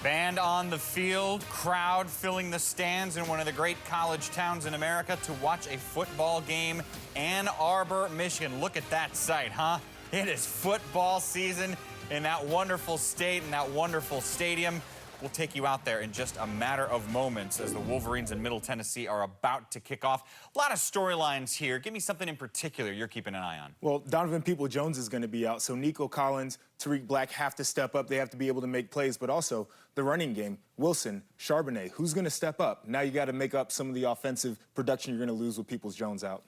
Band on the field, crowd filling the stands in one of the great college towns in America to watch a football game. Ann Arbor, Michigan. Look at that sight, huh? It is football season in that wonderful state, in that wonderful stadium. We'll take you out there in just a matter of moments as the Wolverines in Middle Tennessee are about to kick off. A lot of storylines here. Give me something in particular you're keeping an eye on. Well, Donovan Peoples-Jones is going to be out, so Nico Collins, Tariq Black have to step up. They have to be able to make plays, but also the running game. Wilson, Charbonnet, who's going to step up? Now you got to make up some of the offensive production you're going to lose with Peoples-Jones out.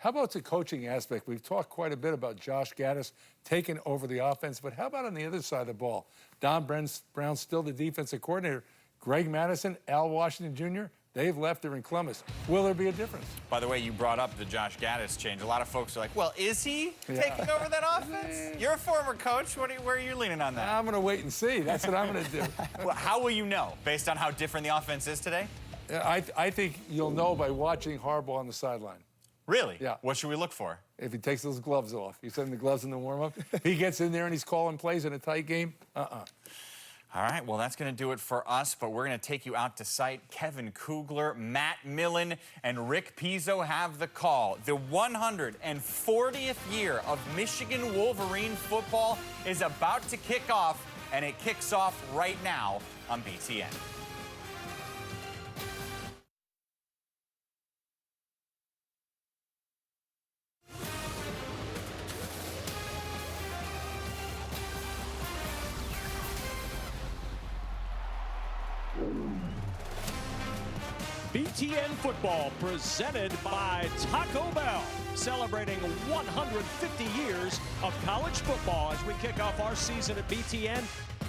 How about the coaching aspect? We've talked quite a bit about Josh Gattis taking over the offense, but how about on the other side of the ball? Don Brown still the defensive coordinator. Greg Madison, Al Washington Jr., they've left there in Columbus. Will there be a difference? By the way, you brought up the Josh Gattis change. A lot of folks are like, well, is he taking over that offense? You're a former coach. Where are you leaning on that? I'm going to wait and see. That's what I'm going to do. Well, how will you know, based on how different the offense is today? I think you'll know by watching Harbaugh on the sideline. Really? Yeah. What should we look for? If he takes those gloves off. You send the gloves in the warm-up. If he gets in there and he's calling plays in a tight game, All right, well, that's going to do it for us, but we're going to take you out to site. Kevin Kugler, Matt Millen, and Rick Pizzo have the call. The 140th year of Michigan Wolverine football is about to kick off, and it kicks off right now on BTN. BTN Football presented by Taco Bell, celebrating 150 years of college football as we kick off our season at BTN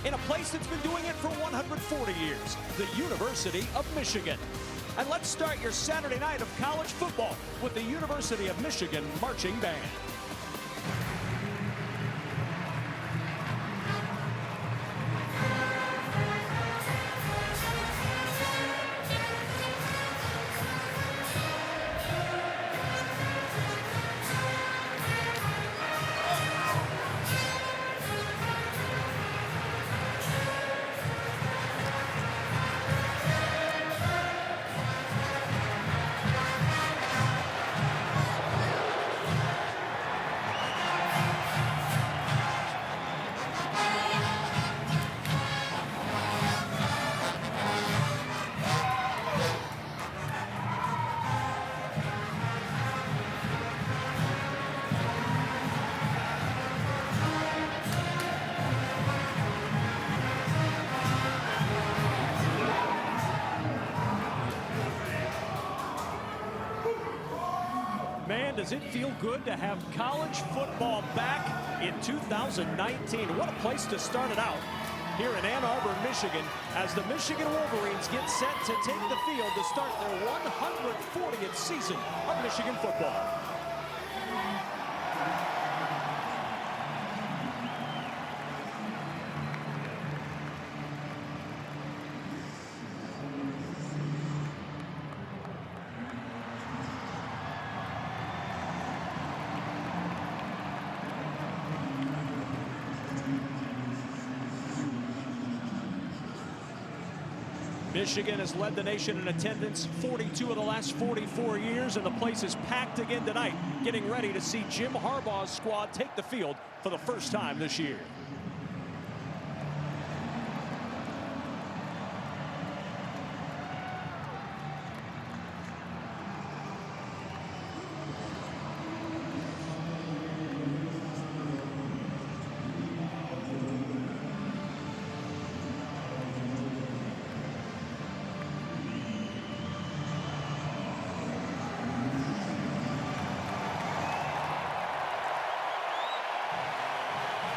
in a place that's been doing it for 140 years, the University of Michigan. And let's start your Saturday night of college football with the University of Michigan Marching Band. Man, does it feel good to have college football back in 2019. What a place to start it out here in Ann Arbor, Michigan, as the Michigan Wolverines get set to take the field to start their 140th season of Michigan football. Michigan has led the nation in attendance 42 of the last 44 years, and the place is packed again tonight, getting ready to see Jim Harbaugh's squad take the field for the first time this year.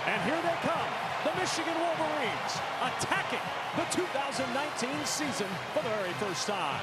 And here they come, the Michigan Wolverines, attacking the 2019 season for the very first time.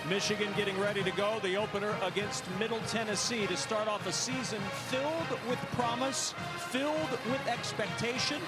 Michigan getting ready to go. The opener against Middle Tennessee to start off a season filled with promise, filled with expectation,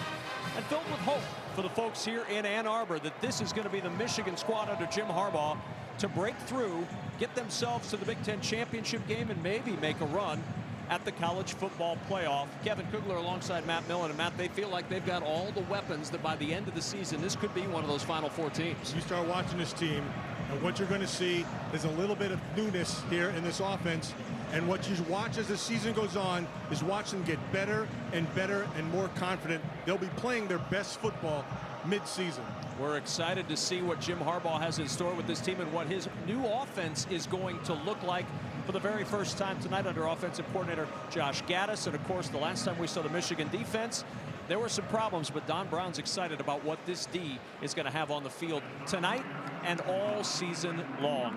and filled with hope for the folks here in Ann Arbor that this is going to be the Michigan squad under Jim Harbaugh to break through, get themselves to the Big Ten championship game, and maybe make a run at the college football playoff. Kevin Kugler alongside Matt Millen. And Matt, they feel like they've got all the weapons that by the end of the season, this could be one of those Final Four teams. You start watching this team, and what you're going to see is a little bit of newness here in this offense. And what you watch as the season goes on is watch them get better and better and more confident. They'll be playing their best football mid-season. We're excited to see what Jim Harbaugh has in store with this team and what his new offense is going to look like for the very first time tonight under offensive coordinator Josh Gattis. And of course, the last time we saw the Michigan defense, there were some problems, but Don Brown's excited about what this D is going to have on the field tonight and all season long.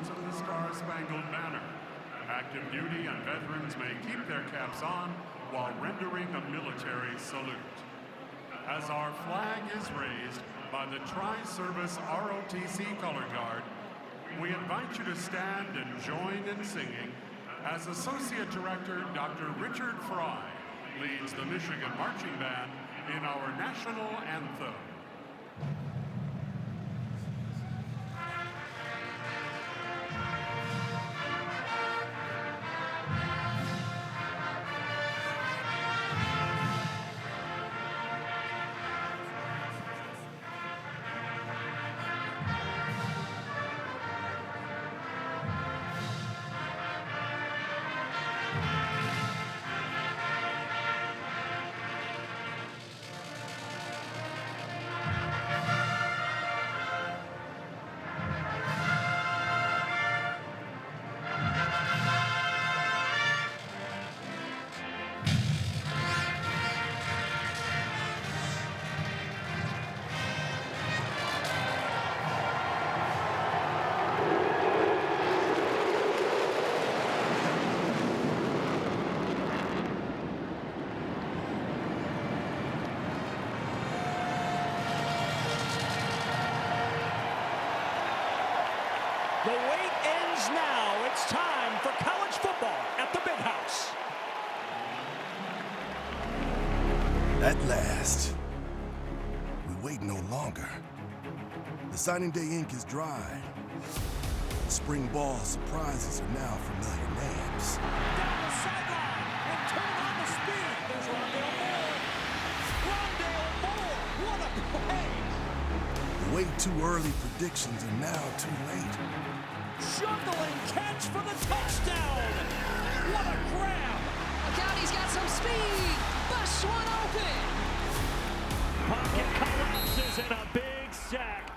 To the Star-Spangled Banner. Active duty and veterans may keep their caps on while rendering a military salute. As our flag is raised by the Tri-Service ROTC Color Guard, we invite you to stand and join in singing as Associate Director Dr. Richard Fry leads the Michigan Marching Band in our national anthem. The wait ends now. It's time for college football at the Big House. At last, we wait no longer. The signing day ink is dry. Spring ball surprises are now familiar names. Down the sideline and turn on the speed. There's Rondale Moore. Rondale Moore, what a play. The way too early predictions are now too late. Shuffling catch for the touchdown. What a grab. Look out, he's got some speed. Busts one open. Pocket collapses and a big sack.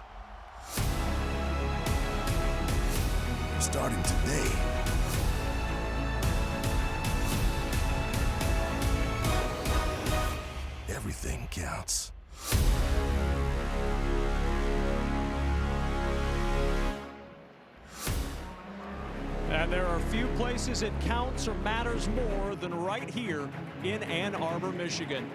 Starting today, everything counts. And there are few places it counts or matters more than right here in Ann Arbor, Michigan.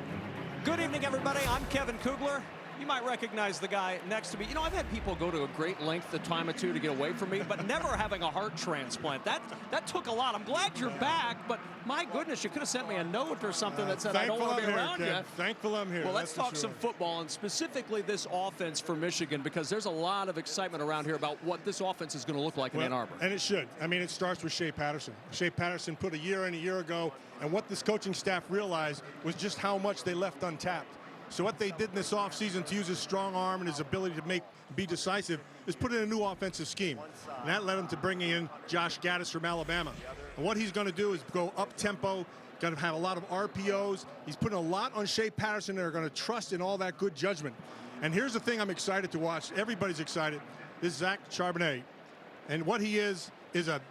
Good evening, everybody. I'm Kevin Kugler. You might recognize the guy next to me. You know, I've had people go to a great length, a time or two, to get away from me, but never having a heart transplant. That took a lot. I'm glad you're back, but my goodness, you could have sent me a note or something that said, I don't want to be around you. Thankful I'm here. Well, let's talk some football, and specifically this offense for Michigan, because there's a lot of excitement around here about what this offense is going to look like in Ann Arbor. And it should. I mean, it starts with Shea Patterson. Shea Patterson put a year in a year ago, and what this coaching staff realized was just how much they left untapped. So what they did in this offseason to use his strong arm and his ability to be decisive is put in a new offensive scheme. And that led him to bringing in Josh Gattis from Alabama. And what he's going to do is go up-tempo, going to have a lot of RPOs. He's putting a lot on Shea Patterson. They're going to trust in all that good judgment. And here's the thing I'm excited to watch. Everybody's excited. This is Zach Charbonnet. And what he is a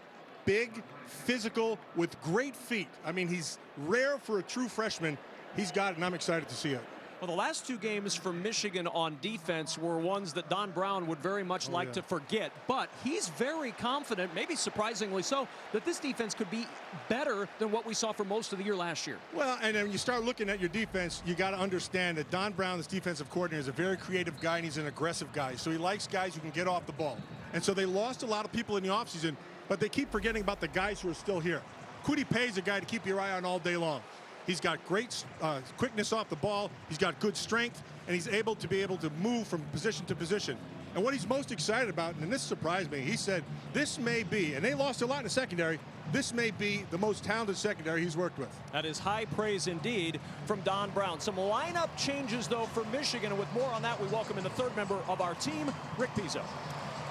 big, physical, with great feet. I mean, he's rare for a true freshman. He's got it, and I'm excited to see it. Well, the last two games for Michigan on defense were ones that Don Brown would very much like to forget. But he's very confident, maybe surprisingly so, that this defense could be better than what we saw for most of the year last year. Well, and then when you start looking at your defense, you got to understand that Don Brown, this defensive coordinator, is a very creative guy, and he's an aggressive guy. So he likes guys who can get off the ball. And so they lost a lot of people in the offseason, but they keep forgetting about the guys who are still here. Kwity Paye is a guy to keep your eye on all day long. He's got great quickness off the ball. He's got good strength, and he's able to move from position to position. And what he's most excited about, and this surprised me, he said this may be, and they lost a lot in the secondary, this may be the most talented secondary he's worked with. That is high praise indeed from Don Brown. Some lineup changes, though, for Michigan. And with more on that, we welcome in the third member of our team, Rick Pizzo.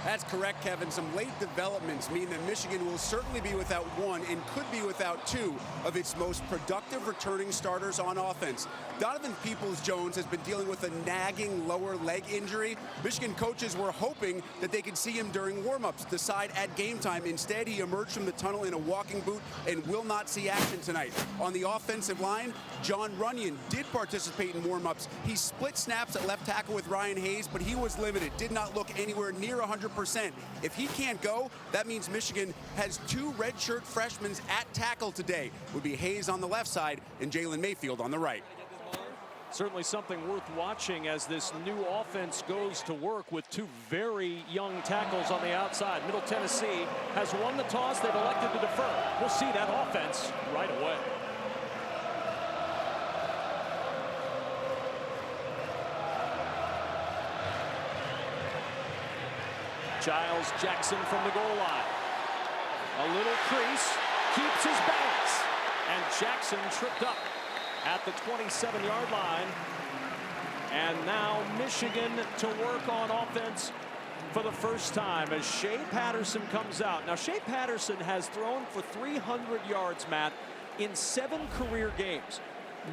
That's correct, Kevin. Some late developments mean that Michigan will certainly be without one and could be without two of its most productive returning starters on offense. Donovan Peoples-Jones has been dealing with a nagging lower leg injury. Michigan coaches were hoping that they could see him during warm-ups, decide at game time. Instead, he emerged from the tunnel in a walking boot and will not see action tonight. On the offensive line, John Runyon did participate in warm-ups. He split snaps at left tackle with Ryan Hayes, but he was limited, did not look anywhere near 100%. If he can't go, that means Michigan has two redshirt freshmen at tackle today. It would be Hayes on the left side and Jalen Mayfield on the right. Certainly something worth watching as this new offense goes to work with two very young tackles on the outside. Middle Tennessee has won the toss. They've elected to defer. We'll see that offense right away. Giles Jackson from the goal line. A little crease, keeps his balance. And Jackson tripped up at the 27-yard line. And now Michigan to work on offense for the first time as Shea Patterson comes out. Now, Shea Patterson has thrown for 300 yards, Matt, in 7 career games.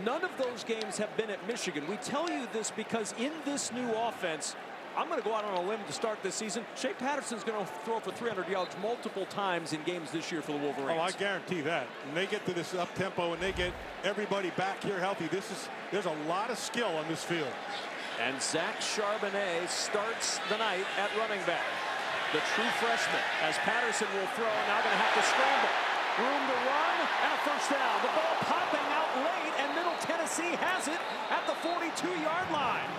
None of those games have been at Michigan. We tell you this because in this new offense, I'm going to go out on a limb to start this season. Shea Patterson's going to throw for 300 yards multiple times in games this year for the Wolverines. Oh, I guarantee that. When they get to this up-tempo and they get everybody back here healthy, there's a lot of skill on this field. And Zach Charbonnet starts the night at running back. The true freshman, as Patterson will throw, now going to have to scramble. Room to run, and a first down. The ball popping out late, and Middle Tennessee has it at the 42-yard line.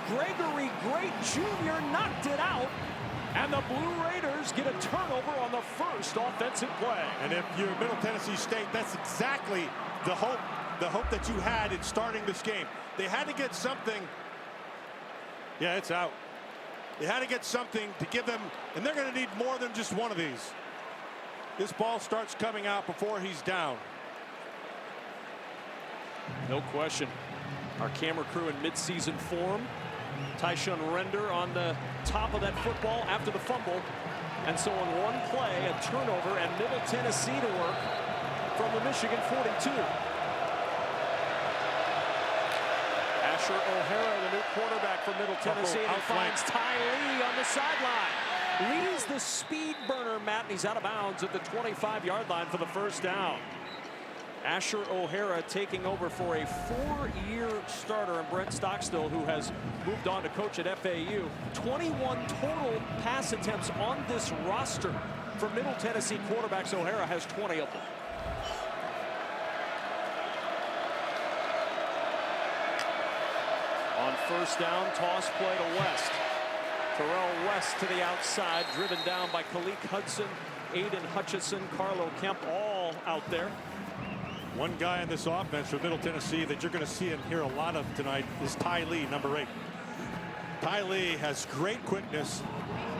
Gregory Great Jr. knocked it out, and the Blue Raiders get a turnover on the first offensive play. And if you're Middle Tennessee State, that's exactly the hope that you had in starting this game. They had to get something. Yeah, it's out. They had to get something to give them, and they're going to need more than just one of these. This ball starts coming out before he's down. No question. Our camera crew in midseason form. Tyshun Render on the top of that football after the fumble. And so on one play, a turnover, and Middle Tennessee to work from the Michigan 42. Asher O'Hara, the new quarterback for Middle Tennessee, and he finds Ty Lee on the sideline. Lee's the speed burner, Matt, and he's out of bounds at the 25-yard line for the first down. Asher O'Hara taking over for a 4-year starter, and Brent Stockstill, who has moved on to coach at FAU. 21 total pass attempts on this roster for Middle Tennessee quarterbacks. O'Hara has 20 of them. On first down, toss play to West. Terrell West to the outside, driven down by Khaleke Hudson, Aiden Hutchison, Carlo Kemp, all out there. One guy in this offense for Middle Tennessee that you're going to see and hear a lot of tonight is Ty Lee, number 8. Ty Lee has great quickness.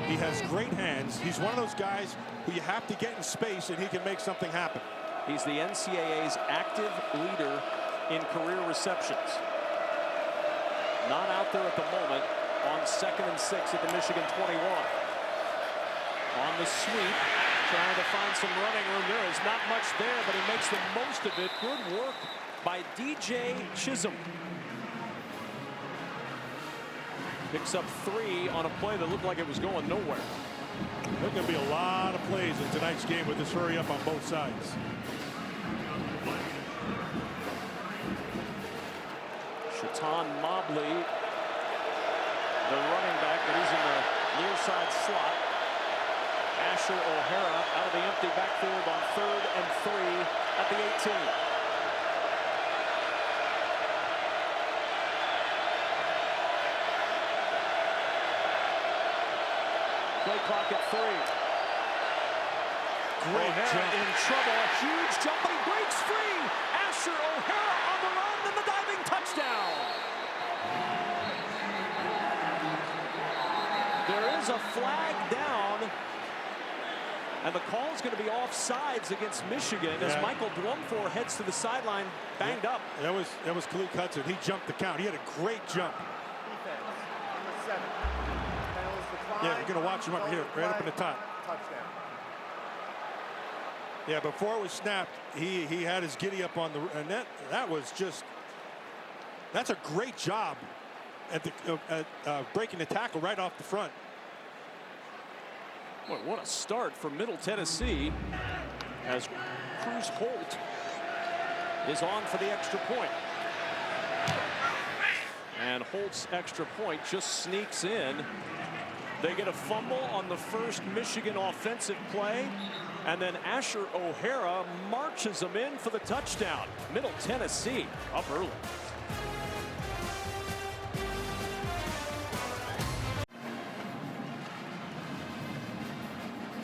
He has great hands. He's one of those guys who you have to get in space and he can make something happen. He's the NCAA's active leader in career receptions. Not out there at the moment on 2nd and 6 at the Michigan 21. On the sweep, trying to find some running room. There is not much there, but he makes the most of it. Good work by DJ Chisholm. Picks up 3 on a play that looked like it was going nowhere. There's going to be a lot of plays in tonight's game with this hurry up on both sides. Shaton Mobley, the running back, but he's in the near side slot. Asher O'Hara out of the empty backfield on 3rd and 3 at the 18. Play clock at 3. Great O'Hara jump. in trouble. A huge jump, but he breaks free. Asher O'Hara on the run, and the diving touchdown. There is a flag down, and the call is going to be offsides against Michigan as Michael Blumfor heads to the sideline, banged up. That was Khalid Hudson. He jumped the count. He had a great jump. Yeah, you're going to watch him up here, right up in the top. Touchdown. Yeah, before it was snapped, he had his giddy up on the, and that was just, that's a great job at breaking the tackle right off the front. Boy, what a start for Middle Tennessee as Cruz Holt is on for the extra point. And Holt's extra point just sneaks in. They get a fumble on the first Michigan offensive play, and then Asher O'Hara marches them in for the touchdown. Middle Tennessee up early.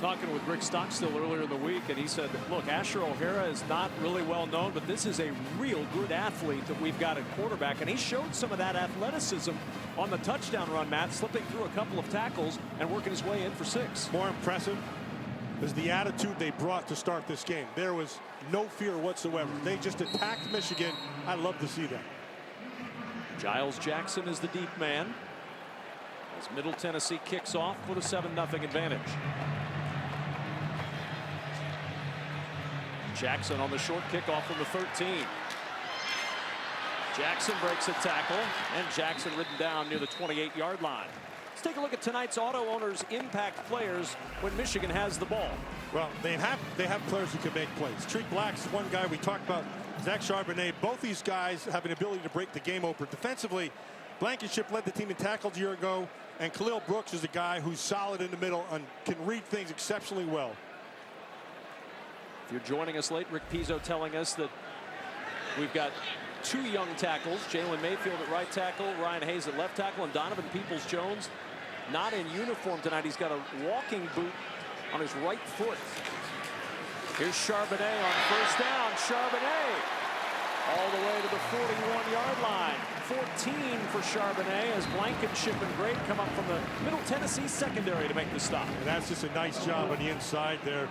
Talking with Rick Stockstill earlier in the week, and he said, look, Asher O'Hara is not really well known, but this is a real good athlete that we've got at quarterback, and he showed some of that athleticism on the touchdown run, Matt, slipping through a couple of tackles and working his way in for 6. More impressive is the attitude they brought to start this game. There was no fear whatsoever. They just attacked Michigan. I love to see that. Giles Jackson is the deep man as Middle Tennessee kicks off with a 7-0 advantage. Jackson on the short kickoff from the 13. Jackson breaks a tackle, and Jackson ridden down near the 28-yard line. Let's take a look at tonight's Auto Owners impact players when Michigan has the ball. Well, they have players who can make plays. Treat Black's one guy we talked about, Zach Charbonnet. Both these guys have an ability to break the game open. Defensively, Blankenship led the team in tackles a year ago, and Khalil Brooks is a guy who's solid in the middle and can read things exceptionally well. If you're joining us late, Rick Pizzo telling us that we've got 2 young tackles, Jalen Mayfield at right tackle, Ryan Hayes at left tackle, and Donovan Peoples-Jones not in uniform tonight. He's got a walking boot on his right foot. Here's Charbonnet on first down. Charbonnet all the way to the 41-yard line. 14 for Charbonnet as Blankenship and Gray come up from the Middle Tennessee secondary to make the stop. And that's just a nice job on the inside there.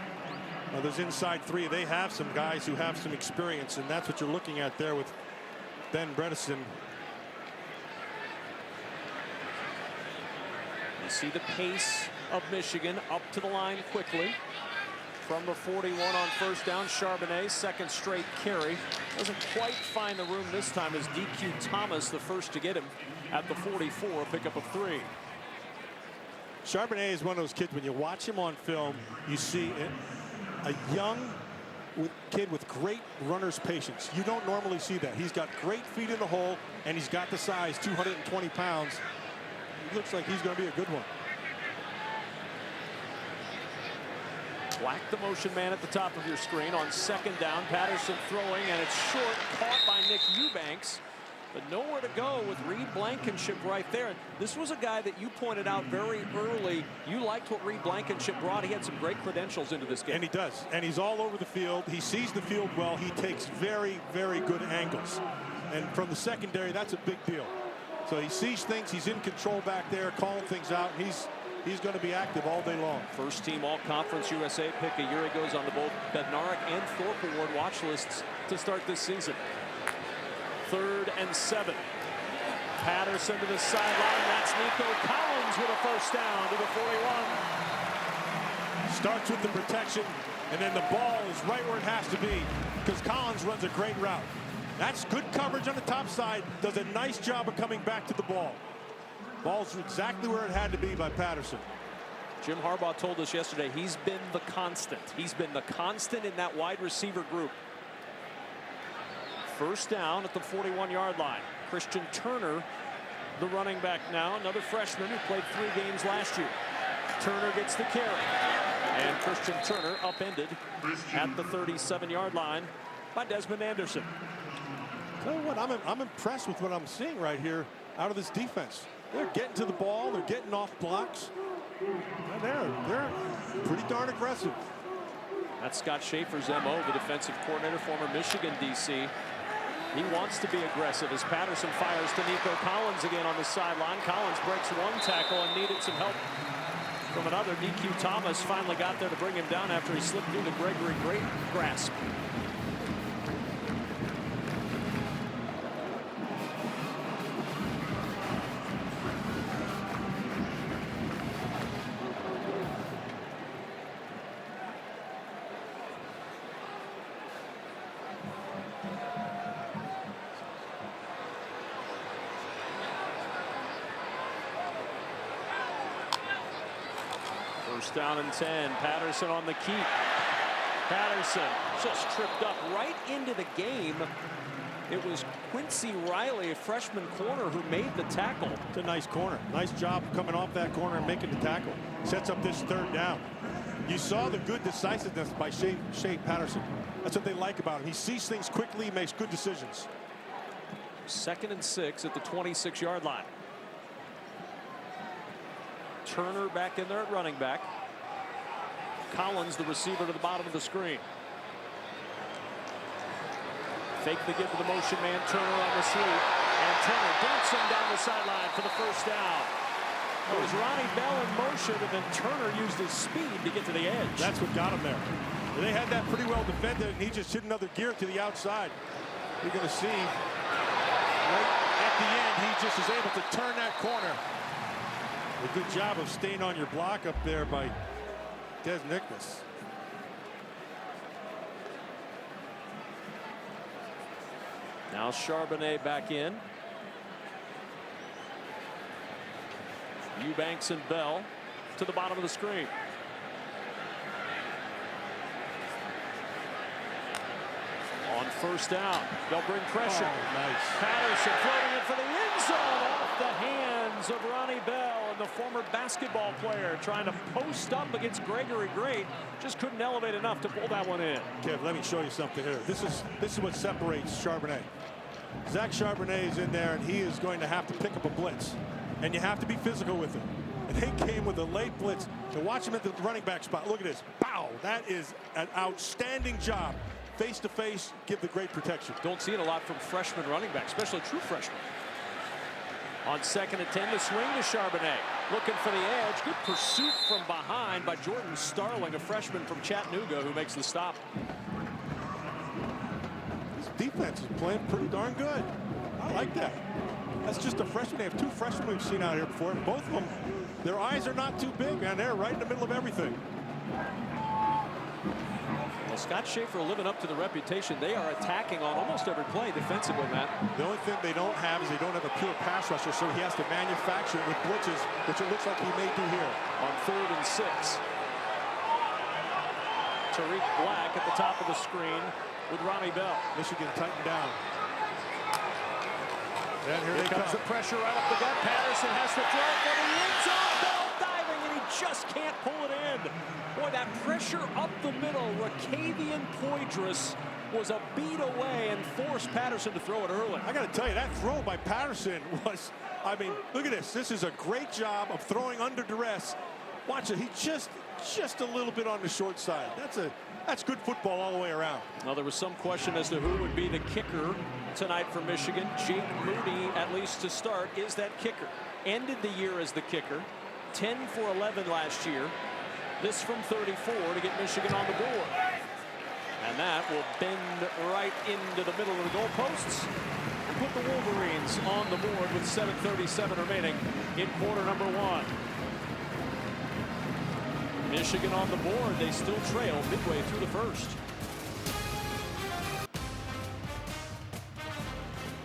Those inside 3, they have some guys who have some experience, and that's what you're looking at there with Ben Bredesen. You see the pace of Michigan up to the line quickly. From the 41 on first down, Charbonnet, second straight carry. Doesn't quite find the room this time as DQ Thomas, the first to get him at the 44, pick up a 3. Charbonnet is one of those kids, when you watch him on film, you see a young kid with great runner's patience. You don't normally see that. He's got great feet in the hole, and he's got the size, 220 pounds. He looks like he's going to be a good one. Black, the motion man at the top of your screen on second down. Patterson throwing, and it's short, caught by Nick Eubanks. But nowhere to go with Reed Blankenship right there. This was a guy that you pointed out very early. You liked what Reed Blankenship brought. He had some great credentials into this game. And he does. And he's all over the field. He sees the field well. He takes very, very good angles. And from the secondary, that's a big deal. So he sees things. He's in control back there, calling things out. And he's going to be active all day long. First team All-Conference USA pick a year ago, goes on the both Bednarik and Thorpe Award watch lists to start this season. 3rd and 7. Patterson to the sideline. That's Nico Collins with a first down to the 41. Starts with the protection, and then the ball is right where it has to be because Collins runs a great route. That's good coverage on the top side. Does a nice job of coming back to the ball. Ball's exactly where it had to be by Patterson. Jim Harbaugh told us yesterday he's been the constant. He's been the constant in that wide receiver group. First down at the 41-yard line. Christian Turner, the running back now, another freshman who played 3 games last year. Turner gets the carry. And Christian Turner upended at the 37-yard line by Desmond Anderson. Tell you what, I'm impressed with what I'm seeing right here out of this defense. They're getting to the ball. They're getting off blocks. And they're pretty darn aggressive. That's Scott Schaefer's MO, the defensive coordinator, former Michigan DC. He wants to be aggressive as Patterson fires to Nico Collins again on the sideline. Collins breaks one tackle and needed some help from another. DQ Thomas finally got there to bring him down after he slipped through the Gregory Great grasp. First down and 10. Patterson on the keep. Patterson just tripped up right into the game. It was Quincy Riley, a freshman corner, who made the tackle. It's a nice corner. Nice job coming off that corner and making the tackle. Sets up this third down. You saw the good decisiveness by Shea Patterson. That's what they like about him. He sees things quickly, makes good decisions. 2nd and 6 at the 26-yard line. Turner back in there at running back. Collins, the receiver, to the bottom of the screen. Fake the give to the motion man. Turner on the sweep. And Turner dunks him down the sideline for the first down. It was Ronnie Bell in motion, and then Turner used his speed to get to the edge. That's what got him there. They had that pretty well defended, and he just hit another gear to the outside. You're going to see right at the end, he just is able to turn that corner. A good job of staying on your block up there by Des Nicholas. Now Charbonnet back in. Eubanks and Bell to the bottom of the screen. On first down, they'll bring pressure. Oh, nice. Patterson floating it for the end zone off the hands of Ronnie Bell, and the former basketball player trying to post up against Gregory Great. Just couldn't elevate enough to pull that one in. Kev, let me show you something here. This is what separates Charbonnet. Zach Charbonnet is in there, and he is going to have to pick up a blitz. And you have to be physical with him. And they came with a late blitz to watch him at the running back spot. Look at this. Bow. That is an outstanding job. Face to face, give the great protection. Don't see it a lot from freshman running backs, especially true freshmen. On 2nd and 10, the swing to Charbonnet. Looking for the edge. Good pursuit from behind by Jordan Starling, a freshman from Chattanooga, who makes the stop. This defense is playing pretty darn good. I like that. That's just a freshman. They have 2 freshmen we've seen out here before. Both of them, their eyes are not too big, man. They're right in the middle of everything. Well, Scott Schaefer living up to the reputation. They are attacking on almost every play defensively, Matt. The only thing they don't have is they don't have a pure pass rusher, so he has to manufacture it with blitzes, which it looks like he may do here. On 3rd and 6. Tariq Black at the top of the screen with Ronnie Bell. Michigan tightened down. And Here comes the pressure right up the gut. Patterson has to throw for the end zone. Bell diving, and he just can't pull it in. Boy, that pressure up the middle. Racavian Poydras was a beat away and forced Patterson to throw it early. I got to tell you, that throw by Patterson was, I mean, look at this. This is a great job of throwing under duress. Watch it. He just a little bit on the short side. That's good football all the way around. Well, there was some question as to who would be the kicker tonight for Michigan. Jake Moody, at least to start, is that kicker. Ended the year as the kicker. 10 for 11 last year. This from 34 to get Michigan on the board. And that will bend right into the middle of the goalposts and put the Wolverines on the board with 7:37 remaining in quarter number 1. Michigan on the board. They still trail midway through the first.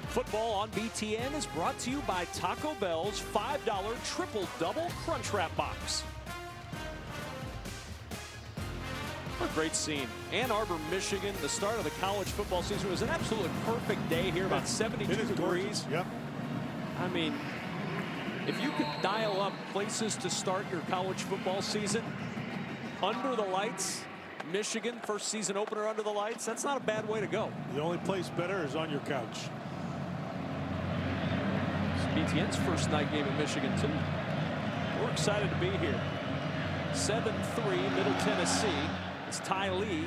Football on BTN is brought to you by Taco Bell's $5 triple-double Crunch Wrap Box. What a great scene. Ann Arbor, Michigan, the start of the college football season. It was an absolutely perfect day here, about 72 degrees. Yep. I mean, if you could dial up places to start your college football season, under the lights, Michigan, first season opener under the lights, that's not a bad way to go. The only place better is on your couch. It's BTN's first night game in Michigan, too. We're excited to be here. 7-3 Middle Tennessee. It's Ty Lee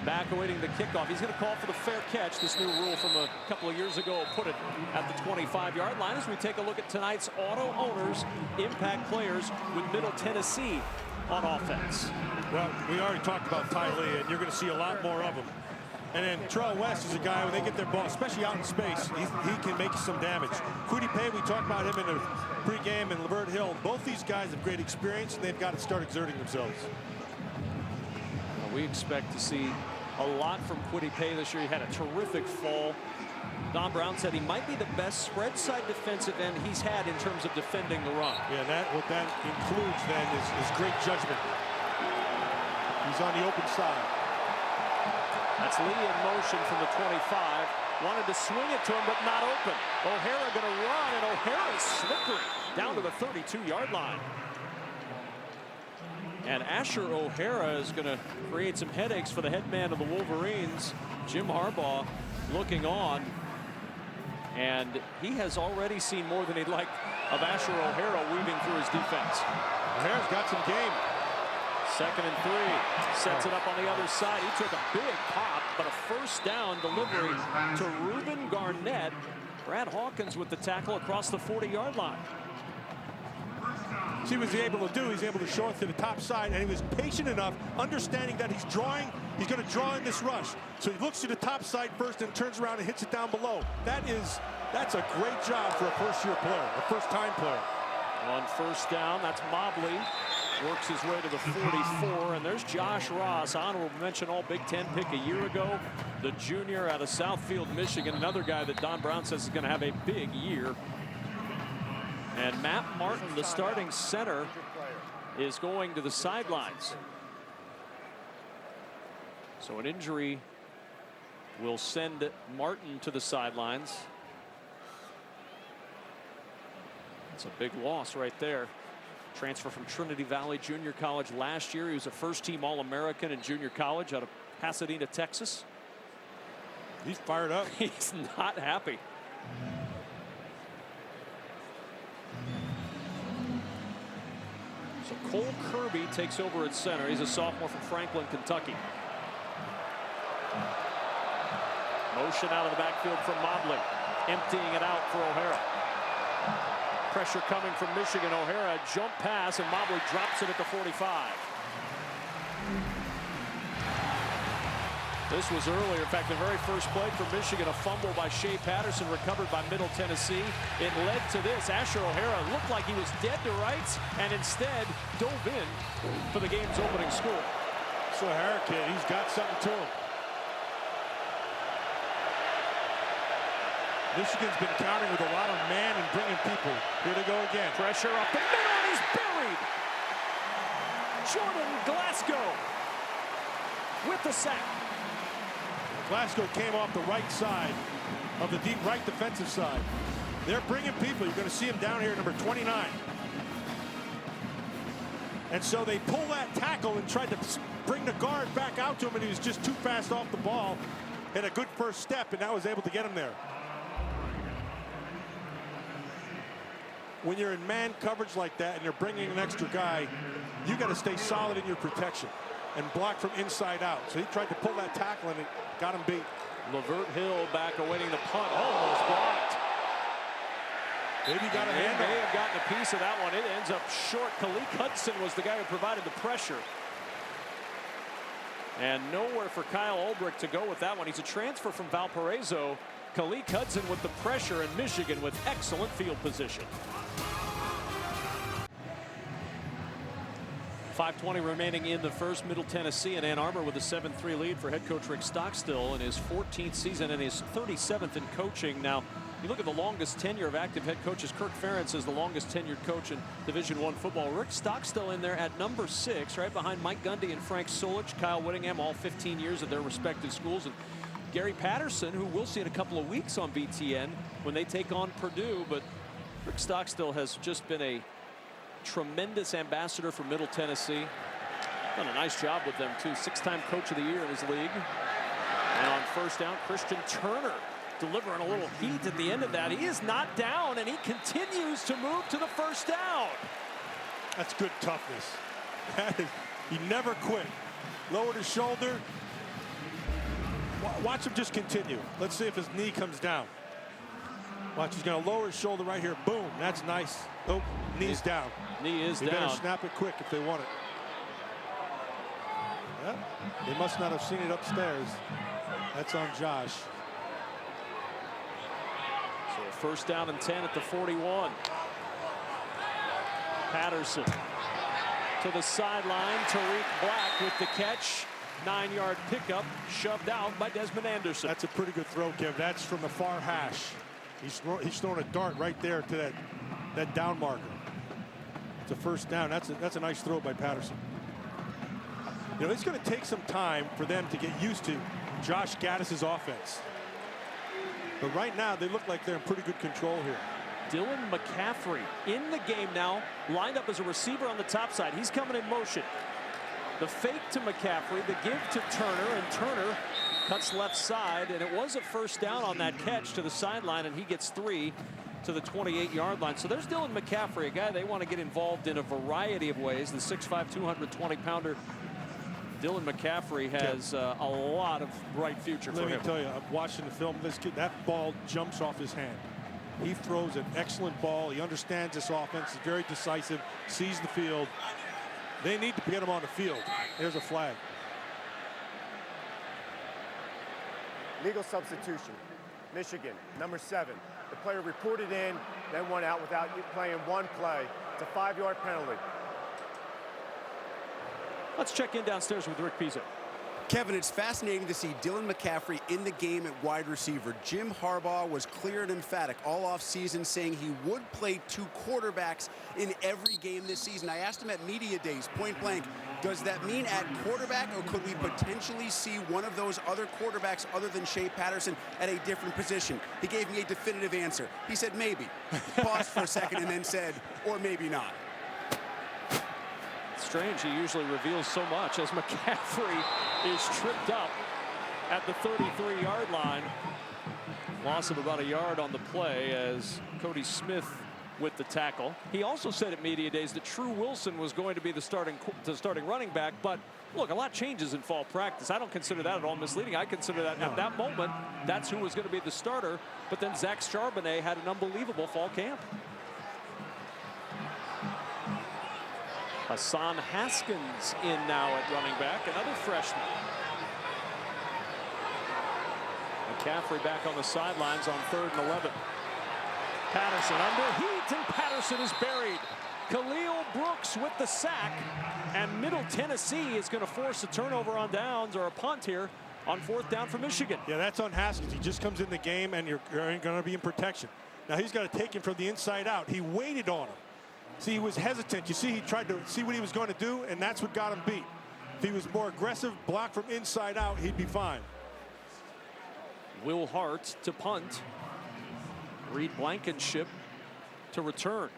back awaiting the kickoff. He's going to call for the fair catch. This new rule from a couple of years ago put it at the 25-yard line as we take a look at tonight's auto owners, impact players with Middle Tennessee on offense. Well, we already talked about Ty Lee, and you're going to see a lot more of them. And then Terrell West is a guy, when they get their ball, especially out in space, he can make some damage. Kwity Paye, we talked about him in the pregame, and Lavert Hill. Both these guys have great experience, and they've got to start exerting themselves. Well, we expect to see a lot from Kwity Paye this year. He had a terrific fall. Don Brown said he might be the best spread side defensive end he's had in terms of defending the run. Yeah, what that includes then is great judgment. He's on the open side. That's Lee in motion from the 25. Wanted to swing it to him, but not open. O'Hara going to run, and O'Hara is slippery down to the 32-yard line. And Asher O'Hara is going to create some headaches for the head man of the Wolverines, Jim Harbaugh, looking on. And he has already seen more than he'd like of Asher O'Hara weaving through his defense. O'Hara's got some game. 2nd and 3. Sets it up on the other side. He took a big pop, but a first down delivery to Reuben Garnett. Brad Hawkins with the tackle across the 40-yard line. See what he's able to do. He's able to show it to the top side, and he was patient enough, understanding that he's going to draw in this rush. So he looks to the top side first and turns around and hits it down below. That's a great job for a first-year player, a first-time player. On first down, that's Mobley. Works his way to the 44, and there's Josh Ross, honorable mention All Big Ten pick a year ago. The junior out of Southfield, Michigan, another guy that Don Brown says is going to have a big year. And Matt Martin, the starting center, is going to the sidelines. So an injury will send Martin to the sidelines. It's a big loss right there. Transfer from Trinity Valley Junior College last year. He was a first-team All-American in junior college out of Pasadena, Texas. He's fired up. He's not happy. So Cole Kirby takes over at center. He's a sophomore from Franklin, Kentucky. Motion out of the backfield from Mobley. Emptying it out for O'Hara. Pressure coming from Michigan. O'Hara jump pass, and Mobley drops it at the 45. This was earlier. In fact, the very first play for Michigan, a fumble by Shea Patterson recovered by Middle Tennessee. It led to this. Asher O'Hara looked like he was dead to rights and instead dove in for the game's opening score. So O'Hara kid, he's got something to him. Michigan's been countering with a lot of man and bringing people. Here they go again. Pressure up the middle, and he's buried. Jordan Glasgow with the sack. Glasgow came off the right side of the deep right defensive side. They're bringing people. You're going to see him down here, number 29. And so they pull that tackle and tried to bring the guard back out to him, and he was just too fast off the ball. Had a good first step, and now was able to get him there. When you're in man coverage like that and you're bringing an extra guy, you got to stay solid in your protection and block from inside out. So he tried to pull that tackle and it got him beat. Lavert Hill back awaiting the punt. Almost blocked. Maybe got a hand. May have gotten a piece of that one. It ends up short. Kalik Hudson was the guy who provided the pressure. And nowhere for Kyle Ulbrich to go with that one. He's a transfer from Valparaiso. Kalik Hudson with the pressure, and Michigan with excellent field position. 5:20 remaining in the first. Middle Tennessee and Ann Arbor with a 7-3 lead for head coach Rick Stockstill in his 14th season and his 37th in coaching. Now, you look at the longest tenure of active head coaches. Kirk Ferentz is the longest tenured coach in Division I football. Rick Stockstill in there at number 6, right behind Mike Gundy and Frank Solich, Kyle Whittingham, all 15 years at their respective schools. And Gary Patterson, who we'll see in a couple of weeks on BTN when they take on Purdue. But Rick Stockstill has just been a tremendous ambassador for Middle Tennessee. Done a nice job with them, too. 6-time coach of the year in his league. And on first down, Christian Turner delivering a little heat at the end of that. He is not down, and he continues to move to the first down. That's good toughness. He never quit. Lowered his shoulder. Watch him just continue. Let's see if his knee comes down. Watch, he's going to lower his shoulder right here. Boom, that's nice. Oh, knee's down. Knee is They down. better snap it quick if they want it. Yeah, they must not have seen it upstairs. That's on Josh. So a first down and 10 at the 41. Patterson to the sideline. Tariq Black with the catch. 9-yard pickup, shoved out by Desmond Anderson. That's a pretty good throw, Kev. That's from the far hash. He's throwing a dart right there to that down marker. It's a first down. That's a nice throw by Patterson. You know, it's going to take some time for them to get used to Josh Gaddis's offense. But right now, they look like they're in pretty good control here. Dylan McCaffrey in the game now, lined up as a receiver on the top side. He's coming in motion. The fake to McCaffrey, the give to Turner, and Turner cuts left side, and it was a first down on that catch to the sideline, and he gets 3 to the 28-yard line. So there's Dylan McCaffrey, a guy they want to get involved in a variety of ways. The 6'5", 220-pounder Dylan McCaffrey has a lot of bright future for him. Let me tell you, I'm watching the film. This kid, that ball jumps off his hand. He throws an excellent ball. He understands this offense. He's very decisive, sees the field. They need to get him on the field. There's a flag. Legal substitution. Michigan, number 7. The player reported in, then went out without playing one play. It's a 5-yard penalty. Let's check in downstairs with Rick Pizzo. Kevin, it's fascinating to see Dylan McCaffrey in the game at wide receiver. Jim Harbaugh was clear and emphatic all offseason, saying he would play 2 quarterbacks in every game this season. I asked him at media days, point blank, does that mean at quarterback, or could we potentially see one of those other quarterbacks other than Shea Patterson at a different position? He gave me a definitive answer. He said maybe. Paused for a second and then said, or maybe not. Strange, he usually reveals so much as McCaffrey is tripped up at the 33-yard line. Loss of about a yard on the play as Cody Smith with the tackle. He also said at media days that True Wilson was going to be the starting running back, but look, a lot changes in fall practice. I don't consider that at all misleading. I consider that at that moment, that's who was going to be the starter, but then Zach Charbonnet had an unbelievable fall camp. Hassan Haskins in now at running back, another freshman. McCaffrey back on the sidelines on 3rd and 11. Patterson under heat, and Patterson is buried. Khalil Brooks with the sack, and Middle Tennessee is going to force a turnover on downs or a punt here on 4th down for Michigan. Yeah, that's on Haskins. He just comes in the game, and you're going to be in protection. Now he's got to take him from the inside out. He waited on him. See, he was hesitant. You see, he tried to see what he was going to do, and that's what got him beat. If he was more aggressive, blocked from inside out, he'd be fine. Will Hart to punt. Reed Blankenship to return.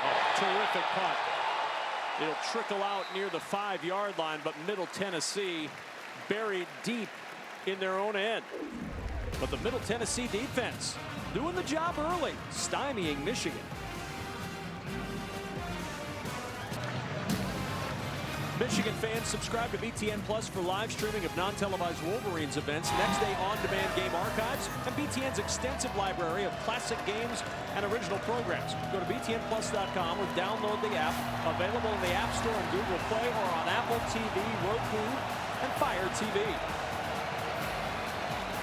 Oh, terrific punt. It'll trickle out near the 5-yard line, but Middle Tennessee buried deep in their own end. But the Middle Tennessee defense doing the job early, stymieing Michigan. Michigan fans, subscribe to BTN Plus for live streaming of non-televised Wolverines events, next-day on-demand game archives, and BTN's extensive library of classic games and original programs. Go to btnplus.com or download the app, available in the App Store and Google Play, or on Apple TV, Roku, and Fire TV.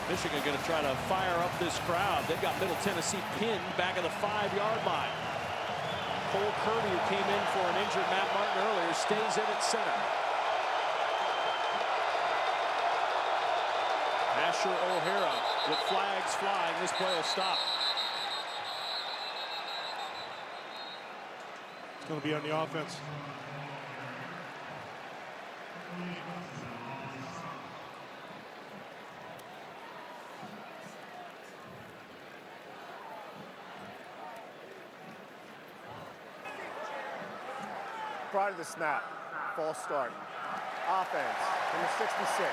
Michigan going to try to fire up this crowd. They've got Middle Tennessee pinned back at the 5-yard line. Cole Kirby, who came in for an injured Matt Martin earlier, stays in at center. Asher O'Hara with flags flying. This play will stop. It's going to be on the offense. Prior to the snap, false start. offense, number 66.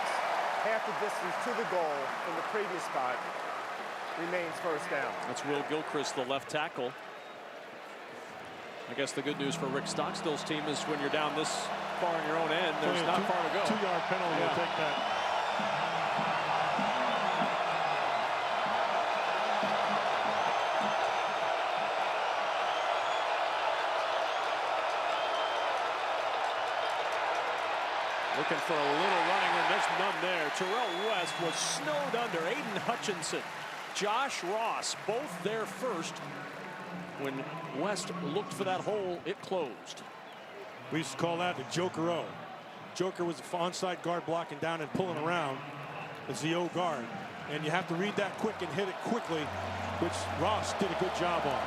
Half the distance to the goal from the previous spot remains first down. That's Will Gilchrist, the left tackle. I guess the good news for Rick Stockstill's team is when you're down this far in your own end, there's not far to go. 2-yard penalty, Yeah. You'll take that. Looking for a little running room. There's none there. Terrell West was snowed under. Aiden Hutchinson, Josh Ross, both there first. When West looked for that hole, it closed. We used to call that the Joker-O. Joker was the onside guard blocking down and pulling around as the O guard. And you have to read that quick and hit it quickly, which Ross did a good job on.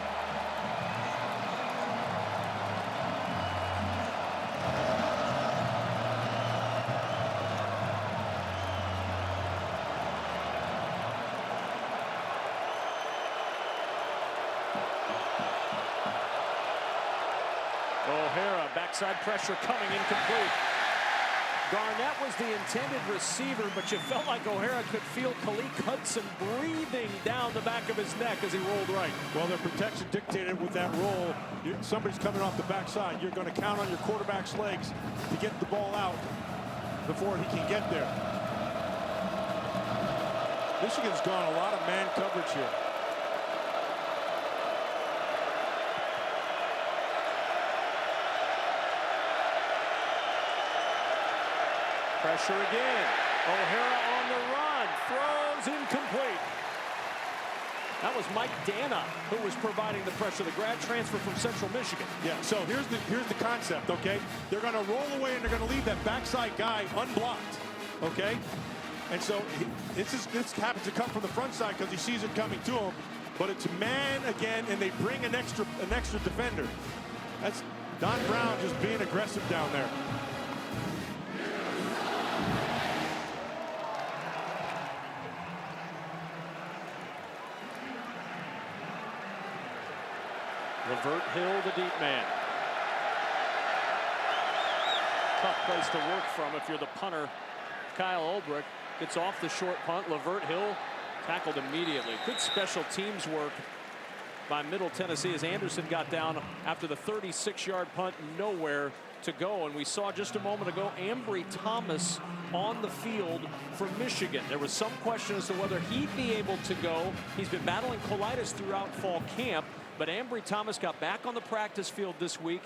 O'Hara, backside pressure coming, incomplete. Garnett was the intended receiver, but you felt like O'Hara could feel Khaleke Hudson breathing down the back of his neck as he rolled right. Well, their protection dictated with that roll. Somebody's coming off the backside. You're going to count on your quarterback's legs to get the ball out before he can get there. Michigan's gone a lot of man coverage here. Pressure again. O'Hara on the run. Throws incomplete. That was Mike Dana who was providing the pressure, the grad transfer from Central Michigan. Yeah, so here's the concept, okay? They're going to roll away and they're going to leave that backside guy unblocked, okay? And so this happens to come from the front side because he sees it coming to him, but it's man again, and they bring an extra defender. That's Don Brown just being aggressive down there. Lavert Hill, the deep man. Tough place to work from if you're the punter. Kyle Ulbrich gets off the short punt. Lavert Hill tackled immediately. Good special teams work by Middle Tennessee as Anderson got down after the 36-yard punt, nowhere to go. And we saw just a moment ago Ambry Thomas on the field for Michigan. There was some question as to whether he'd be able to go. He's been battling colitis throughout fall camp, but Ambry Thomas got back on the practice field this week.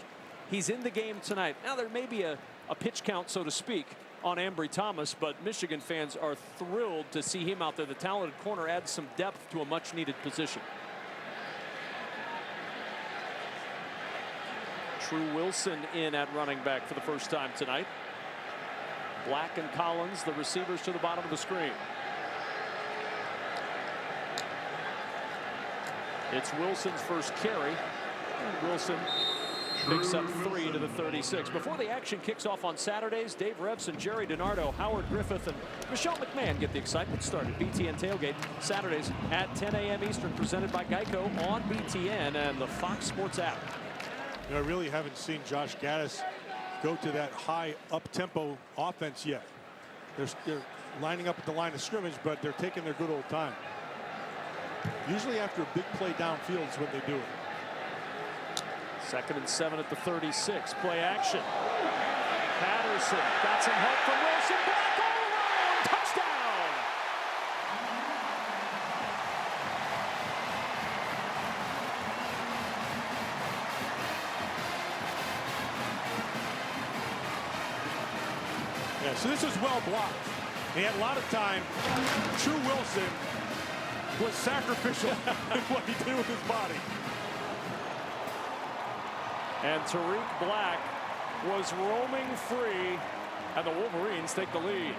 He's in the game tonight. Now there may be a pitch count, so to speak, on Ambry Thomas, but Michigan fans are thrilled to see him out there. The talented corner adds some depth to a much-needed position. True Wilson in at running back for the first time tonight. Black and Collins, the receivers, to the bottom of the screen. It's Wilson's first carry. And Wilson picks up 3 to the 36. Before the action kicks off on Saturdays, Dave Revson, Jerry DiNardo, Howard Griffith, and Michelle McMahon get the excitement started. BTN Tailgate, Saturdays at 10 a.m. Eastern, presented by Geico on BTN and the Fox Sports app. You know, I really haven't seen Josh Gaddis go to that high up-tempo offense yet. They're lining up at the line of scrimmage, but they're taking their good old time. Usually after a big play downfield is when they do it. 2nd and 7 at the 36. Play action. Patterson got some help from Wilson. Back all around. Touchdown. Yeah, so this was well blocked. He had a lot of time. True Wilson was sacrificial in what he did with his body. And Tariq Black was roaming free, and the Wolverines take the lead.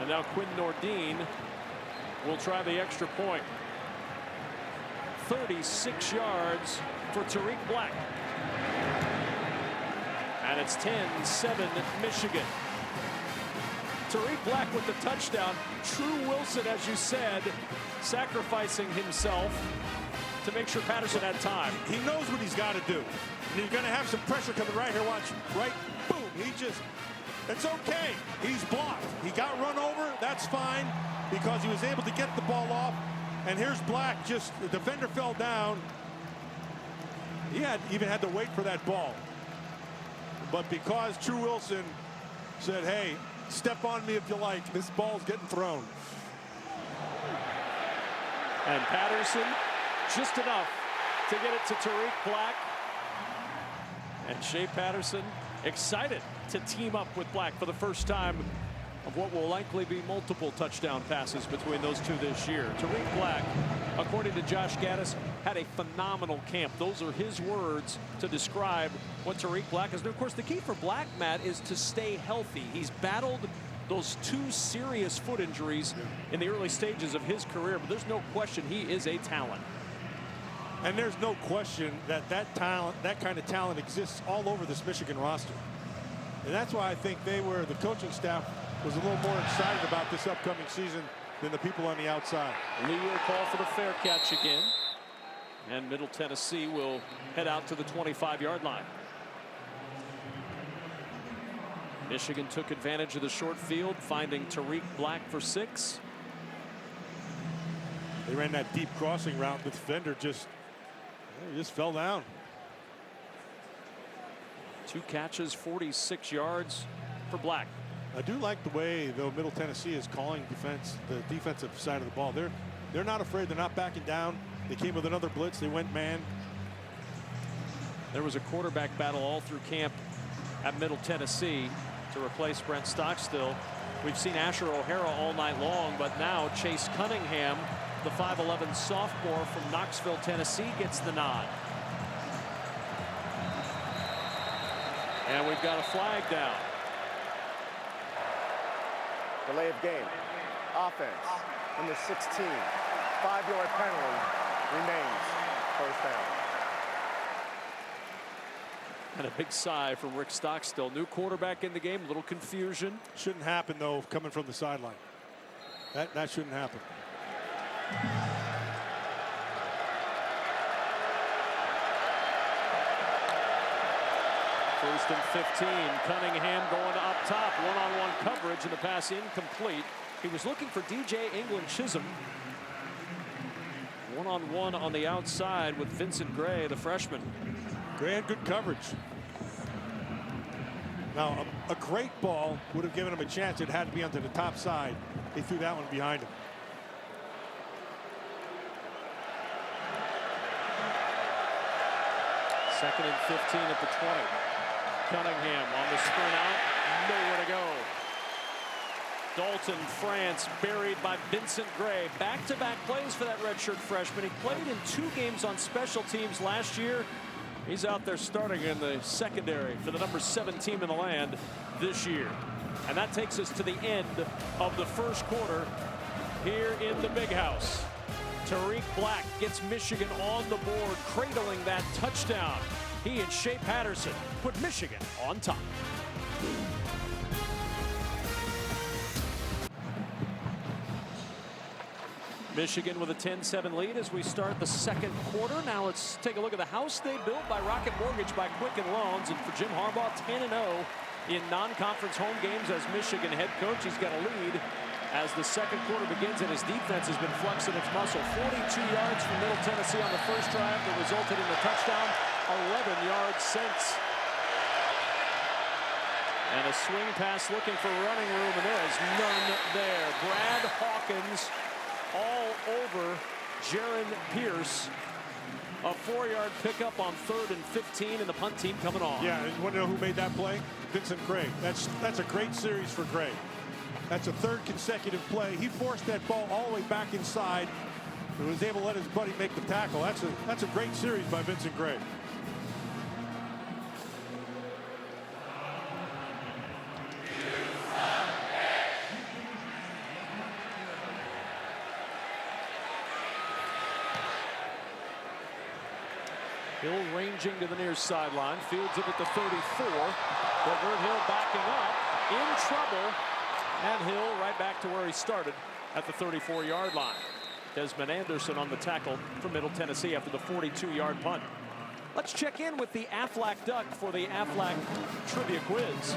And now Quinn Nordine will try the extra point. 36 yards for Tariq Black. And it's 10-7 Michigan. Tariq Black with the touchdown. True Wilson, as you said, sacrificing himself to make sure Patterson had time. He knows what he's got to do. And he's going to have some pressure coming right here. Watch. Right. Boom. It's okay. He's blocked. He got run over. That's fine because he was able to get the ball off. And here's Black. Just the defender fell down. He even had to wait for that ball. But because True Wilson said, hey, step on me if you like, this ball's getting thrown. And Patterson, just enough to get it to Tariq Black. And Shea Patterson excited to team up with Black for the first time of what will likely be multiple touchdown passes between those two this year. Tariq Black, according to Josh Gaddis, had a phenomenal camp. Those are his words to describe what Tariq Black is. And of course, the key for Black, Matt, is to stay healthy. He's battled those 2 serious foot injuries in the early stages of his career, but there's no question he is a talent. And there's no question that that kind of talent exists all over this Michigan roster. And that's why I think the coaching staff was a little more excited about this upcoming season than the people on the outside. Lee will call for the fair catch again. And Middle Tennessee will head out to the 25-yard line. Michigan took advantage of the short field, finding Tariq Black for 6. They ran that deep crossing route. The defender just fell down. 2 catches, 46 yards for Black. I do like the way, though, Middle Tennessee is calling defense, the defensive side of the ball. They're not afraid. They're not backing down. They came with another blitz. They went man. There was a quarterback battle all through camp at Middle Tennessee to replace Brent Stockstill. We've seen Asher O'Hara all night long, but now Chase Cunningham, the 5'11 sophomore from Knoxville, Tennessee, gets the nod. And we've got a flag down. Delay of game. Offense. Number 16. 5-yard penalty. Remains. First down. And a big sigh from Rick Stockstill. New quarterback in the game. A little confusion. Shouldn't happen, though, coming from the sideline. That shouldn't happen. First and 15. Cunningham going up top. One-on-one coverage, and the pass incomplete. He was looking for DJ England Chisholm. One-on-one on the outside with Vincent Gray, the freshman. Gray had good coverage. Now, a great ball would have given him a chance. It had to be onto the top side. They threw that one behind him. Second and 15 at the 20. Cunningham on the sprint out. Nowhere to go. Dalton France buried by Vincent Gray. Back-to-back plays for that redshirt freshman. He played in 2 games on special teams last year. He's out there starting in the secondary for the number 7 team in the land this year. And that takes us to the end of the first quarter here in the Big House. Tariq Black gets Michigan on the board, cradling that touchdown. He and Shea Patterson put Michigan on top. Michigan with a 10-7 lead as we start the second quarter. Now let's take a look at the house they built by Rocket Mortgage by Quicken Loans. And for Jim Harbaugh, 10-0 in non-conference home games as Michigan head coach. He's got a lead as the second quarter begins, and his defense has been flexing its muscle. 42 yards from Middle Tennessee on the first drive that resulted in the touchdown. 11 yards since. And a swing pass looking for running room, and there is none there. Brad Hawkins all over Jaron Pierce. A 4-yard pickup on 3rd and 15, and the punt team coming on. Yeah, and you want to know who made that play? Vincent Gray. That's a great series for Gray. That's a 3rd consecutive play. He forced that ball all the way back inside and was able to let his buddy make the tackle. That's a great series by Vincent Gray. Hill ranging to the near sideline, fields it at the 34. But Hill backing up, in trouble, and Hill right back to where he started at the 34-yard line. Desmond Anderson on the tackle for Middle Tennessee after the 42-yard punt. Let's check in with the Aflac Duck for the Aflac Trivia Quiz.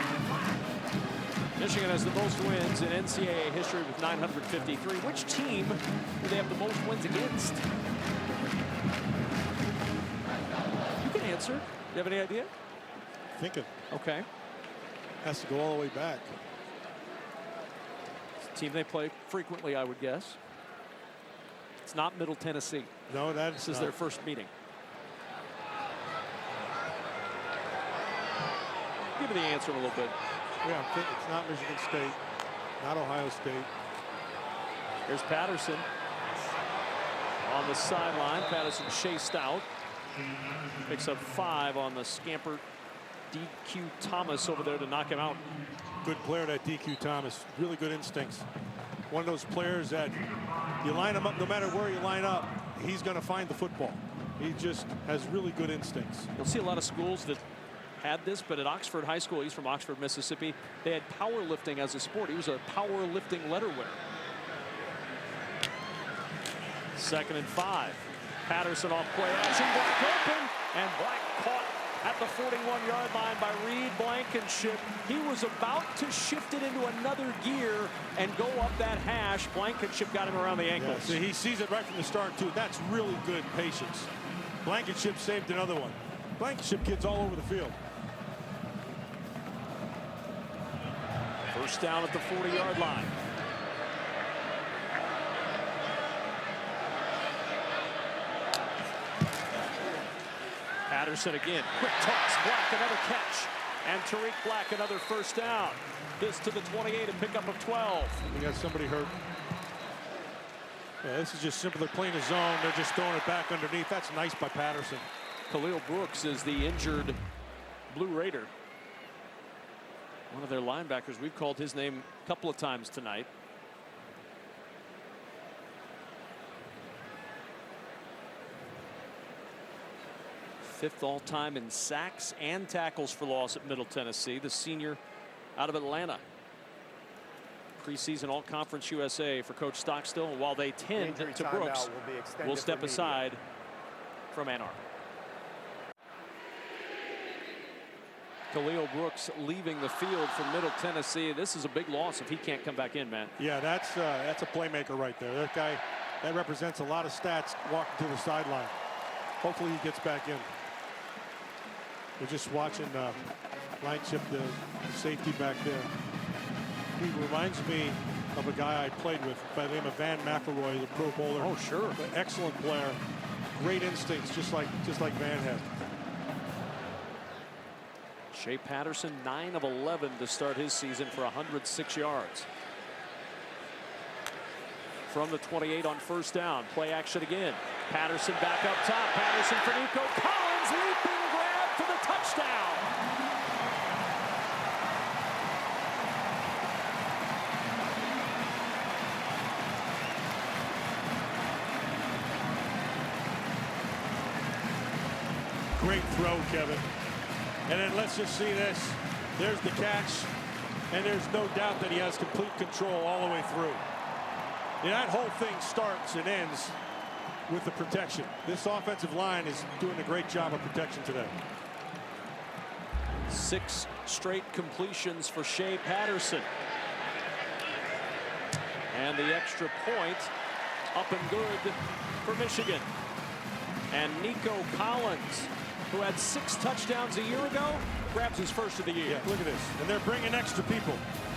Michigan has the most wins in NCAA history with 953. Which team do they have the most wins against? You can answer. You have any idea? Thinking. Okay. Has to go all the way back. It's a team they play frequently, I would guess. It's not Middle Tennessee. No, This is their first meeting. Give me the answer in a little bit. Yeah, I'm thinking it's not Michigan State, not Ohio State. Here's Patterson on the sideline. Patterson chased out. Picks up 5 on the scamper. DQ Thomas over there to knock him out. Good player, that DQ Thomas. Really good instincts. One of those players that you line him up, no matter where you line up, he's going to find the football. He just has really good instincts. You'll see a lot of schools that had this, but at Oxford High School, he's from Oxford, Mississippi, they had powerlifting as a sport. He was a powerlifting letter winner. 2nd and 5. Patterson off play action, Black open, and Black caught at the 41-yard line by Reed Blankenship. He was about to shift it into another gear and go up that hash. Blankenship got him around the ankles. Yeah, so he sees it right from the start, too. That's really good patience. Blankenship saved another one. Blankenship kids all over the field. First down at the 40-yard line. Patterson again. Quick toss. Black another catch. And Tariq Black another first down. This to the 28, a pickup of 12. We got somebody hurt. Yeah, this is just simple. They're playing a zone. They're just throwing it back underneath. That's nice by Patterson. Khalil Brooks is the injured Blue Raider. One of their linebackers. We've called his name a couple of times tonight. Fifth all-time in sacks and tackles for loss at Middle Tennessee. The senior out of Atlanta. Preseason All-Conference USA for Coach Stockstill. And while they tend to Brooks, we'll step aside from Ann Arbor. Khalil Brooks leaving the field from Middle Tennessee. This is a big loss if he can't come back in, man. Yeah, that's a playmaker right there. That guy, that represents a lot of stats walking to the sideline. Hopefully he gets back in. We're just watching Blankenship, the safety back there. He reminds me of a guy I played with by the name of Van McElroy, the Pro Bowler. Oh, sure. An excellent player. Great instincts, just like Van had. Shea Patterson, 9 of 11 to start his season for 106 yards. From the 28 on first down. Play action again. Patterson back up top. Patterson for Nico Collins. Leaping grab for the touchdown. Great throw, Kevin. And then let's just see this. There's the catch. And there's no doubt that he has complete control all the way through. And that whole thing starts and ends with the protection. This offensive line is doing a great job of protection today. 6 straight completions for Shea Patterson. And the extra point up and good for Michigan. And Nico Collins, who had 6 touchdowns a year ago, grabs his first of the year. Yeah, look at this. And they're bringing extra people.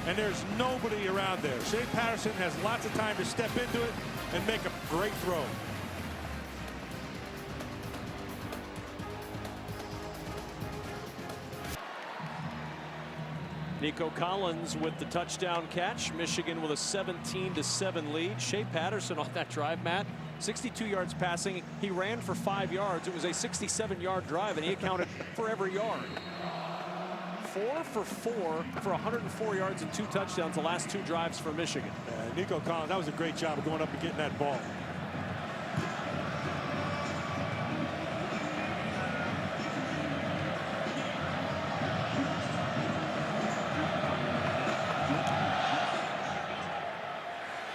And there's nobody around there. Shea Patterson has lots of time to step into it and make a great throw. Nico Collins with the touchdown catch. Michigan with a 17-7 lead. Shea Patterson on that drive, Matt. 62 yards passing. He ran for 5 yards. It was a 67-yard drive, and he accounted for every yard. 4 for 4 for 104 yards and 2 touchdowns the last 2 drives for Michigan. Nico Collins, that was a great job of going up and getting that ball.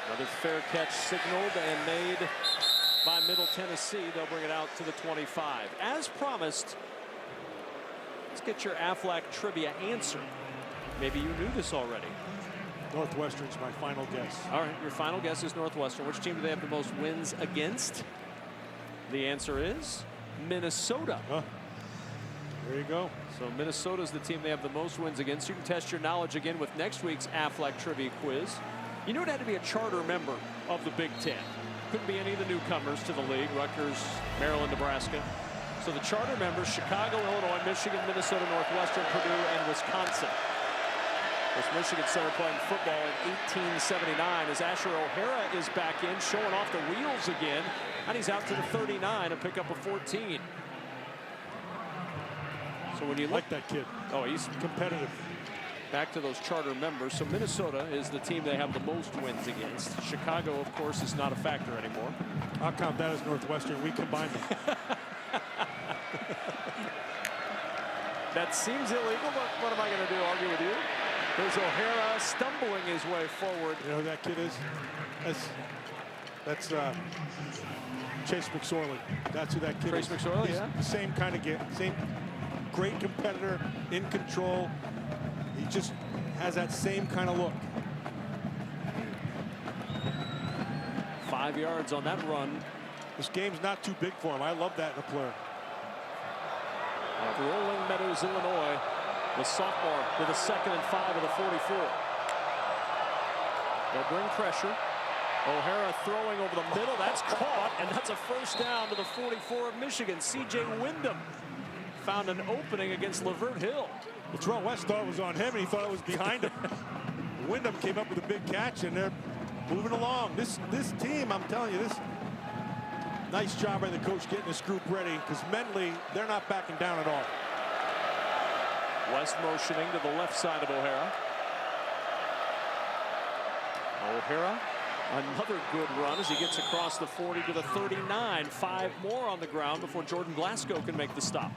Another fair catch signaled and made by by Middle Tennessee. They'll bring it out to the 25. As promised, let's get your Aflac trivia answer. Maybe you knew this already. Northwestern's my final guess. All right, your final guess is Northwestern. Which team do they have the most wins against? The answer is Minnesota. There you go. So Minnesota is the team they have the most wins against. You can test your knowledge again with next week's Aflac Trivia Quiz. You knew it had to be a charter member of the Big Ten. Couldn't be any of the newcomers to the league, Rutgers, Maryland, Nebraska. So the charter members, Chicago, Illinois, Michigan, Minnesota, Northwestern, Purdue, and Wisconsin. This Michigan started playing football in 1879 as Asher O'Hara is back in, showing off the wheels again, and he's out to the 39 and pick up a 14. So when you look, like that kid. Oh, he's competitive. Back to those charter members. So Minnesota is the team they have the most wins against. Chicago, of course, is not a factor anymore. I'll count that as Northwestern. We combined them. That seems illegal, but what am I going to do? Argue with you? There's O'Hara stumbling his way forward. You know who that kid is? That's Chase McSorley. That's who that kid is. Chase McSorley, He's yeah. the same kind of kid. Same great competitor, in control. He just has that same kind of look. 5 yards on that run. This game's not too big for him. I love that in a player. Rolling Meadows, Illinois. The sophomore with a 2nd and 5 of the 44. They'll bring pressure. O'Hara throwing over the middle. That's caught, and that's a first down to the 44 of Michigan. C.J. Wyndham found an opening against Lavert Hill. Latrell West thought it was on him, and he thought it was behind him. Wyndham came up with a big catch, and they're moving along. This team, I'm telling you, this nice job by the coach getting this group ready, because mentally, they're not backing down at all. West motioning to the left side of O'Hara. O'Hara, another good run as he gets across the 40 to the 39. 5 more on the ground before Jordan Glasgow can make the stop.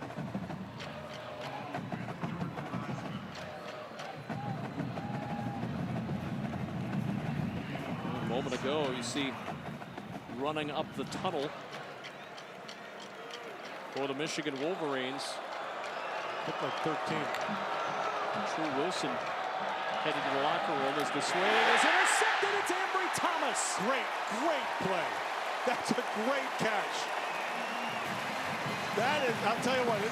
A moment ago, you see running up the tunnel for the Michigan Wolverines. Looked like 13. True Wilson headed to the locker room as the swing is intercepted. It's Ambry Thomas. Great play. That's a great catch. That is, I'll tell you what,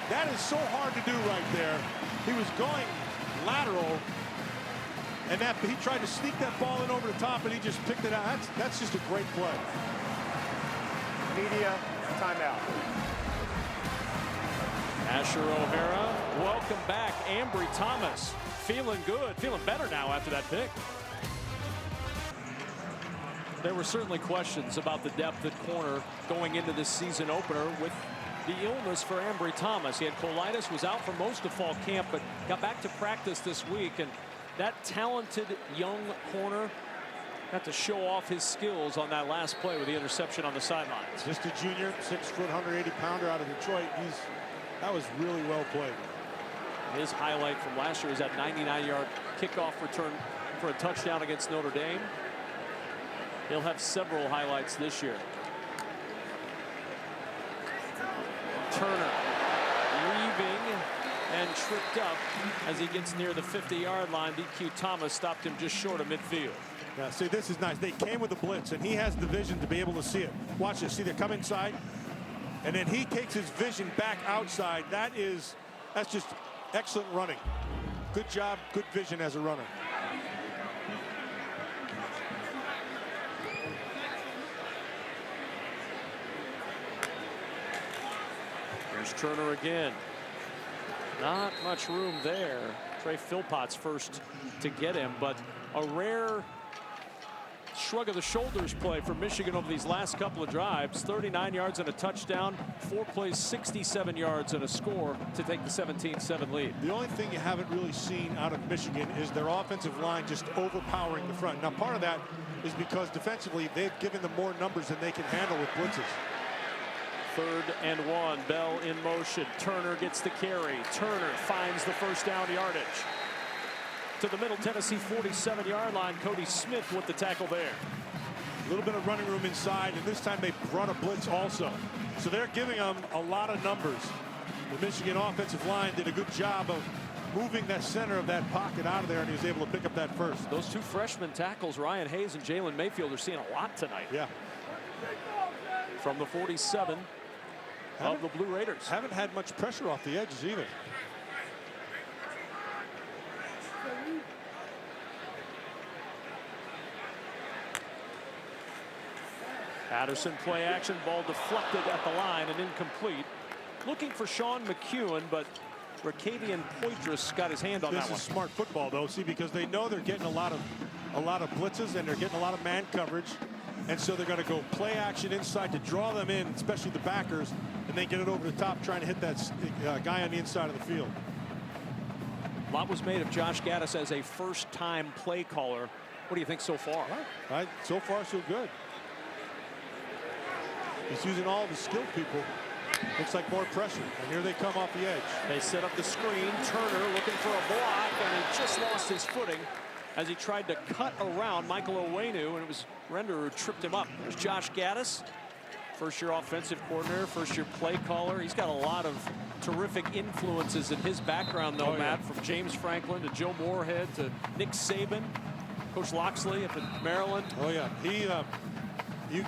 that is so hard to do right there. He was going lateral, and he tried to sneak that ball in over the top, and he just picked it out. That's just a great play. Media timeout. Asher O'Hara, welcome back. Ambry Thomas feeling good, feeling better now after that pick. There were certainly questions about the depth at corner going into this season opener with the illness for Ambry Thomas. He had colitis, was out for most of fall camp, but got back to practice this week. And that talented young corner got to show off his skills on that last play with the interception on the sidelines. Just a junior, 6 foot, 180-pounder out of Detroit. That was really well played. His highlight from last year is that 99-yard kickoff return for a touchdown against Notre Dame. He'll have several highlights this year. Turner weaving and tripped up as he gets near the 50-yard line. DQ Thomas stopped him just short of midfield. Yeah, see, this is nice. They came with a blitz, and he has the vision to be able to see it. Watch this. See, they come inside, and then he takes his vision back outside. That's just excellent running. Good job, good vision as a runner. Here's Turner again. Not much room there. Trey Philpott's first to get him, but a rare shrug of the shoulders play for Michigan over these last couple of drives. 39 yards and a touchdown, 4 plays, 67 yards and a score to take the 17-7 lead. The only thing you haven't really seen out of Michigan is their offensive line just overpowering the front. Now, part of that is because defensively they've given them more numbers than they can handle with blitzes. 3rd and 1. Bell in motion. Turner gets the carry. Turner finds the first down yardage. To the Middle Tennessee 47-yard line. Cody Smith with the tackle there. A little bit of running room inside, and this time they brought a blitz also. So they're giving them a lot of numbers. The Michigan offensive line did a good job of moving that center of that pocket out of there, and he was able to pick up that first. Those two freshman tackles, Ryan Hayes and Jalen Mayfield, are seeing a lot tonight. Yeah. From the 47 of the Blue Raiders. Haven't had much pressure off the edges either. Patterson play action, ball deflected at the line and incomplete. Looking for Sean McEwen, but Ricadian Poitras got his hand on that one. This is smart football, though, see, because they know they're getting a lot of blitzes and they're getting a lot of man coverage, and so they're going to go play action inside to draw them in, especially the backers, and then get it over the top, trying to hit that guy on the inside of the field. A lot was made of Josh Gaddis as a first-time play caller. What do you think so far? So far, so good. He's using all the skilled people. Looks like more pressure, and here they come off the edge. They set up the screen. Turner looking for a block, and he just lost his footing as he tried to cut around Michael Onwenu, and it was Render who tripped him up. There's Josh Gaddis, first-year offensive coordinator, first-year play caller. He's got a lot of terrific influences in his background, though, Matt, from James Franklin to Joe Moorhead to Nick Saban, Coach Loxley up in Maryland. Oh yeah, he.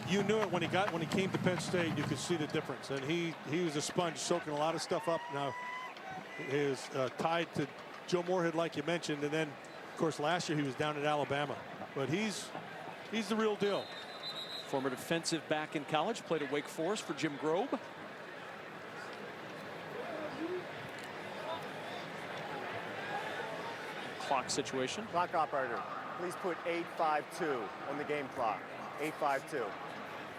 You knew it when he came to Penn State. You could see the difference, and he was a sponge, soaking a lot of stuff up. Now he is tied to Joe Moorhead, like you mentioned, and then of course last year he was down at Alabama. But he's the real deal. Former defensive back in college, played at Wake Forest for Jim Grobe. Clock situation. Clock operator, please put 8:52 on the game clock. 8:52.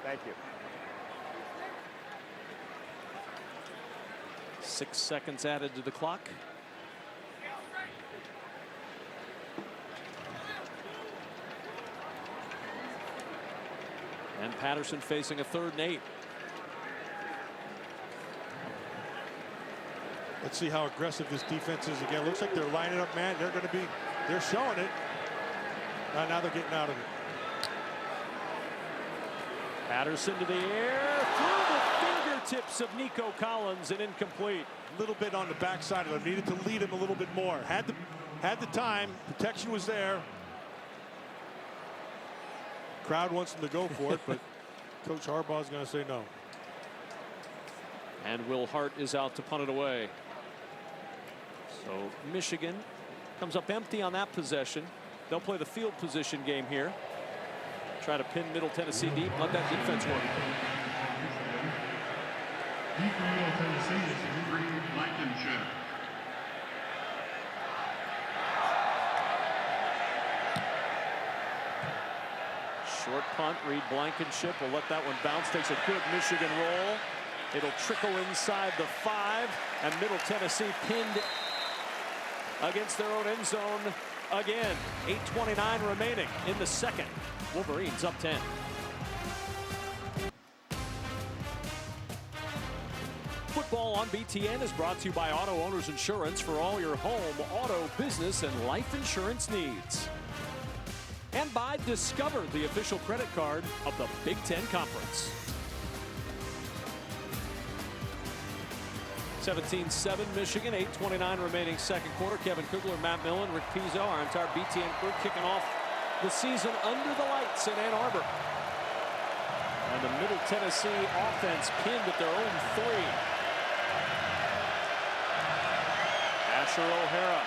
Thank you. 6 seconds added to the clock. And Patterson facing a 3rd and 8. Let's see how aggressive this defense is again. Looks like they're lining up, man. They're showing it. Now they're getting out of it. Patterson to the air, through the fingertips of Nico Collins, and incomplete. A little bit on the backside of him. Needed to lead him a little bit more. Had the time. Protection was there. Crowd wants him to go for it, but Coach Harbaugh is going to say no. And Will Hart is out to punt it away. So Michigan comes up empty on that possession. They'll play the field position game here. Try to pin Middle Tennessee deep. Let that defense work. Deep for Middle Tennessee is Reed Blankenship. Short punt. Reed Blankenship will let that one bounce. Takes a good Michigan roll. It'll trickle inside the 5, and Middle Tennessee pinned against their own end zone again. 8:29 remaining in the second. Wolverines up 10. Football on BTN is brought to you by Auto Owners Insurance for all your home, auto, business, and life insurance needs. And by Discover, the official credit card of the Big Ten Conference. 17-7 Michigan, 8:29 remaining second quarter. Kevin Kugler, Matt Millen, Rick Pizzo, our entire BTN crew kicking off the season under the lights in Ann Arbor. And the Middle Tennessee offense pinned at their own 3. Asher O'Hara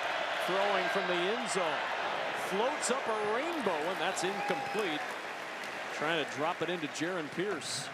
throwing from the end zone. Floats up a rainbow, and that's incomplete. Trying to drop it into Jaron Pierce.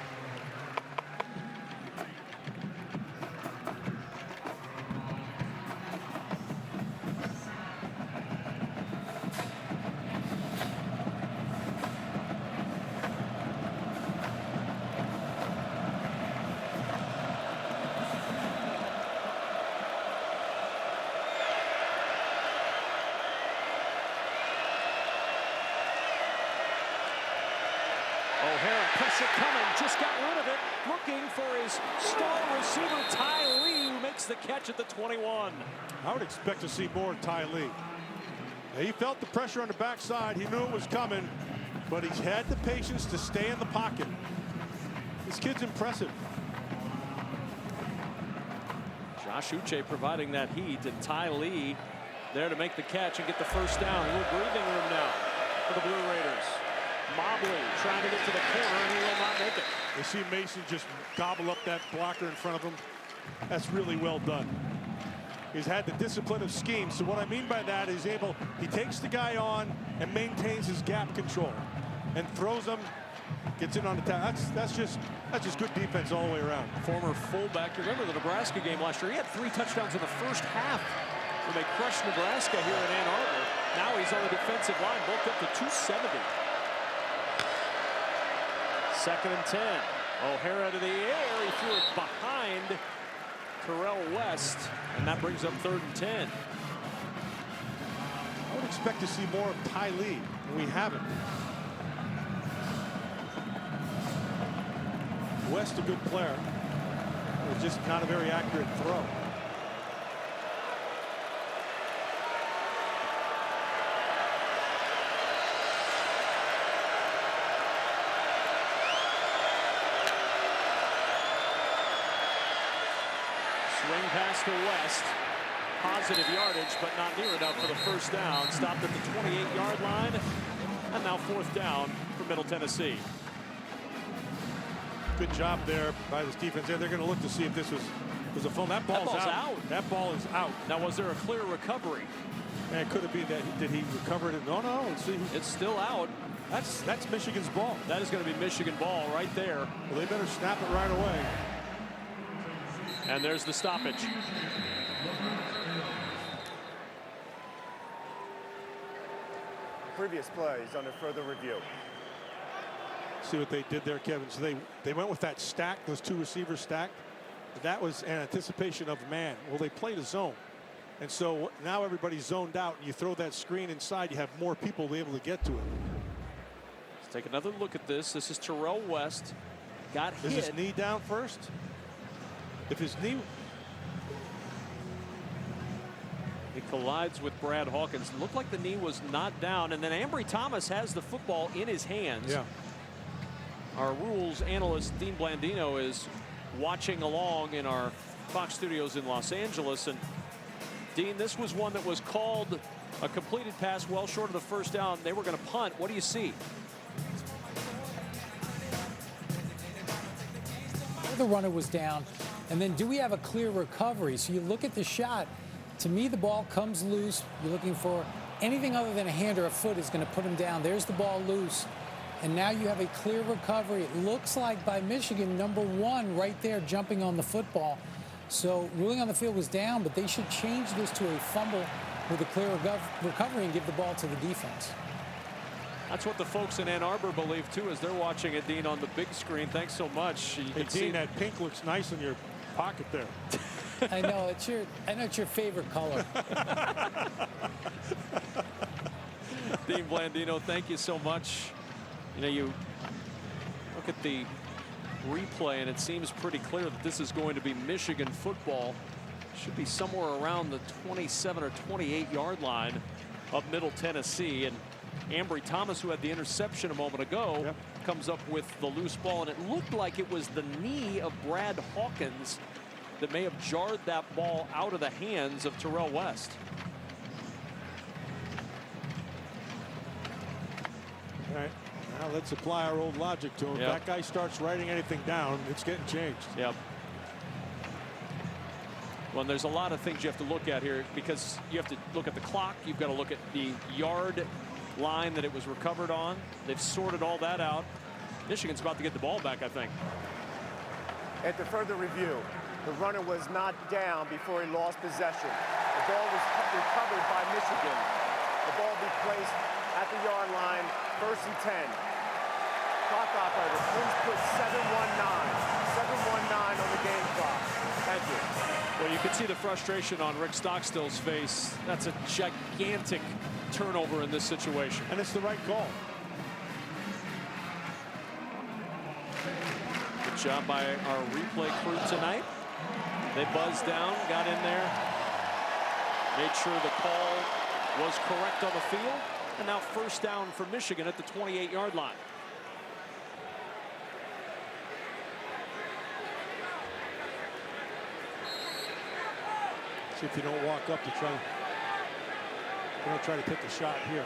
O'Hara, pressure coming, just got rid of it. Looking for his star receiver, Ty Lee, who makes the catch at the 21. I would expect to see more Ty Lee. He felt the pressure on the backside. He knew it was coming. but he's had the patience to stay in the pocket. This kid's impressive. Josh Uche providing that heat, and Ty Lee there to make the catch and get the first down. A little breathing room now for the Blue Raiders. Mobley trying to get to the corner, and he will not make it. You see Mason just gobble up that blocker in front of him. That's really well done. He's had the discipline of scheme. So what I mean by that is he takes the guy on and maintains his gap control and throws him, gets in on the tap. That's just good defense all the way around. Former fullback. You remember the Nebraska game last year? He had 3 touchdowns in the first half when they crushed Nebraska here in Ann Arbor. Now he's on the defensive line, bulked up to 270. 2nd and 10. O'Hara to the air. He threw it behind Terrell West, and that brings up 3rd and 10. I would expect to see more of Ty Lee, and we haven't. West, a good player. It was just not a very accurate throw. Swing pass to West. Positive yardage, but not near enough for the first down. Stopped at the 28-yard line. And now 4th down for Middle Tennessee. Good job there by this defense. They're going to look to see if this was a phone. That ball's out. That ball is out. Now, was there a clear recovery? And it could have been that. Did he recover it? No. See, it's still out. That's Michigan's ball. That is going to be Michigan ball right there. Well, they better snap it right away. And there's the stoppage. Previous play is under further review. See what they did there, Kevin. So they went with that stack, those 2 receivers stacked. That was an anticipation of man. Well, they played a zone. And so now everybody's zoned out. You throw that screen inside, you have more people able to get to it. Let's take another look at this. This is Terrell West. Got hit. Is his knee down first? If his knee... He collides with Brad Hawkins. Looked like the knee was not down. And then Ambry Thomas has the football in his hands. Yeah. Our rules analyst, Dean Blandino, is watching along in our Fox studios in Los Angeles. And Dean, this was one that was called a completed pass well short of the first down. They were going to punt. What do you see? The runner was down. And then do we have a clear recovery? So you look at the shot. To me, the ball comes loose. You're looking for anything other than a hand or a foot is going to put him down. There's the ball loose. And now you have a clear recovery. It looks like by Michigan, #1 right there jumping on the football. So ruling on the field was down, but they should change this to a fumble with a clear recovery and give the ball to the defense. That's what the folks in Ann Arbor believe, too, as they're watching it, Dean, on the big screen. Thanks so much. Hey, Dean, that pink looks nice in your pocket there. I know it's your favorite color. Dean Blandino, thank you so much. You know, you look at the replay, and it seems pretty clear that this is going to be Michigan football. Should be somewhere around the 27 or 28-yard line of Middle Tennessee. And Ambry Thomas, who had the interception a moment ago, comes up with the loose ball. And it looked like it was the knee of Brad Hawkins that may have jarred that ball out of the hands of Terrell West. All right. Now let's apply our old logic to him. If that guy starts writing anything down, it's getting changed. Yep. Well, there's a lot of things you have to look at here because you have to look at the clock. You've got to look at the yard line that it was recovered on. They've sorted all that out. Michigan's about to get the ball back, I think. After further review, the runner was not down before he lost possession. The ball was recovered by Michigan. The ball will be placed at the yard line, 1st and 10. Clock operator, please put 7:19 on the game clock. Thank you. Well, you can see the frustration on Rick Stockstill's face. That's a gigantic turnover in this situation. And it's the right call. Good job by our replay crew tonight. They buzzed down, got in there, made sure the call was correct on the field. And now first down for Michigan at the 28-yard line. See if you don't walk up to try. You don't try to take a shot here.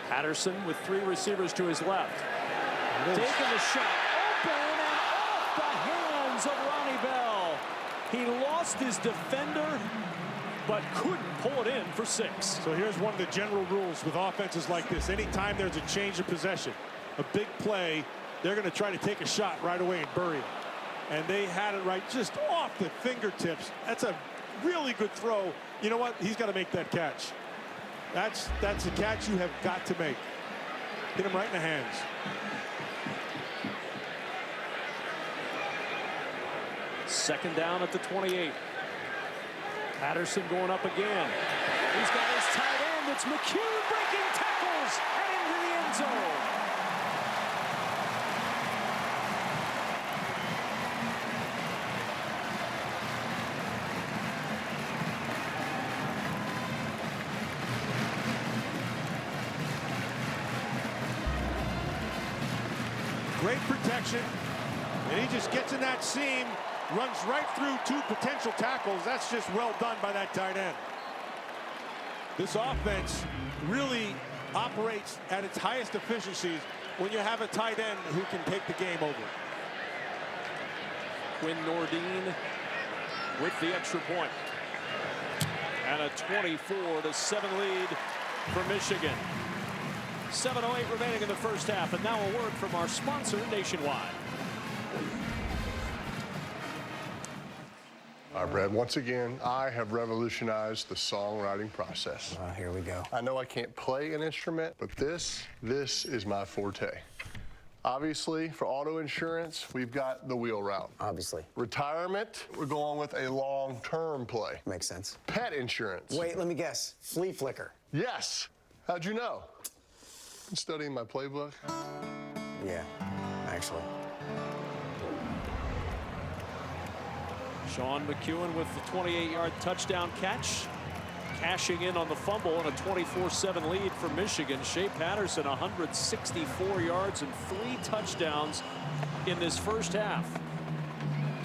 Patterson with 3 receivers to his left. Taking the shot. Open and off the hands of Ronnie Bell. He lost his defender, but couldn't pull it in for 6. So here's one of the general rules with offenses like this. Anytime there's a change of possession, a big play, they're going to try to take a shot right away and bury it. And they had it right just off the fingertips. That's a really good throw. You know what? He's got to make that catch. That's a catch you have got to make. Hit him right in the hands. Second down at the 28. Patterson going up again. He's got his tight end. It's McCune breaking tackles and into the end zone. Great protection, and he just gets in that seam, runs right through 2 potential tackles. That's just well done by that tight end. This offense really operates at its highest efficiencies when you have a tight end who can take the game over. Quinn Nordine with the extra point. And a 24-7 lead for Michigan. 7:08 remaining in the first half, and now a word from our sponsor, Nationwide. All right, Brad, once again, I have revolutionized the songwriting process. Here we go. I know I can't play an instrument, but this is my forte. Obviously, for auto insurance, we've got the wheel route. Obviously. Retirement, we're going with a long-term play. Makes sense. Pet insurance. Wait, let me guess. Flea flicker. Yes. How'd you know? Been studying my playbook. Yeah, actually. Sean McEwen with the 28-yard touchdown catch, cashing in on the fumble, and a 24-7 lead for Michigan. Shea Patterson, 164 yards and 3 touchdowns in this first half.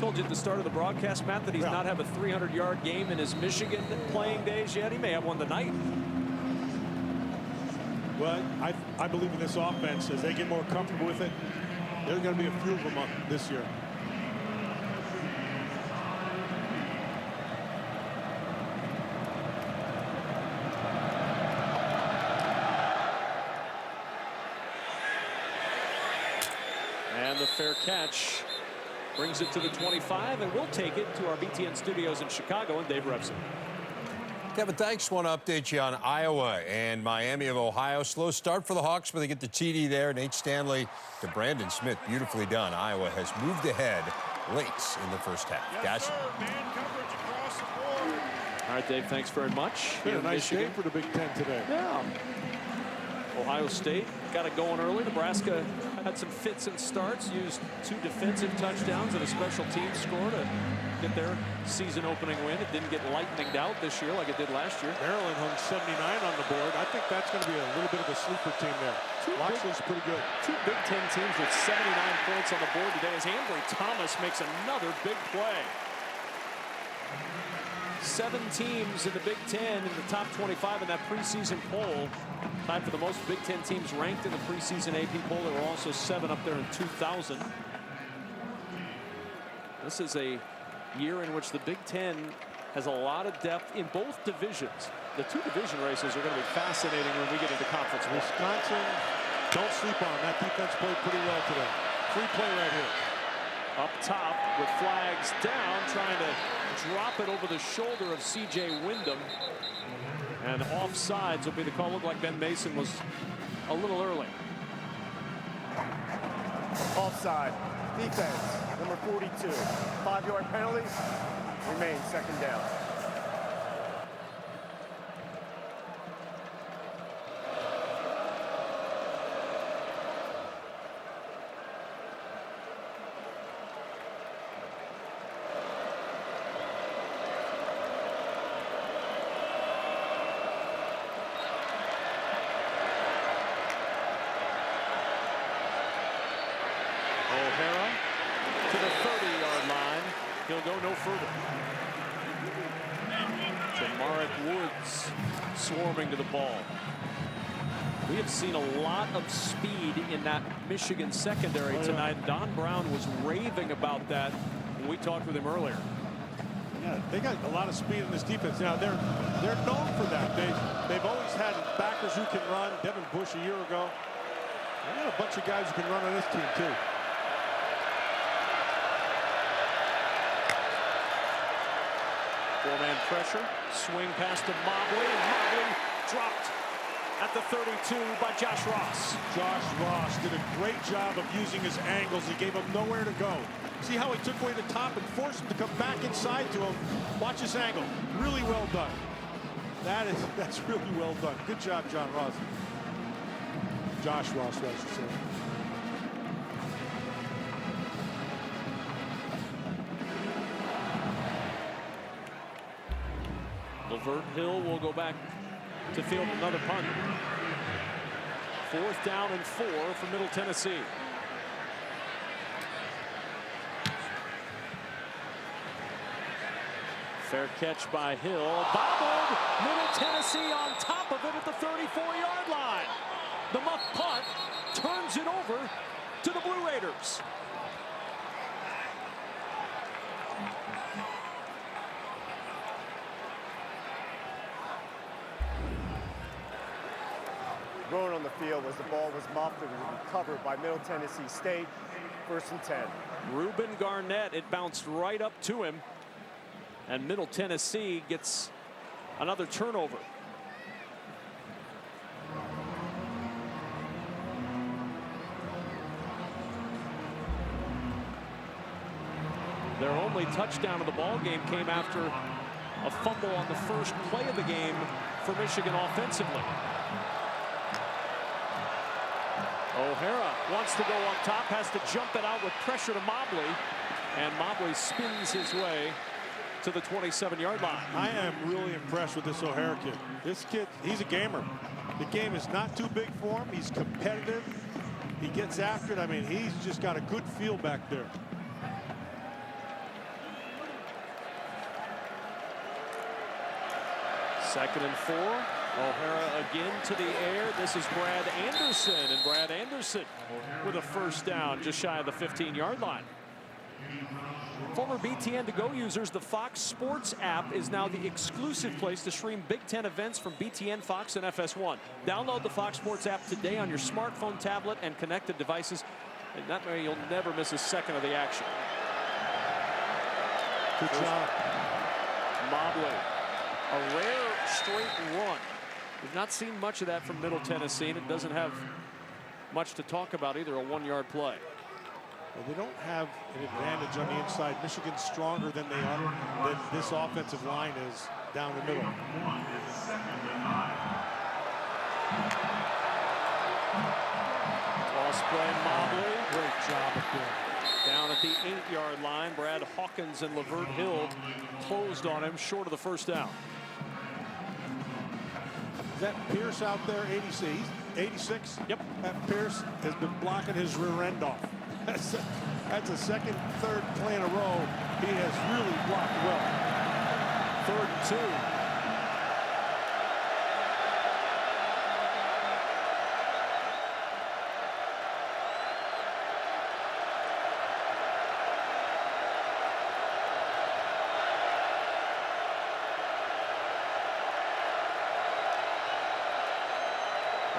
Told you at the start of the broadcast, Matt, that he's not have a 300-yard game in his Michigan playing days yet. He may have one tonight. Well, I believe in this offense. As they get more comfortable with it, there's going to be a few of them this year. And the fair catch brings it to the 25, and we'll take it to our BTN studios in Chicago and Dave Revson. Kevin, thanks. Want to update you on Iowa and Miami of Ohio. Slow start for the Hawks, but they get the TD there. Nate Stanley to Brandon Smith. Beautifully done. Iowa has moved ahead late in the first half. Guys? All right, Dave, thanks very much. Been a nice game for the Big Ten today. Yeah. Ohio State got it going early. Nebraska had some fits and starts, used 2 defensive touchdowns and a special teams score to get their season opening win. It didn't get lightninged out this year like it did last year. Maryland hung 79 on the board. I think that's going to be a little bit of a sleeper team there. Loxley's pretty good. 2 Big Ten teams with 79 points on the board today as Ambry Thomas makes another big play. 7 teams in the Big Ten in the top 25 in that preseason poll. Tied for the most Big Ten teams ranked in the preseason AP poll. There were also 7 up there in 2000. This is a year in which the Big Ten has a lot of depth in both divisions. The 2 division races are going to be fascinating when we get into conference. Wisconsin, don't sleep on. That defense played pretty well today. Free play right here. Up top with flags down, trying to drop it over the shoulder of C.J. Wyndham. And offsides will be the call. Looked like Ben Mason was a little early. Offside. Defense, number 42. 5-yard penalty. Remains second down. O'Hara to the 30-yard line. He'll go no further. Jamarick Woods swarming to the ball. We have seen a lot of speed in that Michigan secondary tonight. Don Brown was raving about that when we talked with him earlier. Yeah, they got a lot of speed in this defense. Now they're known for that. They've always had backers who can run. Devin Bush a year ago. They got a bunch of guys who can run on this team too. Four-man pressure, swing pass to Mobley, and Mobley dropped at the 32 by Josh Ross. Josh Ross did a great job of using his angles. He gave him nowhere to go. See how he took away the top and forced him to come back inside to him. Watch his angle. Really well done. That's really well done. Good job, John Ross. Josh Ross, I should say. Lavert Hill will go back to field another punt. 4th down and 4 for Middle Tennessee. Fair catch by Hill. Bobbled. Middle Tennessee on top of it at the 34-yard line. The muff punt turns it over to the Blue Raiders. Thrown on the field as the ball was muffed. It was recovered by Middle Tennessee State. 1st and 10. Reuben Garnett, it bounced right up to him. And Middle Tennessee gets another turnover. Their only touchdown of the ball game came after a fumble on the first play of the game for Michigan offensively. O'Hara wants to go up top, has to jump it out with pressure to Mobley, and Mobley spins his way to the 27-yard line. I am really impressed with this O'Hara kid. This kid, he's a gamer. The game is not too big for him. He's competitive. He gets after it. I mean, he's just got a good feel back there. Second and 4. O'Hara again to the air. This is Brad Anderson, and Brad Anderson with a 1st down just shy of the 15-yard line. Former BTN To Go users, the Fox Sports app is now the exclusive place to stream Big Ten events from BTN, Fox, and FS1. Download the Fox Sports app today on your smartphone, tablet, and connected devices, and that way you'll never miss a second of the action. Good job. Mobley, a rare straight run. We've not seen much of that from Middle Tennessee, and it doesn't have much to talk about either, a 1-yard play. Well, they don't have an advantage on the inside. Michigan's stronger than this offensive line is down the middle. Toss play, Mobley. Great job up there. Down at the 8-yard line, Brad Hawkins and Lavert Hill closed on him short of the 1st down. Is that Pierce out there, 86? Yep. That Pierce has been blocking his rear end off. That's a 2nd, 3rd play in a row. He has really blocked well. 3rd and 2.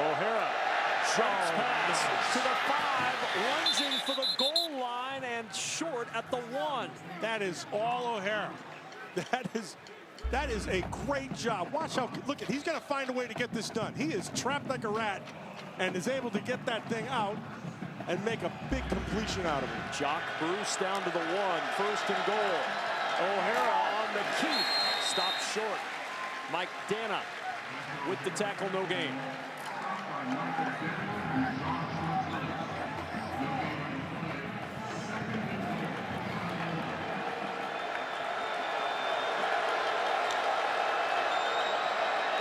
O'Hara jumps pass to the 5, lunging for the goal line and short at the 1. That is all O'Hara. That is a great job. Watch how, look, he's going to find a way to get this done. He is trapped like a rat and is able to get that thing out and make a big completion out of it. Jock Bruce down to the 1, 1st and goal. O'Hara on the keep, stopped short. Mike Dana with the tackle, no gain.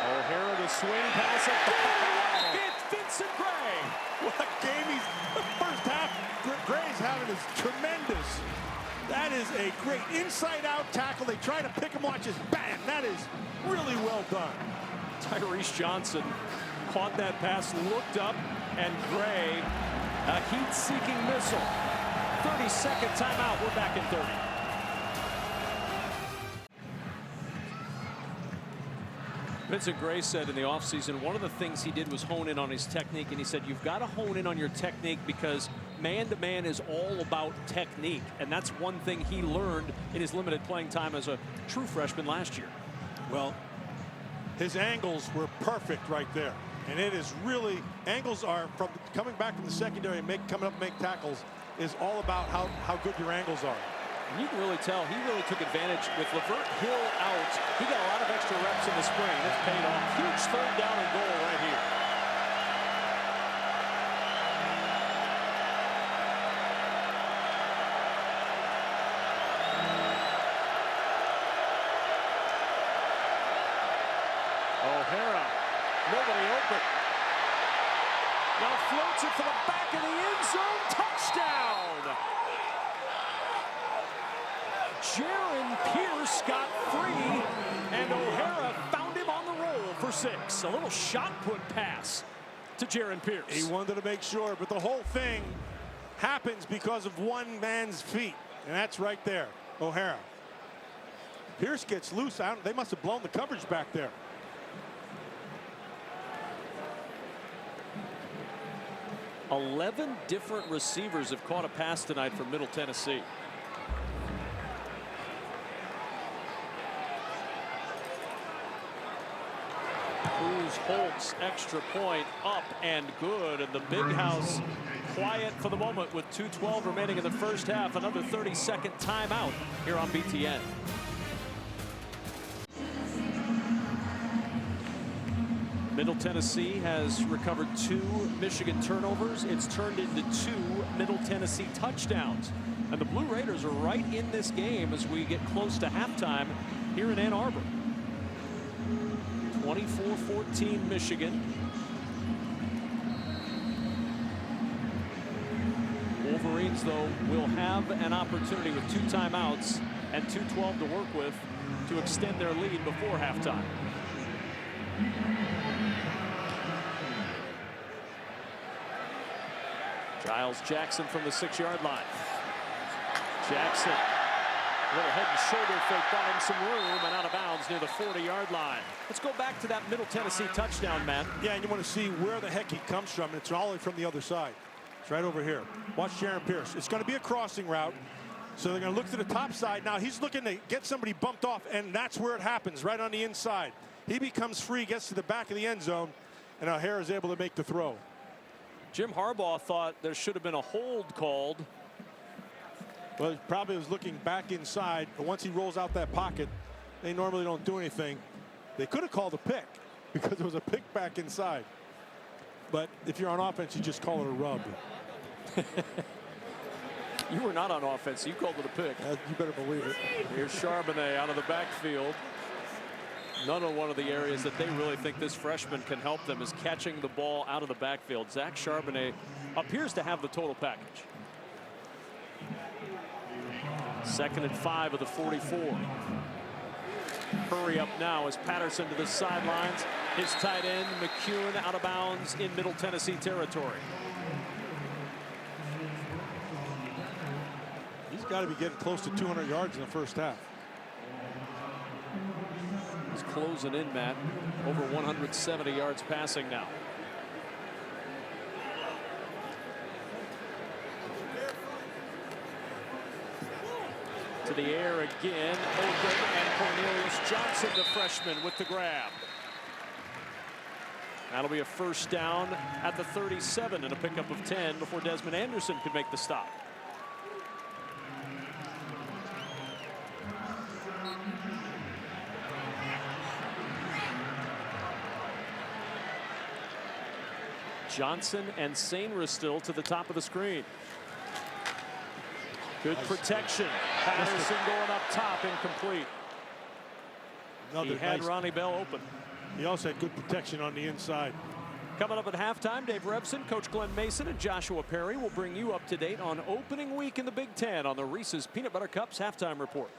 O'Hara, the swing pass at the it's Vincent Gray. What a game. The first half, Gray's having his a great inside-out tackle. They try to pick him, watch his bam. That is really well done. Tyrese Johnson caught that pass, looked up, and Gray, a heat-seeking missile. 30-second timeout. We're back in 30. Vincent Gray said in the offseason one of the things he did was hone in on his technique, and he said you've got to hone in on your technique because man-to-man is all about technique, and that's one thing he learned in his limited playing time as a true freshman last year. Well, his angles were perfect right there, and it is really, angles are from coming back from the secondary and coming up and make tackles is all about how good your angles are. You can really tell he really took advantage with Lavert Hill out. He got a lot of extra reps in the spring. It's paid off. Huge third down and goal right here. O'Hara, nobody open. Now floats it for the back of the end zone. Touchdown! Jaron Pierce got free, and O'Hara found him on the roll for 6. A little shot put pass to Jaron Pierce. He wanted to make sure, but the whole thing happens because of one man's feet, and that's right there, O'Hara. Pierce gets loose. They must have blown the coverage back there. "11 different receivers have caught a pass tonight from Middle Tennessee. Cruz Holtz extra point up and good, and the Big House quiet for the moment with 2:12 remaining in the first half. Another 30-second timeout here on BTN. Middle Tennessee has recovered 2 Michigan turnovers. It's turned into 2 Middle Tennessee touchdowns. And the Blue Raiders are right in this game as we get close to halftime here in Ann Arbor. 24-14 Michigan. Wolverines, though, will have an opportunity with 2 timeouts and 2:12 to work with to extend their lead before halftime. Giles Jackson from the 6-yard line. Jackson, a little head and shoulder fake, got him some room and out of bounds near the 40-yard line. Let's go back to that Middle Tennessee touchdown, man. Yeah, and you want to see where the heck he comes from. It's all the way from the other side. It's right over here. Watch Jaron Pierce. It's going to be a crossing route. So they're going to look to the top side. Now he's looking to get somebody bumped off, and that's where it happens, right on the inside. He becomes free, gets to the back of the end zone, and O'Hara is able to make the throw. Jim Harbaugh thought there should have been a hold called. Well, he probably was looking back inside, but once he rolls out that pocket, they normally don't do anything. They could have called a pick because there was a pick back inside. But if you're on offense, you just call it a rub. You were not on offense. You called it a pick. You better believe it. Here's Charbonnet out of the backfield. Another one of the areas that they really think this freshman can help them is catching the ball out of the backfield. Zach Charbonnet appears to have the total package. 2nd and 5 of the 44. Hurry up now as Patterson to the sidelines. His tight end, McCune, out of bounds in Middle Tennessee territory. He's got to be getting close to 200 yards in the first half. He's closing in, Matt. Over 170 yards passing now. To the air again. Open, and Cornelius Johnson, the freshman, with the grab. That'll be a first down at the 37 and a pickup of 10 before Desmond Anderson could make the stop. Johnson and Sainristil still to the top of the screen. Good protection. Patterson going up top, incomplete. He had Ronnie Bell open. He also had good protection on the inside. Coming up at halftime, Dave Revson, Coach Glenn Mason, and Joshua Perry will bring you up to date on opening week in the Big Ten on the Reese's Peanut Butter Cups halftime report.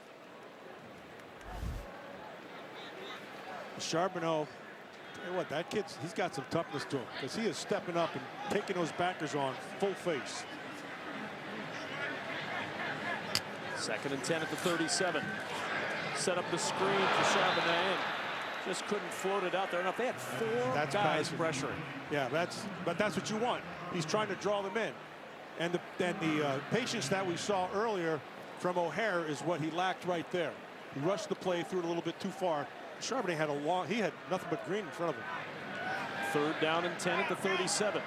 Charbonneau, tell you what, that kid's, he's got some toughness to him because he is stepping up and taking those backers on full face. 2nd and 10 at the 37. Set up the screen for Charbonnet and just couldn't float it out there enough. They had 4 guys pressuring. Yeah, but that's what you want. He's trying to draw them in. And the patience that we saw earlier from O'Hare is what he lacked right there. He rushed the play, threw it a little bit too far. Charbonnet had he had nothing but green in front of him. 3rd down and 10 at the 37.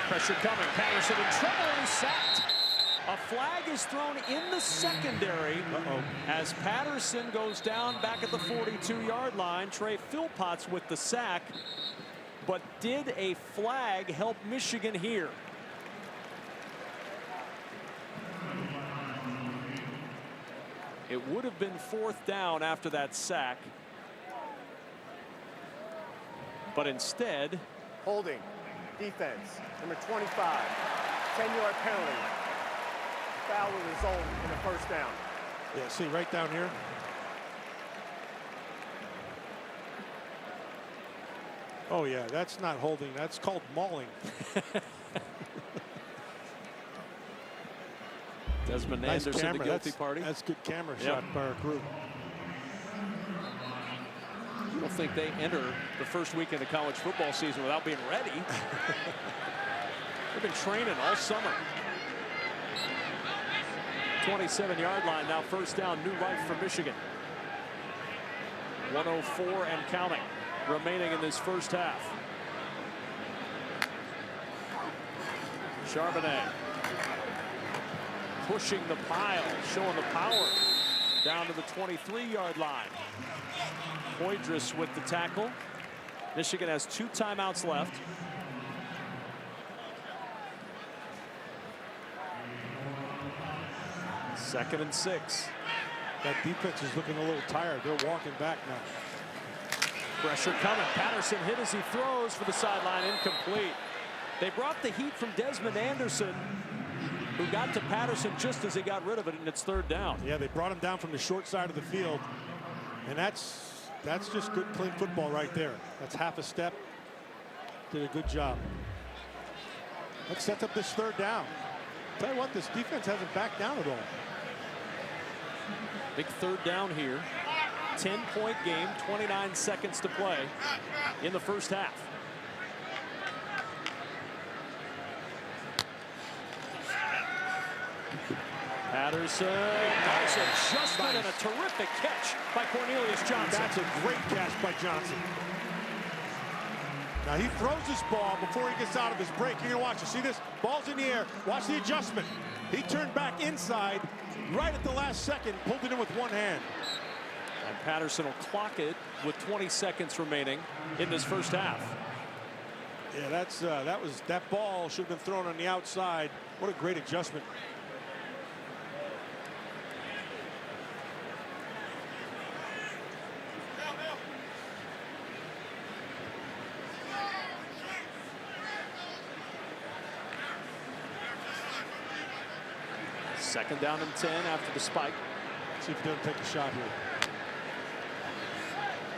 Pressure coming. Patterson in trouble and he's sacked. A flag is thrown in the secondary as Patterson goes down back at the 42-yard line. Trey Philpotts with the sack. But did a flag help Michigan here? It would have been 4th down after that sack. But instead, holding. Defense, number 25, 10-yard penalty. Foul will result in a 1st down. Yeah, see right down here. Oh yeah, that's not holding. That's called mauling. Desmond Nice Anderson, camera. the guilty party. That's good camera shot by our crew. I don't think they enter the first weekend of college football season without being ready. They've been training all summer. 27-yard line now, 1st down, new right for Michigan. 1:04 and counting remaining in this first half. Charbonnet pushing the pile, showing the power down to the 23-yard line. Poydras with the tackle. Michigan has 2 timeouts left. Second and 6. That defense is looking a little tired. They're walking back now. Pressure coming. Patterson hit as he throws for the sideline, incomplete. They brought the heat from Desmond Anderson, who got to Patterson just as he got rid of it, and it's 3rd down. Yeah, they brought him down from the short side of the field, and that's just good, clean football right there. That's half a step. Did a good job. Let's set up this 3rd down. Tell you what, this defense hasn't backed down at all. Big 3rd down here. 10-point game, 29 seconds to play in the first half. Patterson, nice adjustment and a terrific catch by Cornelius Johnson. That's a great catch by Johnson. Now he throws this ball before he gets out of his break. You're gonna watch it. See this? Ball's in the air. Watch the adjustment. He turned back inside right at the last second, pulled it in with one hand. And Patterson will clock it with 20 seconds remaining in this first half. Yeah, that ball should have been thrown on the outside. What a great adjustment. Second down and 10 after the spike. See if he doesn't take a shot here.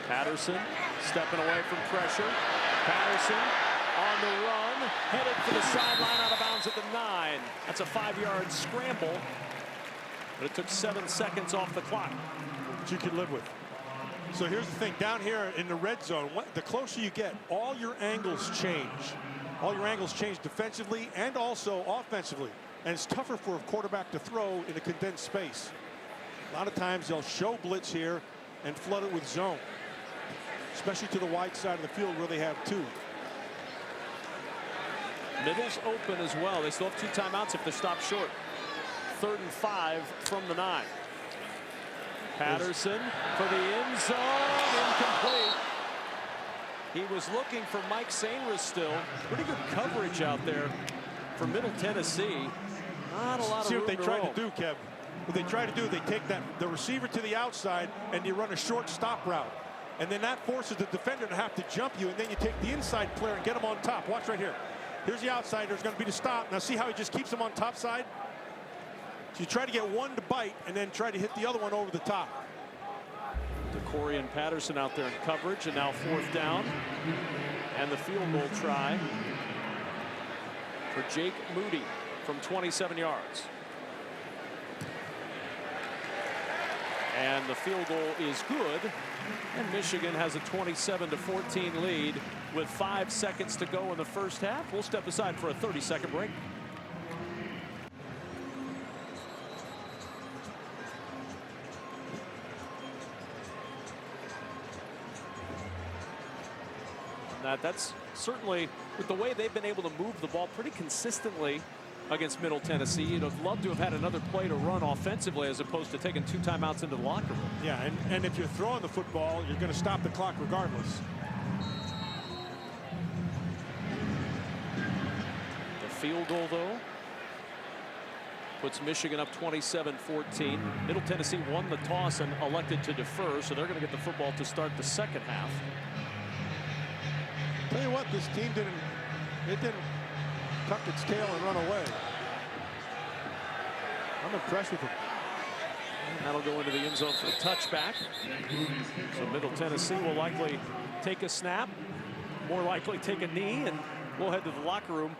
Patterson stepping away from pressure. Patterson on the run, headed for the sideline, out of bounds at the 9. That's a 5-yard scramble, but it took 7 seconds off the clock. Which you can live with. So here's the thing, down here in the red zone, the closer you get, all your angles change. All your angles change defensively and also offensively. And it's tougher for a quarterback to throw in a condensed space. A lot of times they'll show blitz here and flood it with zone, especially to the wide side of the field where they have 2. Middle's open as well. They still have 2 timeouts if they're stopped short. 3rd and 5 from the 9. Patterson for the end zone, incomplete. He was looking for Mike Sainristil. Pretty good coverage out there for Middle Tennessee. Not a lot of See what room they try to do, Kev. What they try to do, they take the receiver to the outside and you run a short stop route. And then that forces the defender to have to jump you, and then you take the inside player and get him on top. Watch right here. Here's the outside. There's going to be the stop. Now see how he just keeps him on top side? So you try to get one to bite and then try to hit the other one over the top. DeCorey and Patterson out there in coverage, and now 4th down. And the field goal try for Jake Moody from 27 yards. And the field goal is good. And Michigan has a 27-14 lead with 5 seconds to go in the first half. We'll step aside for a 30-second break. That's certainly, with the way they've been able to move the ball pretty consistently against Middle Tennessee, you'd have loved to have had another play to run offensively as opposed to taking 2 timeouts into the locker room. Yeah, and if you're throwing the football, you're going to stop the clock regardless. The field goal, though, puts Michigan up 27-14. Middle Tennessee won the toss and elected to defer, so they're going to get the football to start the second half. Tell you what, this team didn't tuck its tail and run away. I'm impressed with them. And that'll go into the end zone for a touchback. So Middle Tennessee will likely take a snap, more likely take a knee, and we'll head to the locker room.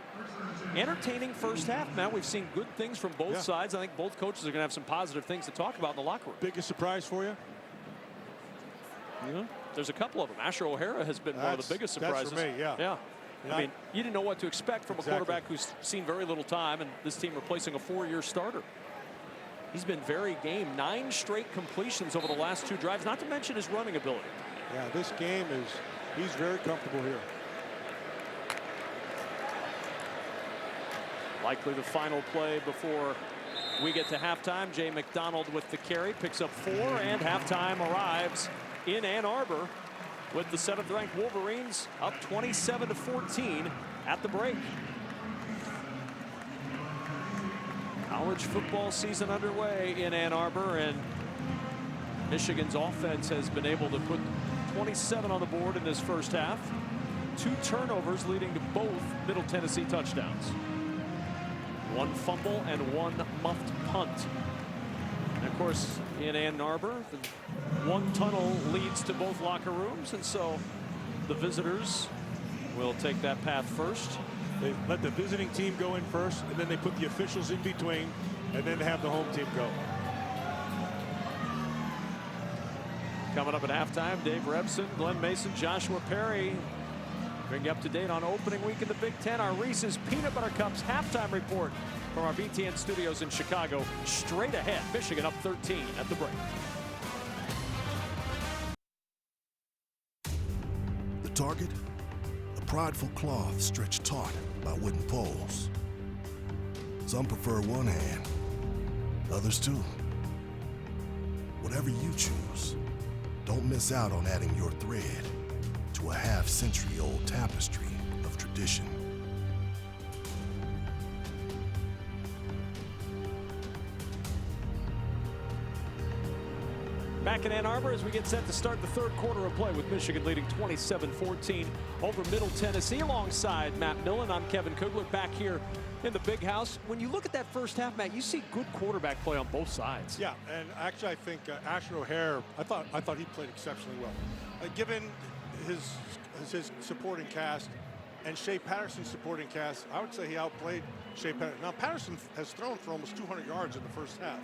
Entertaining first half, Matt. We've seen good things from both sides. I think both coaches are going to have some positive things to talk about in the locker room. Biggest surprise for you? Yeah. There's a couple of them. Asher O'Hara has been one of the biggest surprises. That's for me, yeah. I mean, you didn't know what to expect from a quarterback who's seen very little time, and this team replacing a 4-year starter. He's been very game. 9 straight completions over the last 2 drives, not to mention his running ability. Yeah, this game is, he's very comfortable here. Likely the final play before we get to halftime. Jay McDonald with the carry, picks up 4, and halftime arrives in Ann Arbor with the 7th-ranked Wolverines up 27-14 at the break. College football season underway in Ann Arbor, and Michigan's offense has been able to put 27 on the board in this first half. 2 turnovers leading to both Middle Tennessee touchdowns. 1 fumble and 1 muffed punt. And of course, in Ann Arbor, the 1 tunnel leads to both locker rooms, and so the visitors will take that path first. They let the visiting team go in first, and then they put the officials in between, and then have the home team go. Coming up at halftime, Dave Rebson, Glenn Mason, Joshua Perry bring you up to date on opening week in the Big Ten. Our Reese's Peanut Butter Cups halftime report from our BTN studios in Chicago. Straight ahead, Michigan up 13 at the break. The target? A prideful cloth stretched taut by wooden poles. Some prefer one hand, others two. Whatever you choose, don't miss out on adding your thread to a half-century-old tapestry of tradition. Back in Ann Arbor as we get set to start the 3rd quarter of play with Michigan leading 27-14 over Middle Tennessee. Alongside Matt Millen, I'm Kevin Kugler back here in the big house. When you look at that first half, Matt, you see good quarterback play on both sides. Yeah, and actually I think Asher O'Hara, I thought he played exceptionally well. Given his supporting cast and Shea Patterson's supporting cast, I would say he outplayed Shea Patterson. Now Patterson has thrown for almost 200 yards in the first half,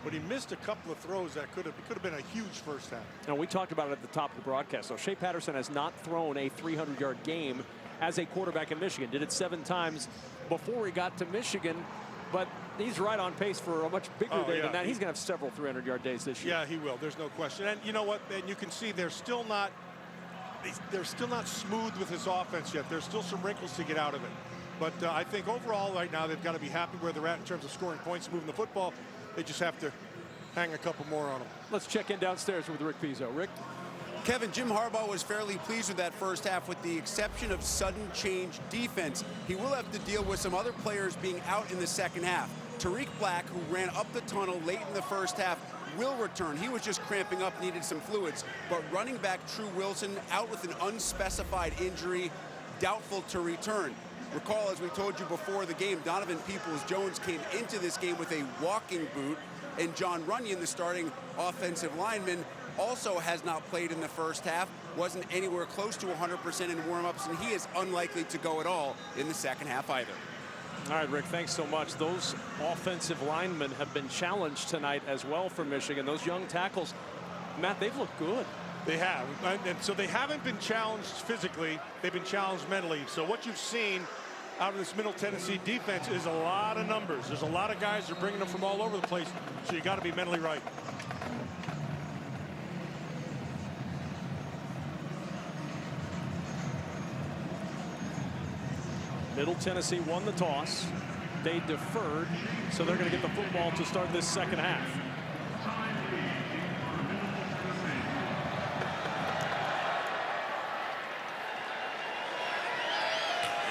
but he missed a couple of throws that could have been a huge first half. Now, we talked about it at the top of the broadcast. So Shea Patterson has not thrown a 300-yard game as a quarterback in Michigan. Did it 7 times before he got to Michigan, but he's right on pace for a much bigger day than that. He's going to have several 300-yard days this year. Yeah, he will. There's no question. And you know what? And you can see they're still not smooth with his offense yet. There's still some wrinkles to get out of it. But I think overall right now they've got to be happy where they're at in terms of scoring points, moving the football. They just have to hang a couple more on them. Let's check in downstairs with Rick Pizzo. Rick? Kevin, Jim Harbaugh was fairly pleased with that first half with the exception of sudden change defense. He will have to deal with some other players being out in the second half. Tariq Black, who ran up the tunnel late in the first half, will return. He was just cramping up, needed some fluids. But running back True Wilson out with an unspecified injury, doubtful to return. Recall, as we told you before the game, Donovan Peoples-Jones came into this game with a walking boot, and John Runyon, the starting offensive lineman, also has not played in the first half, wasn't anywhere close to 100% in warm-ups, and he is unlikely to go at all in the second half either. All right, Rick, thanks so much. Those offensive linemen have been challenged tonight as well for Michigan. Those young tackles, Matt, they've looked good. They have, and so they haven't been challenged physically, they've been challenged mentally. So what you've seen out of this Middle Tennessee defense is a lot of numbers. There's a lot of guys, they're bringing them from all over the place, so you got to be mentally right. Middle Tennessee won the toss. They deferred, so they're going to get the football to start this second half.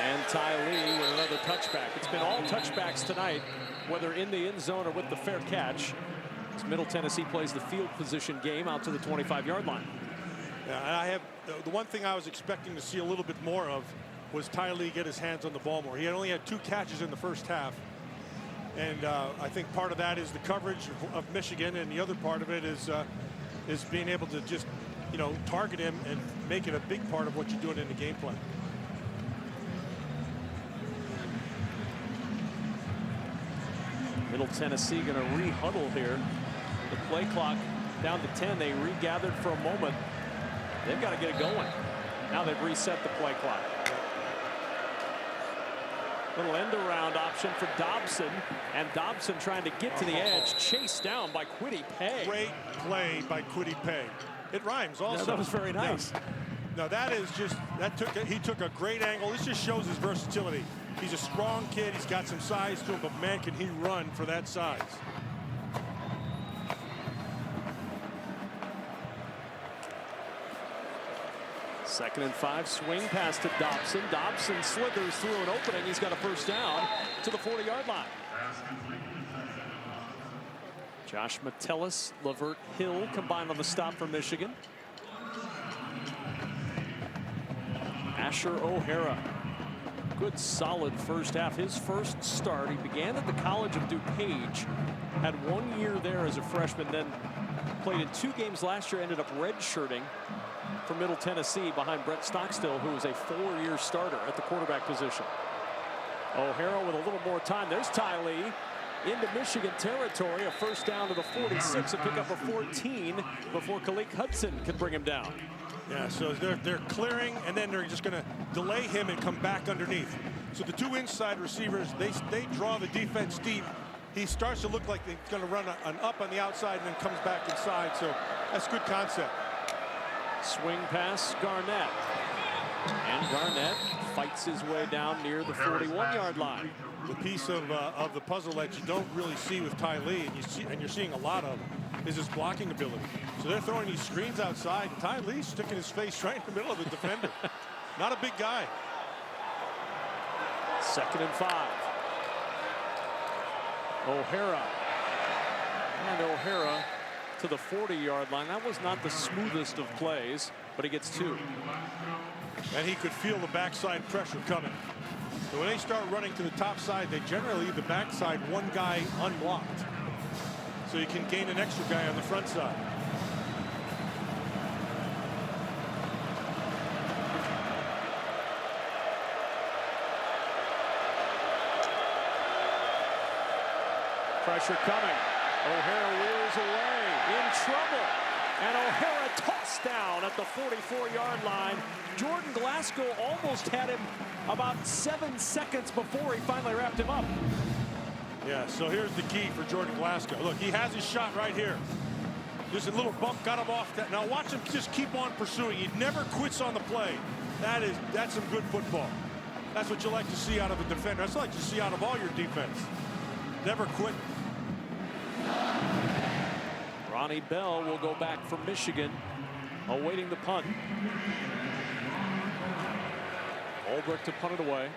And Ty Lee with another touchback. It's been all touchbacks tonight, whether in the end zone or with the fair catch. As Middle Tennessee plays the field position game out to the 25-yard line. Yeah, and I have the one thing I was expecting to see a little bit more of was Ty Lee get his hands on the ball more. He only had 2 catches in the first half. And I think part of that is the coverage of Michigan, and the other part of it is being able to just, target him and make it a big part of what you're doing in the game plan. Middle Tennessee going to re-huddle here. The play clock down to 10. They regathered for a moment. They've got to get it going. Now they've reset the play clock. Little end around option for Dobson, and Dobson trying to get to the edge, chased down by Kwity Paye. Great play by Kwity Paye. It rhymes also. Yeah, that was very nice. No, that is just, he took a great angle. This just shows his versatility. He's a strong kid. He's got some size to him, but man, can he run for that size. Second and 5, swing pass to Dobson. Dobson slithers through an opening. He's got a first down to the 40-yard line. Josh Metellus, Lavert Hill combined on the stop for Michigan. Asher O'Hara, good solid first half. His first start, he began at the College of DuPage, had 1 year there as a freshman, then played in 2 games last year, ended up redshirting for Middle Tennessee behind Brett Stockstill, who was a 4-year starter at the quarterback position. O'Hara with a little more time. There's Ty Lee into Michigan territory. A first down to the 46, a pickup of 14 before Khaleke Hudson can bring him down. Yeah, so they're clearing, and then they're just going to delay him and come back underneath. So the 2 inside receivers, they draw the defense deep. He starts to look like he's going to run an up on the outside and then comes back inside. So that's good concept. Swing pass, Garnett. And Garnett fights his way down near the 41-yard line. The piece of the puzzle that you don't really see with Ty Lee, and you're seeing a lot of, is his blocking ability. So they're throwing these screens outside. Ty Lee's sticking his face right in the middle of the defender. Not a big guy. Second and 5. O'Hara. And O'Hara to the 40-yard line. That was not the smoothest of plays, but he gets 2. And he could feel the backside pressure coming. So when they start running to the top side, they generally leave the backside one guy unblocked. So you can gain an extra guy on the front side. Pressure coming. O'Hara wheels away, in trouble. And O'Hara tossed down at the 44-yard line. Jordan Glasgow almost had him about 7 seconds before he finally wrapped him up. Yeah, so here's the key for Jordan Glasgow. Look, he has his shot right here. Just a little bump got him off that. Now watch him just keep on pursuing. He never quits on the play. That's some good football. That's what you like to see out of a defender. That's what you like to see out of all your defense. Never quit. Ronnie Bell will go back for Michigan, awaiting the punt. Ulbrich to punt it away.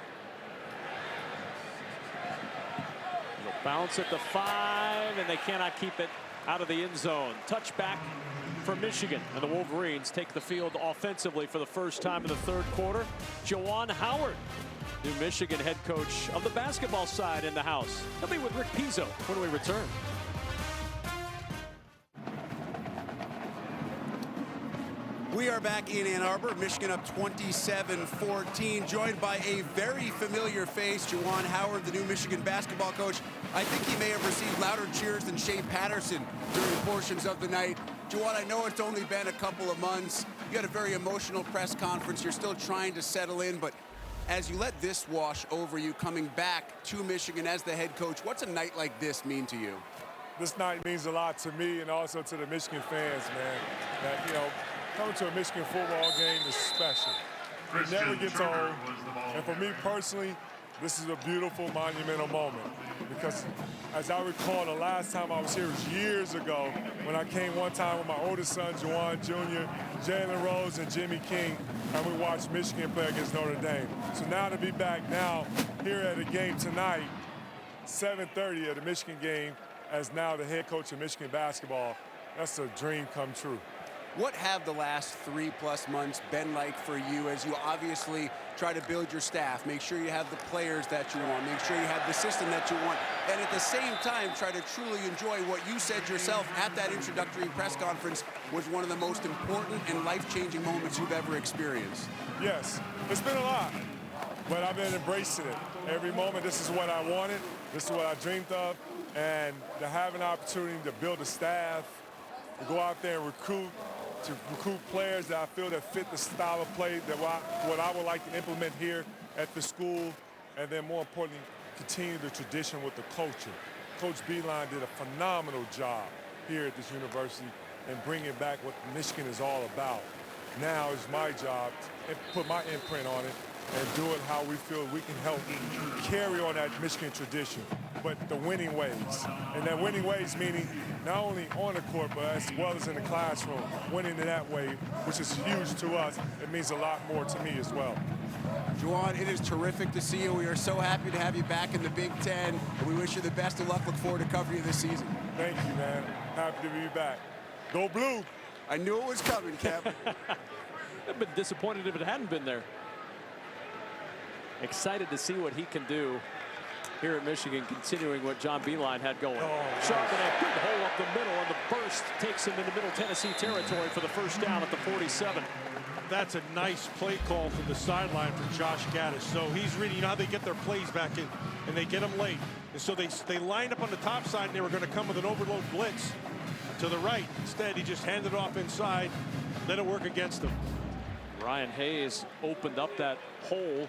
They'll bounce at the 5, and they cannot keep it out of the end zone. Touchback for Michigan, and the Wolverines take the field offensively for the first time in the third quarter. Juwan Howard, new Michigan head coach of the basketball side, in the house. He'll be with Rick Pizzo when we return. We are back in Ann Arbor, Michigan up 27-14, joined by a very familiar face, Juwan Howard, the new Michigan basketball coach. I think he may have received louder cheers than Shea Patterson during portions of the night. Juwan, I know it's only been a couple of months. You had a very emotional press conference. You're still trying to settle in, but as you let this wash over you, coming back to Michigan as the head coach, what's a night like this mean to you? This night means a lot to me and also to the Michigan fans, man. That, you know, coming to a Michigan football game is special. It never gets old. And for me personally, this is a beautiful, monumental moment. Because as I recall, the last time I was here was years ago when I came one time with my oldest son, Juwan Jr., Jalen Rose, and Jimmy King, and we watched Michigan play against Notre Dame. So now to be back now here at a game tonight, 7:30 at the Michigan game, as now the head coach of Michigan basketball, that's a dream come true. What have the last 3+ months been like for you as you obviously try to build your staff, make sure you have the players that you want, make sure you have the system that you want, and at the same time try to truly enjoy what you said yourself at that introductory press conference was one of the most important and life-changing moments you've ever experienced? Yes, it's been a lot, but I've been embracing it. Every moment, this is what I wanted, this is what I dreamed of, and to have an opportunity to build a staff, to go out there and recruit players that I feel that fit the style of play that what I would like to implement here at the school, and then more importantly, continue the tradition with the culture. Coach Beilein did a phenomenal job here at this university and bringing back what Michigan is all about. Now it's my job to put my imprint on it and do it how we feel we can help carry on that Michigan tradition, but the winning ways. And that winning ways meaning not only on the court, but as well as in the classroom, winning in that way, which is huge to us. It means a lot more to me as well. Juwan, it is terrific to see you. We are so happy to have you back in the Big Ten, and we wish you the best of luck. Look forward to covering you this season. Thank you, man. Happy to be back. Go Blue! I knew it was coming, Cap. I've been disappointed if it hadn't been there. Excited to see what he can do here at Michigan, continuing what John Beilein had going. Charbonnet, good hole up the middle, and the burst takes him into Middle Tennessee territory for the first down at the 47. That's a nice play call from the sideline for Josh Gaddis. So he's reading, you know how they get their plays back in, and they get them late. And so they lined up on the top side, and they were going to come with an overload blitz to the right. Instead, he just handed it off inside, let it work against him. Ryan Hayes opened up that hole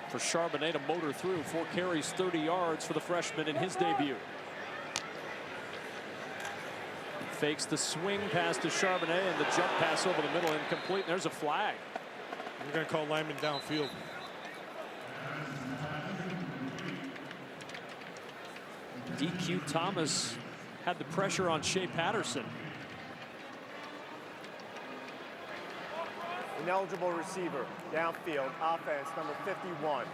for Charbonnet to motor through. 4 carries, 30 yards for the freshman in his debut. Fakes the swing pass to Charbonnet, and the jump pass over the middle incomplete. And there's a flag. We're going to call lineman downfield. DQ Thomas had the pressure on Shea Patterson. Ineligible receiver, downfield, offense, number 51.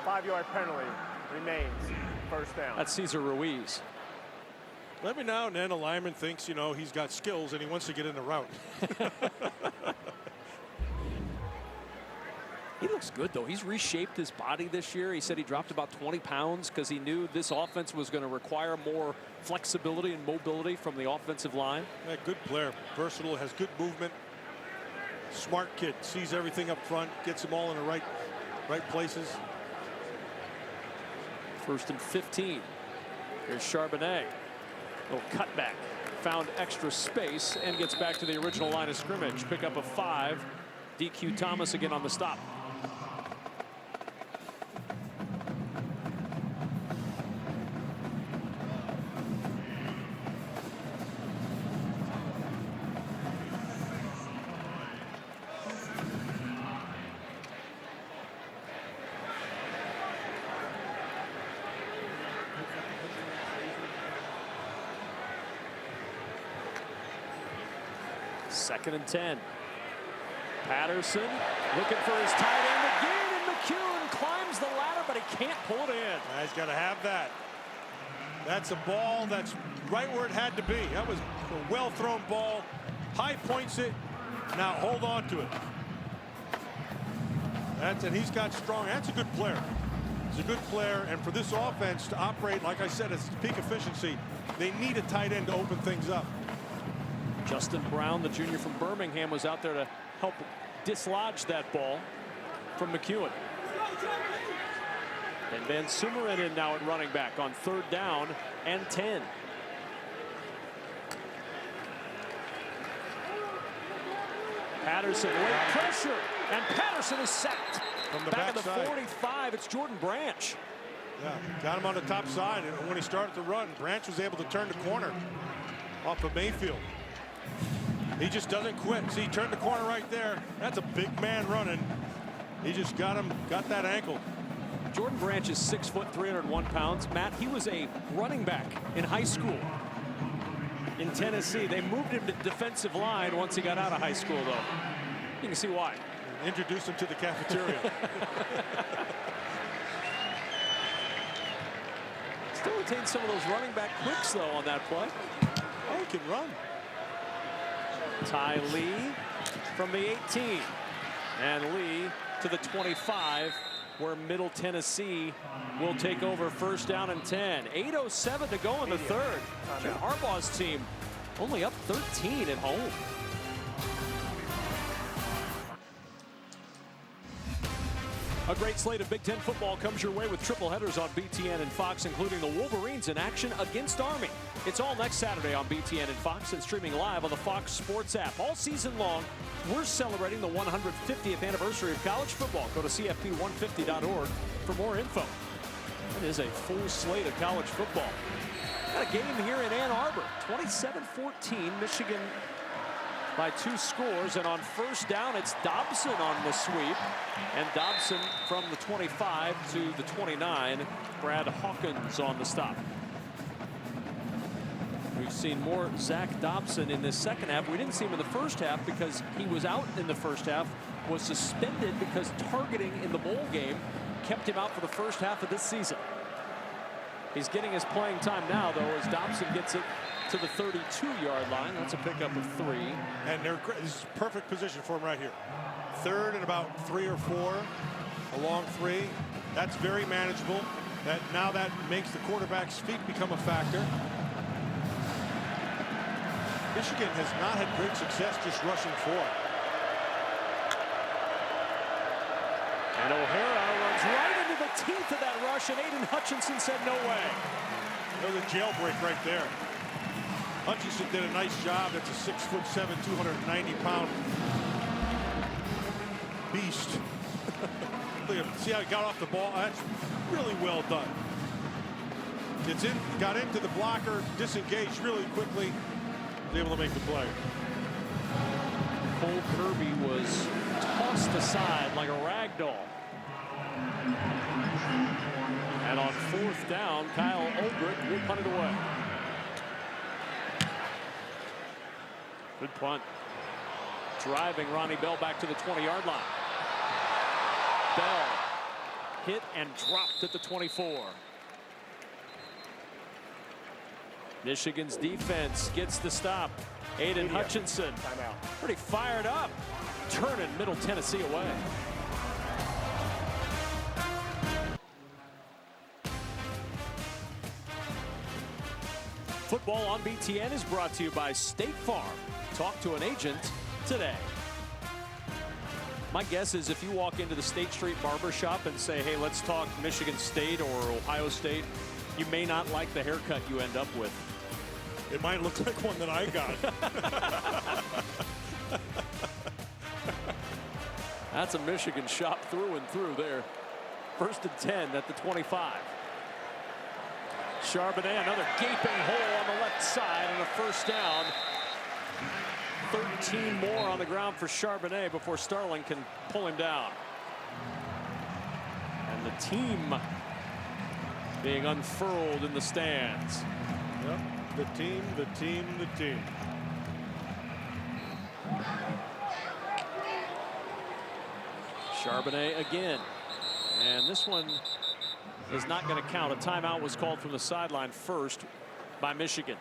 5-yard penalty remains, first down. That's Cesar Ruiz. Every now and then a lineman thinks, you know, he's got skills and he wants to get in the route. He looks good, though. He's reshaped his body this year. He said he dropped about 20 pounds because he knew this offense was going to require more flexibility and mobility from the offensive line. Yeah, good player, versatile, has good movement. Smart kid, sees everything up front, gets them all in the right places. 1st and 15. Here's Charbonnet. Little cutback. Found extra space and gets back to the original line of scrimmage. Pick up a 5. DQ Thomas again on the stop. Second and 10. Patterson looking for his tight end again, and McCune climbs the ladder, but he can't pull it in. He's got to have that. That's a ball that's right where it had to be. That was a well-thrown ball. High points it. Now hold on to it. And he's got strong. That's a good player. He's a good player. And for this offense to operate, like I said, at peak efficiency, they need a tight end to open things up. Justin Brown, the junior from Birmingham, was out there to help dislodge that ball from McEwen. And Van Sumeren now at running back on 3rd down and 10. Patterson, late pressure, and Patterson is sacked. From the back at the backside. 45, it's Jordan Branch. Yeah, got him on the top side, and when he started to run, Branch was able to turn the corner off of Mayfield. He just doesn't quit. See, he turned the corner right there. That's a big man running. He just got that ankle. Jordan Branch is 6 foot, 301 pounds. Matt, he was a running back in high school in Tennessee. They moved him to defensive line once he got out of high school, though. You can see why. Introduce him to the cafeteria. Still retains some of those running back quicks, though, on that play. Oh, he can run. Ty Lee from the 18. And Lee to the 25, where Middle Tennessee will take over 1st down and 10. 8:07 to go in the 3rd. Jim Harbaugh's team only up 13 at home. A great slate of Big Ten football comes your way with triple headers on BTN and Fox, including the Wolverines in action against Army. It's all next Saturday on BTN and Fox and streaming live on the Fox Sports app. All season long, we're celebrating the 150th anniversary of college football. Go to CFP150.org for more info. It is a full slate of college football. Got a game here in Ann Arbor. 27-14, Michigan by 2 scores, and on 1st down, it's Dobson on the sweep, and Dobson from the 25 to the 29. Brad Hawkins on the stop. We've seen more Zach Dobson in this 2nd half. We didn't see him in the 1st half because he was out in the 1st half, was suspended because targeting in the bowl game kept him out for the 1st half of this season. He's getting his playing time now, though, as Dobson gets it to the 32-yard line. That's a pickup of 3. And this is perfect position for him right here. 3rd and about 3 or 4, a long 3. That's very manageable. Now that makes the quarterback's feet become a factor. Michigan has not had great success just rushing 4. And O'Hara runs right into the teeth of that rush, and Aiden Hutchinson said no way. There's a jailbreak right there. Hutchinson did a nice job. That's a 6'7", 290-pound beast. See how he got off the ball? That's really well done. Got into the blocker, disengaged really quickly, was able to make the play. Cole Kirby was tossed aside like a rag doll. And on 4th down, Kyle Ulbrich will punt it away. Good punt. Driving Ronnie Bell back to the 20-yard line. Bell hit and dropped at the 24. Michigan's defense gets the stop. Aiden Hutchinson pretty fired up, turning Middle Tennessee away. Football on BTN is brought to you by State Farm. Talk to an agent today. My guess is if you walk into the State Street Barber Shop and say, hey, let's talk Michigan State or Ohio State, you may not like the haircut you end up with. It might look like one that I got. That's a Michigan shop through and through there. 1st and 10 at the 25. Charbonnet, another gaping hole on the left side, and a 1st down. 13 more on the ground for Charbonnet before Starling can pull him down. And the team being unfurled in the stands. Yep. The team, the team, the team. Charbonnet again. And this one is not going to count. A timeout was called from the sideline first by Michigan.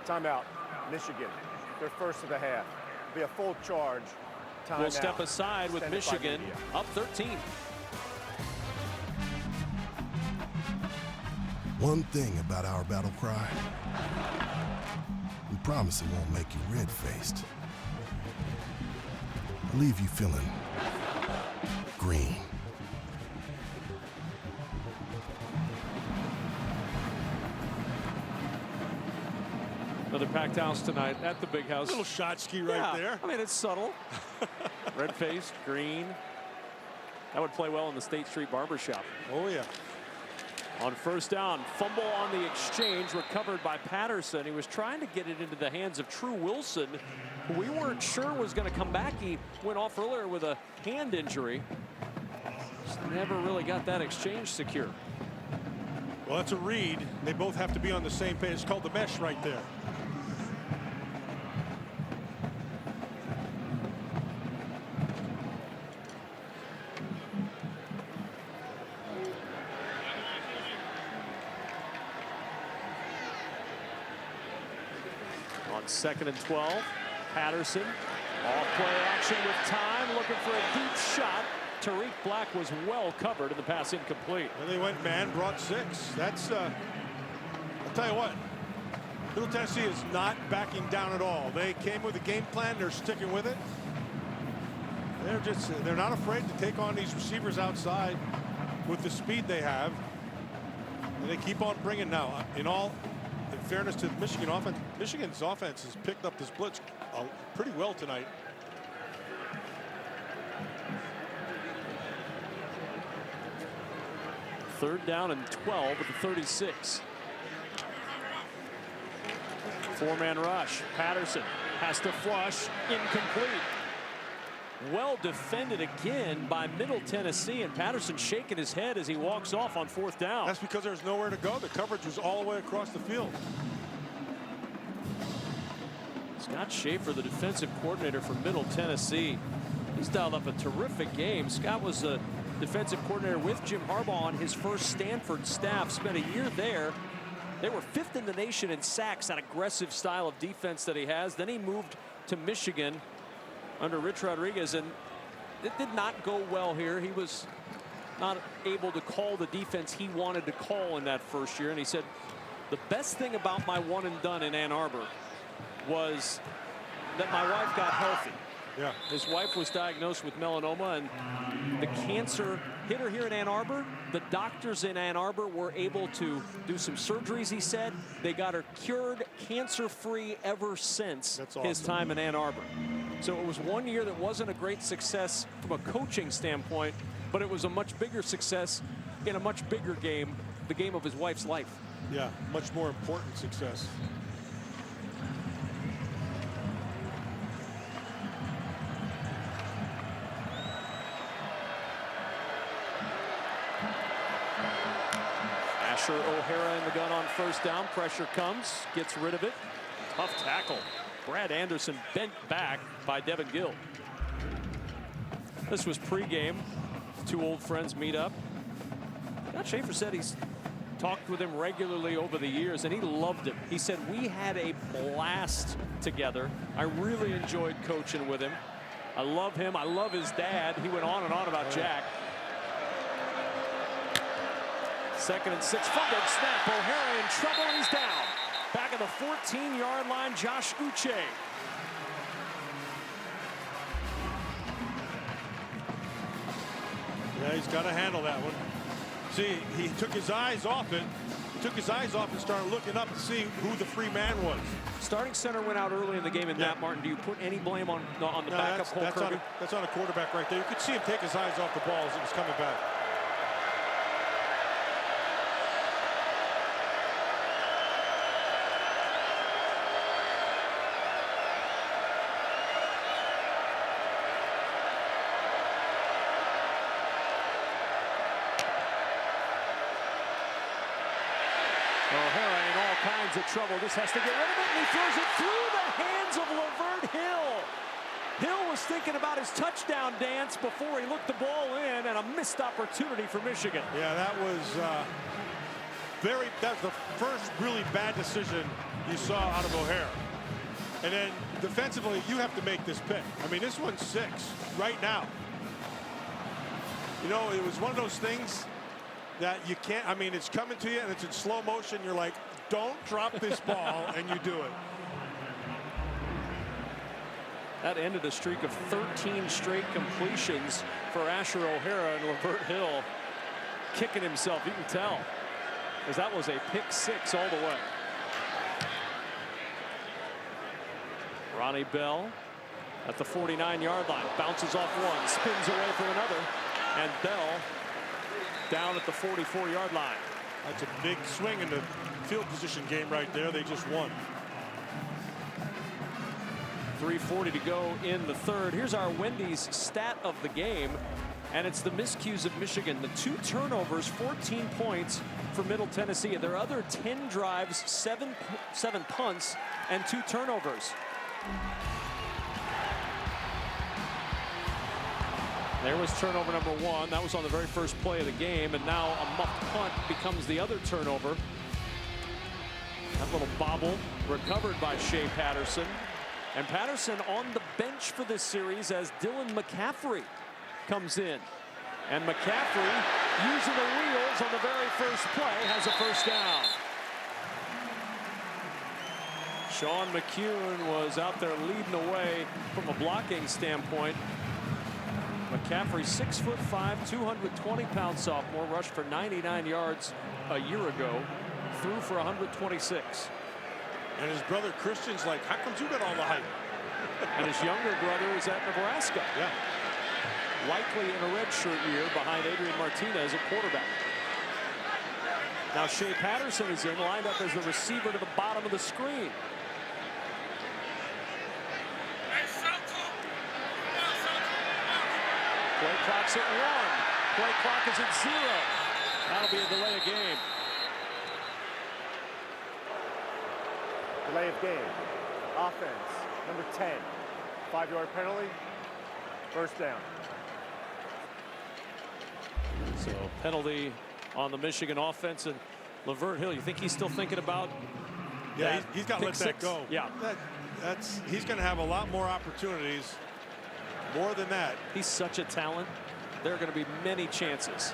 Timeout, Michigan. Their first of the half. It'll be a full charge. We'll step aside with Michigan up 13. One thing about our battle cry, we promise it won't make you red-faced. We'll leave you feeling green. Another packed house tonight at the Big House. Little shot ski right there. I mean, it's subtle. Red-faced, green. That would play well in the State Street Barbershop. Oh, yeah. On first down, fumble on the exchange, recovered by Patterson. He was trying to get it into the hands of True Wilson, who we weren't sure was going to come back. He went off earlier with a hand injury. Just never really got that exchange secure. Well, that's a read. They both have to be on the same page. It's called the mesh right there. Second and 12. Patterson, off play action with time, looking for a deep shot. Tariq Black was well covered, and the pass incomplete. And they went man, brought 6. That's, I'll tell you what, Middle Tennessee is not backing down at all. They came with a game plan. They're sticking with it. They're not afraid to take on these receivers outside with the speed they have. And they keep on bringing now. In fairness to Michigan offense, Michigan's offense has picked up this blitz pretty well tonight. Third down and 12 at the 36. Four-man rush. Patterson has to flush. Incomplete. Well defended again by Middle Tennessee, and Patterson shaking his head as he walks off on fourth down. That's because there's nowhere to go. The coverage was all the way across the field. Scott Schaefer, the defensive coordinator for Middle Tennessee, he's dialed up a terrific game. Scott was a defensive coordinator with Jim Harbaugh on his first Stanford staff, spent a year there. They were 5th in the nation in sacks, that aggressive style of defense that he has. Then he moved to Michigan under Rich Rodriguez, and it did not go well here. He was not able to call the defense he wanted to call in that first year. And he said, the best thing about my one and done in Ann Arbor was that my wife got healthy. Yeah. His wife was diagnosed with melanoma, and the cancer hit her here in Ann Arbor. The doctors in Ann Arbor were able to do some surgeries, he said. They got her cured, cancer-free ever since his time in Ann Arbor. So it was one year that wasn't a great success from a coaching standpoint, but it was a much bigger success in a much bigger game, the game of his wife's life. Yeah, much more important success. Asher O'Hara in the gun on first down. Pressure comes, gets rid of it. Tough tackle. Brad Anderson bent back by Devin Gill. This was pregame. Two old friends meet up. Scott Schaefer said he's talked with him regularly over the years, and he loved him. He said, we had a blast together. I really enjoyed coaching with him. I love him. I love his dad. He went on and on about Jack. Second and 6, fumbled snap. O'Hara in trouble, and he's down. Back at the 14-yard line, Josh Uche. Yeah, he's got to handle that one. See, he took his eyes off it. He took his eyes off and started looking up to see who the free man was. Starting center went out early in the game, and Matt Martin, do you put any blame on the backup Cole Kirby? That's on a quarterback right there. You could see him take his eyes off the ball as it was coming back. O'Hara in all kinds of trouble. Just has to get rid of it, and he throws it through the hands of Lavert Hill. Hill was thinking about his touchdown dance before he looked the ball in, and a missed opportunity for Michigan. Yeah, that was that's the first really bad decision you saw out of O'Hara. And then defensively, you have to make this pick. I mean, this one's 6 right now. You know, it was one of those things that you can't, I mean, it's coming to you and it's in slow motion. You're like, don't drop this ball, and you do it. That ended a streak of 13 straight completions for Asher O'Hara, and Lavert Hill kicking himself. You can tell, because that was a pick 6 all the way. Ronnie Bell at the 49-yard line, bounces off one, spins away for another, and Bell down at the 44-yard line. That's a big swing in the field position game right there. They just won. 3:40 to go in the third. Here's our Wendy's stat of the game, and it's the miscues of Michigan. The 2 turnovers, 14 points for Middle Tennessee. Their other 10 drives, 7 punts, and 2 turnovers. There was turnover number 1. That was on the very first play of the game, and now a muffed punt becomes the other turnover. That little bobble recovered by Shea Patterson. And Patterson on the bench for this series as Dylan McCaffrey comes in. And McCaffrey, using the wheels on the very first play, has a first down. Sean McCune was out there leading the way from a blocking standpoint. McCaffrey, 6'5", 220-pound sophomore, rushed for 99 yards a year ago, threw for 126. And his brother Christian's like, how come you got all the hype? And his younger brother is at Nebraska. Yeah. Likely in a redshirt year behind Adrian Martinez at quarterback. Now Shea Patterson is in, lined up as the receiver to the bottom of the screen. Play clock's at 1. Play clock is at 0. That'll be a delay of game. Delay of game. Offense, number 10. 5-yard penalty. First down. So penalty on the Michigan offense, and Lavert Hill, you think he's still thinking about? Yeah, he's got to let that go. Yeah. He's going to have a lot more opportunities. More than that. He's such a talent. There are going to be many chances.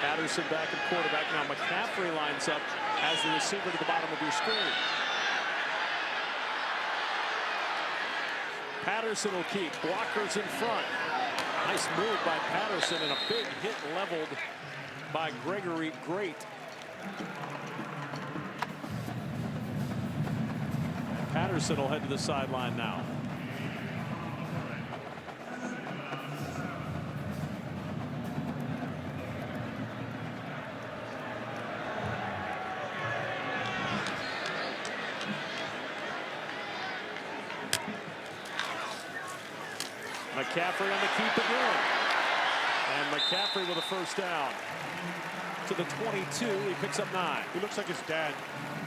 Patterson back at quarterback. Now McCaffrey lines up as the receiver to the bottom of your screen. Patterson will keep. Blockers in front. Nice move by Patterson, and a big hit leveled by Gregory Great. Patterson will head to the sideline now. McCaffrey on the keep again. And McCaffrey with a first down. To the 22, he picks up 9. He looks like his dad.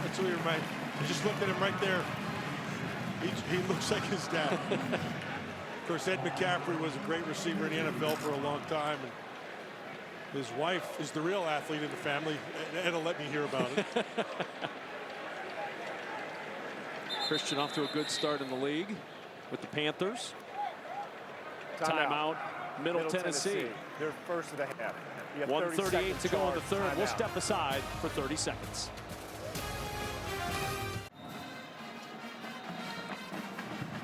That's what he reminds me. I just looked at him right there. He looks like his dad. Of course, Ed McCaffrey was a great receiver in the NFL for a long time. And his wife is the real athlete in the family. Ed'll let me hear about it. Christian off to a good start in the league with the Panthers. Timeout, Middle Tennessee. They're first of the half. 1:38 to go in the third. We'll step aside for 30 seconds.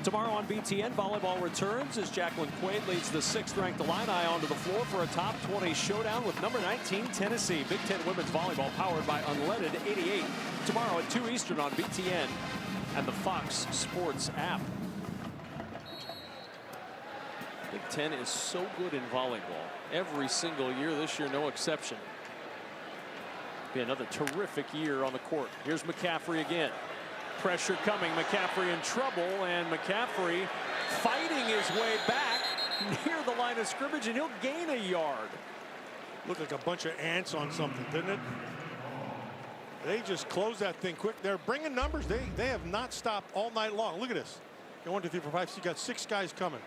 Tomorrow on BTN, volleyball returns as Jacqueline Quaid leads the 6th-ranked Illini onto the floor for a top 20 showdown with number 19 Tennessee. Big Ten women's volleyball powered by Unleaded 88. Tomorrow at 2 Eastern on BTN and the Fox Sports app. Big Ten is so good in volleyball every single year. This year, no exception. Be another terrific year on the court. Here's McCaffrey again. Pressure coming. McCaffrey in trouble, and McCaffrey fighting his way back near the line of scrimmage, and he'll gain a yard. Looked like a bunch of ants on something, didn't it? They just close that thing quick. They're bringing numbers. They have not stopped all night long. Look at this. 1, 2, 3, 4, 5. So you got 6 guys coming.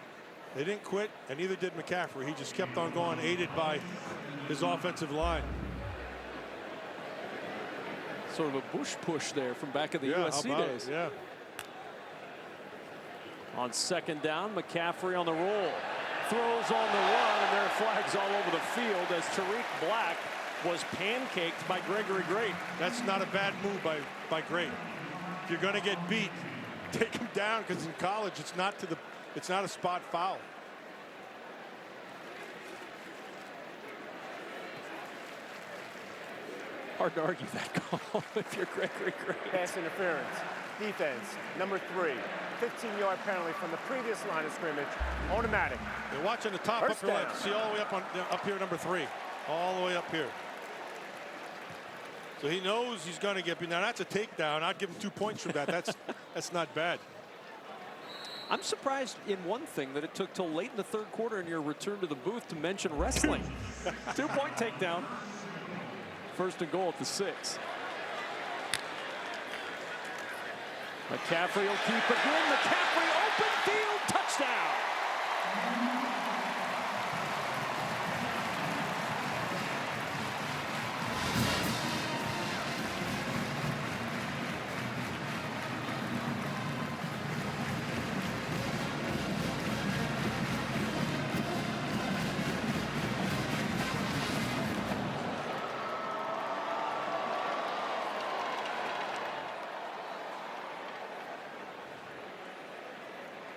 They didn't quit, and neither did McCaffrey. He just kept on going, aided by his offensive line. Sort of a Bush push there from back in the USC days. Yeah. On second down, McCaffrey on the roll. Throws on the run, and there are flags all over the field as Tariq Black was pancaked by Gregory Great. That's not a bad move by Great. If you're going to get beat, take him down, because in college it's not a spot foul. Hard to argue that call if you're Gregory Great. Pass interference. Defense, number 3. 15-yard penalty from the previous line of scrimmage. Automatic. You're watching the top First upper down. left. See all the way up here, number 3. All the way up here. So he knows he's going to get beat. Now that's a takedown. I'd give him 2 points from that. That's not bad. I'm surprised in one thing that it took till late in the third quarter in your return to the booth to mention wrestling. 2-point takedown. First and goal at the 6. McCaffrey will keep again. McCaffrey open field touchdown.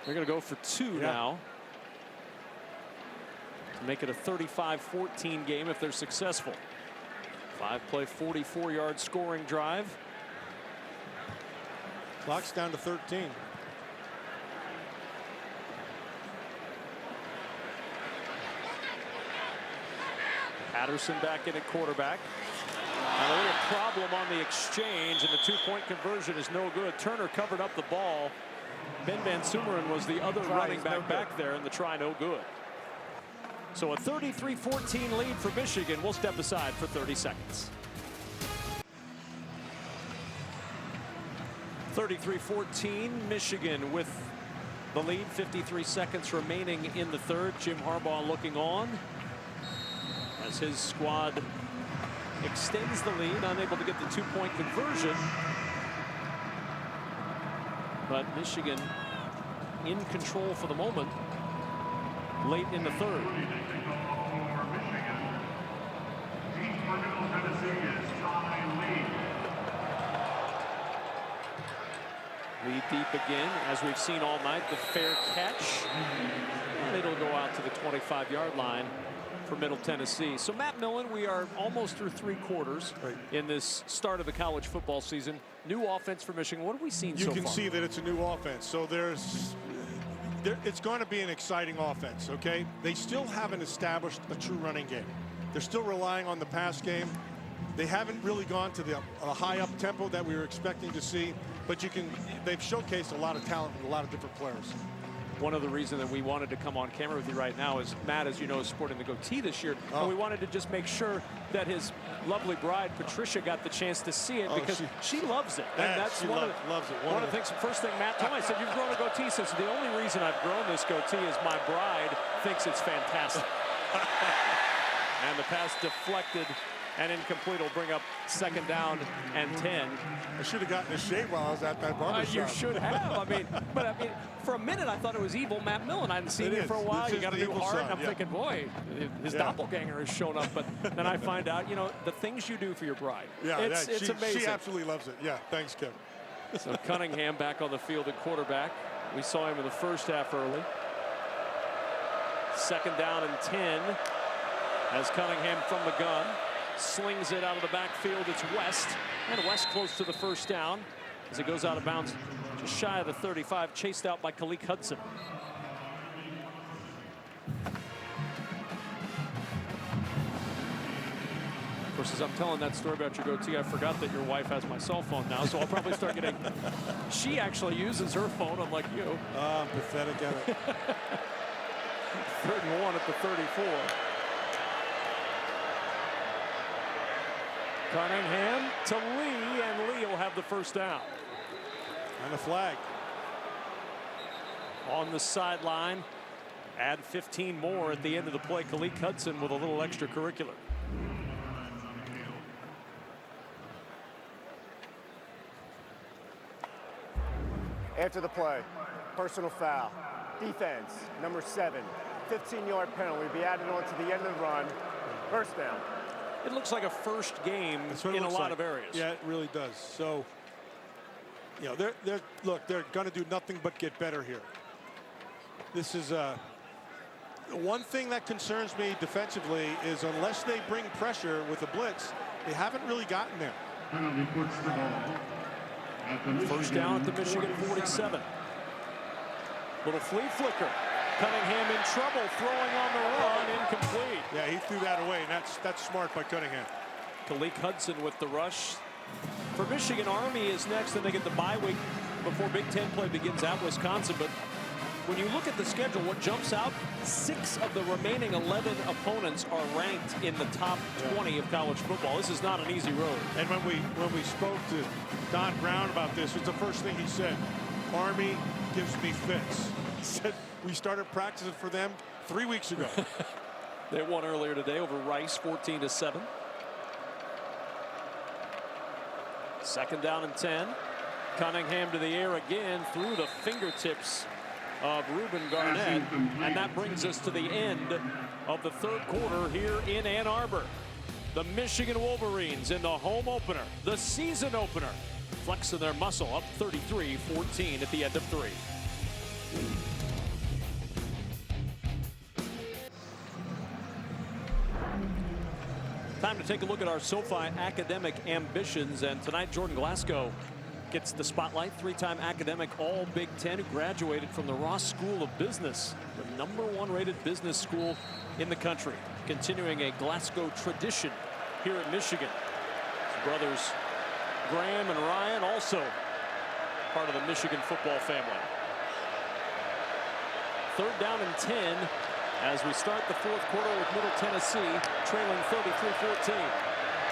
They're going to go for 2 now to make it a 35-14 game if they're successful. 5-play, 44-yard scoring drive. Clock's down to 13. Patterson back in at quarterback. And a little problem on the exchange, and the 2-point conversion is no good. Turner covered up the ball. Ben Van Sumeren was the other running back there, and the try no good. So a 33-14 lead for Michigan. We'll step aside for 30 seconds. 33-14, Michigan with the lead. 53 seconds remaining in the third. Jim Harbaugh looking on as his squad extends the lead, unable to get the 2-point conversion. But Michigan in control for the moment late in the third. Lead deep again, as we've seen all night. The fair catch, and it'll go out to the 25-yard line for Middle Tennessee. So Matt Millen, we are almost through 3 quarters in this start of the college football season. New offense for Michigan. What have we seen so far? You can see that it's a new offense. So it's going to be an exciting offense, okay? They still haven't established a true running game. They're still relying on the pass game. They haven't really gone to the high up tempo that we were expecting to see, but they've showcased a lot of talent and a lot of different players. One of the reasons that we wanted to come on camera with you right now is Matt, as you know, is sporting the goatee this year. And we wanted to just make sure that his lovely bride, Patricia, got the chance to see it because she loves it. And that's one of the things. First thing Matt told me, I said, you've grown a goatee. Since the only reason I've grown this goatee is my bride thinks it's fantastic. And the pass deflected and incomplete will bring up second down and 10. I should have gotten a shave while I was at that barbershop. You should have. I mean, for a minute I thought it was evil Matt Millen. I hadn't seen him for a while. You got a new heart, and I'm thinking, boy, his doppelganger has shown up. But then I find out, you know, the things you do for your bride. Yeah, it's amazing. She absolutely loves it. Yeah, thanks, Kevin. So Cunningham back on the field at quarterback. We saw him in the first half early. Second down and 10 as Cunningham from the gun slings it out of the backfield. It's West, and West close to the first down as it goes out of bounds just shy of the 35, chased out by Khaleke Hudson. Of course, as I'm telling that story about your goatee, I forgot that your wife has my cell phone now, so I'll probably start getting. She actually uses her phone, unlike you. Pathetic at it. 3rd and 1 at the 34. Cunningham to Lee, and Lee will have the first down. And a flag. On the sideline, add 15 more at the end of the play. Khaleke Hudson with a little extracurricular. After the play, personal foul. Defense, number 7. 15-yard penalty will be added on to the end of the run. First down. It looks like a first game in a lot of areas. Yeah, it really does. So, you know, they're going to do nothing but get better here. This is one thing that concerns me defensively is unless they bring pressure with a blitz, they haven't really gotten there. First down at the Michigan 47. Little flea flicker. Cunningham in trouble, throwing on the run, incomplete. Yeah, he threw that away, and that's smart by Cunningham. Khaleke Hudson with the rush. For Michigan, Army is next, and they get the bye week before Big Ten play begins at Wisconsin. But when you look at the schedule, what jumps out, 6 of the remaining 11 opponents are ranked in the top 20 of college football. This is not an easy road. And when we spoke to Don Brown about this, it's the first thing he said. Army gives me fits. He said we started practicing for them 3 weeks ago. They won earlier today over Rice, 14-7. Second down and 10. Cunningham to the air again through the fingertips of Reuben Garnett, and that brings us to the end of the third quarter here in Ann Arbor. The Michigan Wolverines in the home opener, the season opener, flexing their muscle, up 33-14 at the end of 3. Time to take a look at our SoFi academic ambitions, and tonight Jordan Glasgow gets the spotlight. 3-time academic All Big Ten who graduated from the Ross School of Business, the #1 rated business school in the country, continuing a Glasgow tradition here at Michigan. His brothers Graham and Ryan also part of the Michigan football family. Third down and 10 as we start the fourth quarter with Middle Tennessee trailing 33-14.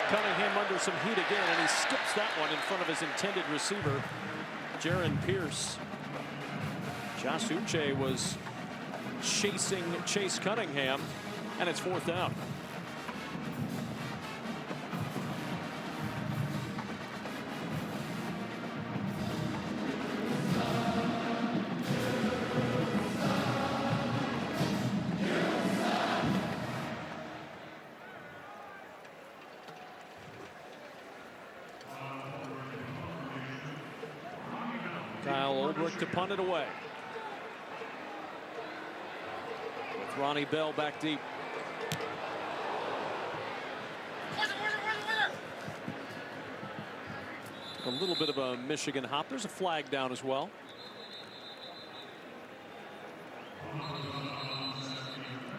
Cunningham under some heat again, and he skips that one in front of his intended receiver, Jaron Pierce. Josh Uche was chasing Chase Cunningham, and it's fourth down. To punt it away. With Ronnie Bell back deep. A little bit of a Michigan hop. There's a flag down as well.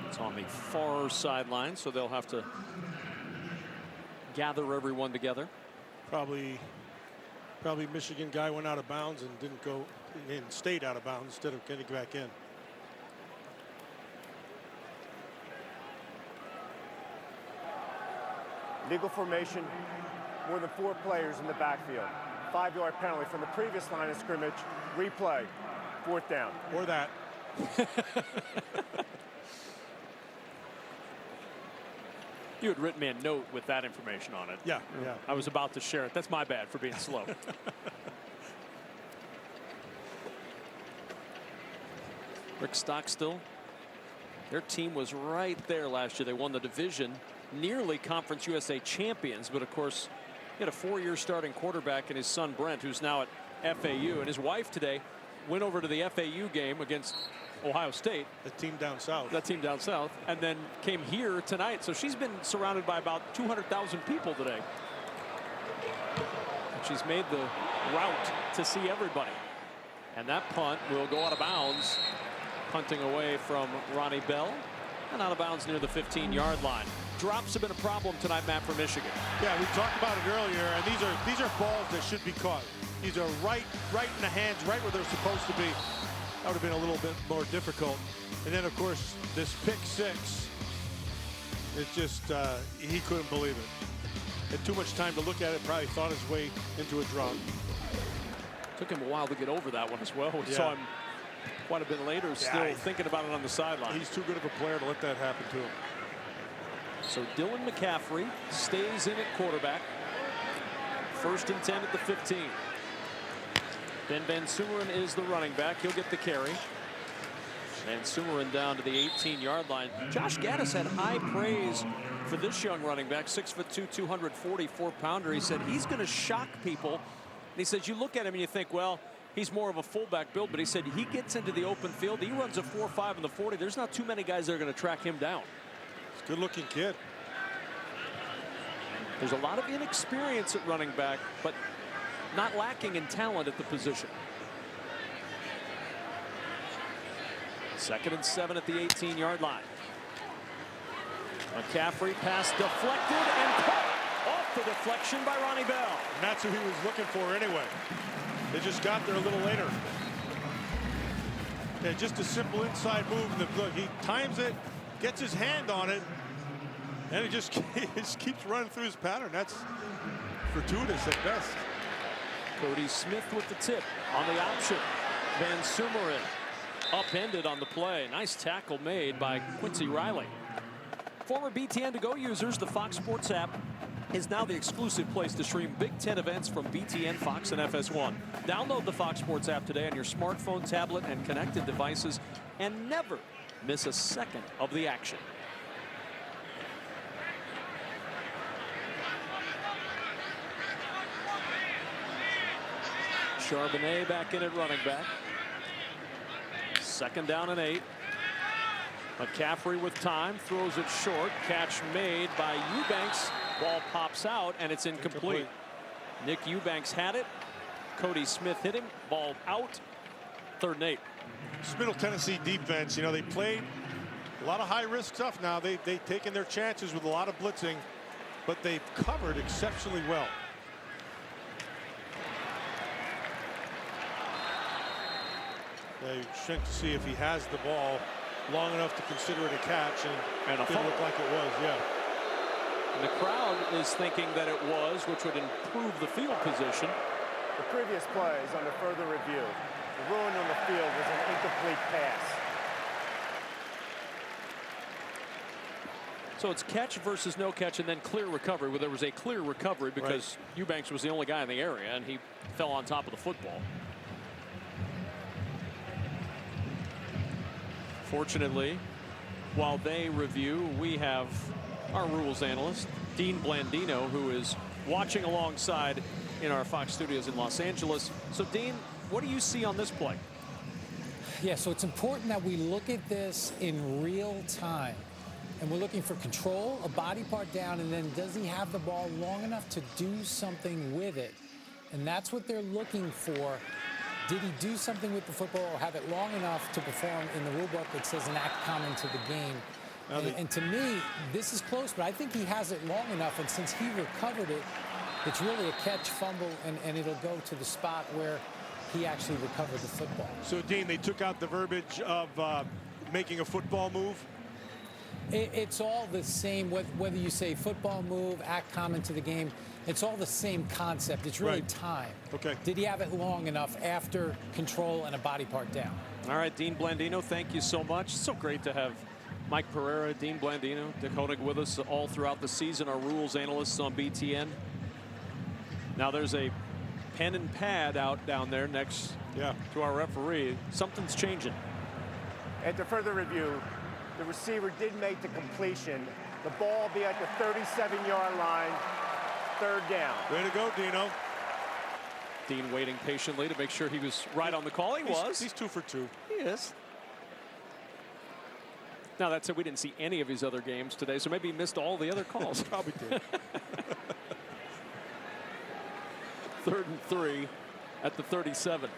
It's on the far sideline, so they'll have to gather everyone together. Probably Michigan guy went out of bounds and didn't go and stayed out of bounds instead of getting back in. Legal formation, more than 4 players in the backfield. 5-yard penalty from the previous line of scrimmage. Replay, fourth down. Or that. You had written me a note with that information on it. Yeah. I was about to share it. That's my bad for being slow. Rick Stockstill, their team was right there last year. They won the division, nearly Conference USA champions, but of course he had a 4-year starting quarterback and his son Brent, who's now at FAU, and his wife today went over to the FAU game against Ohio State. The team down south. That team down south, and then came here tonight. So she's been surrounded by about 200,000 people today. And she's made the route to see everybody. And that punt will go out of bounds. Punting away from Ronnie Bell and out of bounds near the 15-yard line. Drops have been a problem tonight, Matt, for Michigan. Yeah, we talked about it earlier, and these are balls that should be caught. These are right in the hands, right where they're supposed to be. That would have been a little bit more difficult. And then, of course, this pick 6, it's just, he couldn't believe it. had too much time to look at it, probably thought his way into a drop. Took him a while to get over that one as well. We saw him quite a bit later, still thinking about it on the sideline. He's too good of a player to let that happen to him. So Dylan McCaffrey stays in at quarterback. 1st and 10 at the 15. Ben Van Sumeren is the running back. He'll get the carry. Van Sumeren down to the 18-yard line. Josh Gaddis had high praise for this young running back, 6'2", 244-pounder. He said he's going to shock people. And he says you look at him and you think, well, he's more of a fullback build, but he said he gets into the open field. He runs a 4.5 in the 40. There's not too many guys that are going to track him down. He's a good-looking kid. There's a lot of inexperience at running back, but not lacking in talent at the position. 2nd and 7 at the 18-yard line. McCaffrey pass deflected and caught off the deflection by Ronnie Bell. And that's who he was looking for anyway. They just got there a little later. Yeah, just a simple inside move. Look, he times it, gets his hand on it, and he just keeps running through his pattern. That's fortuitous at best. Cody Smith with the tip on the option. Van Sumeren upended on the play. Nice tackle made by Quincy Riley. Former BTN To Go users, the Fox Sports app is now the exclusive place to stream Big Ten events from BTN, Fox, and FS1. Download the Fox Sports app today on your smartphone, tablet, and connected devices, and never miss a second of the action. Charbonnet back in at running back. 2nd down and 8. McCaffrey with time, throws it short. Catch made by Eubanks. Ball pops out and it's incomplete. Nick Eubanks had it. Cody Smith hit him. Ball out. 3rd and 8. This Middle Tennessee defense, you know, they played a lot of high-risk stuff now. They've taken their chances with a lot of blitzing, but they've covered exceptionally well. Yeah, you check to see if he has the ball long enough to consider it a catch, and it didn't look like it was, And the crowd is thinking that it was, which would improve the field position. The previous play is under further review. The ruin on the field was an incomplete pass. So it's catch versus no catch and then clear recovery, where there was a clear recovery because Eubanks was the only guy in the area and he fell on top of the football. Fortunately, while they review, we have our rules analyst, Dean Blandino, who is watching alongside in our Fox studios in Los Angeles. So, Dean, what do you see on this play? Yeah, so it's important that we look at this in real time. And we're looking for control, a body part down, and then does he have the ball long enough to do something with it? And that's what they're looking for. Did he do something with the football or have it long enough to perform in the rule book that says an act common to the game? And to me, this is close, but I think he has it long enough, and since he recovered it, it's really a catch, fumble, and it'll go to the spot where he actually recovered the football. So, Dean, they took out the verbiage of making a football move? It's all the same, whether you say football move, act common to the game, it's all the same concept. It's really time. Okay. Did he have it long enough after control and a body part down? All right, Dean Blandino, thank you so much. So great to have Mike Pereira, Dean Blandino, Dick Honig with us all throughout the season, our rules analysts on BTN. Now there's a pen and pad out down there next to our referee. Something's changing. After further review, the receiver did make the completion. The ball will be at the 37-yard line, 3rd down. Way to go, Dino. Dean waiting patiently to make sure he was right on the call. He's 2 for 2. He is. Now, that said, we didn't see any of his other games today, so maybe he missed all the other calls. Probably did. 3rd and 3 at the 37.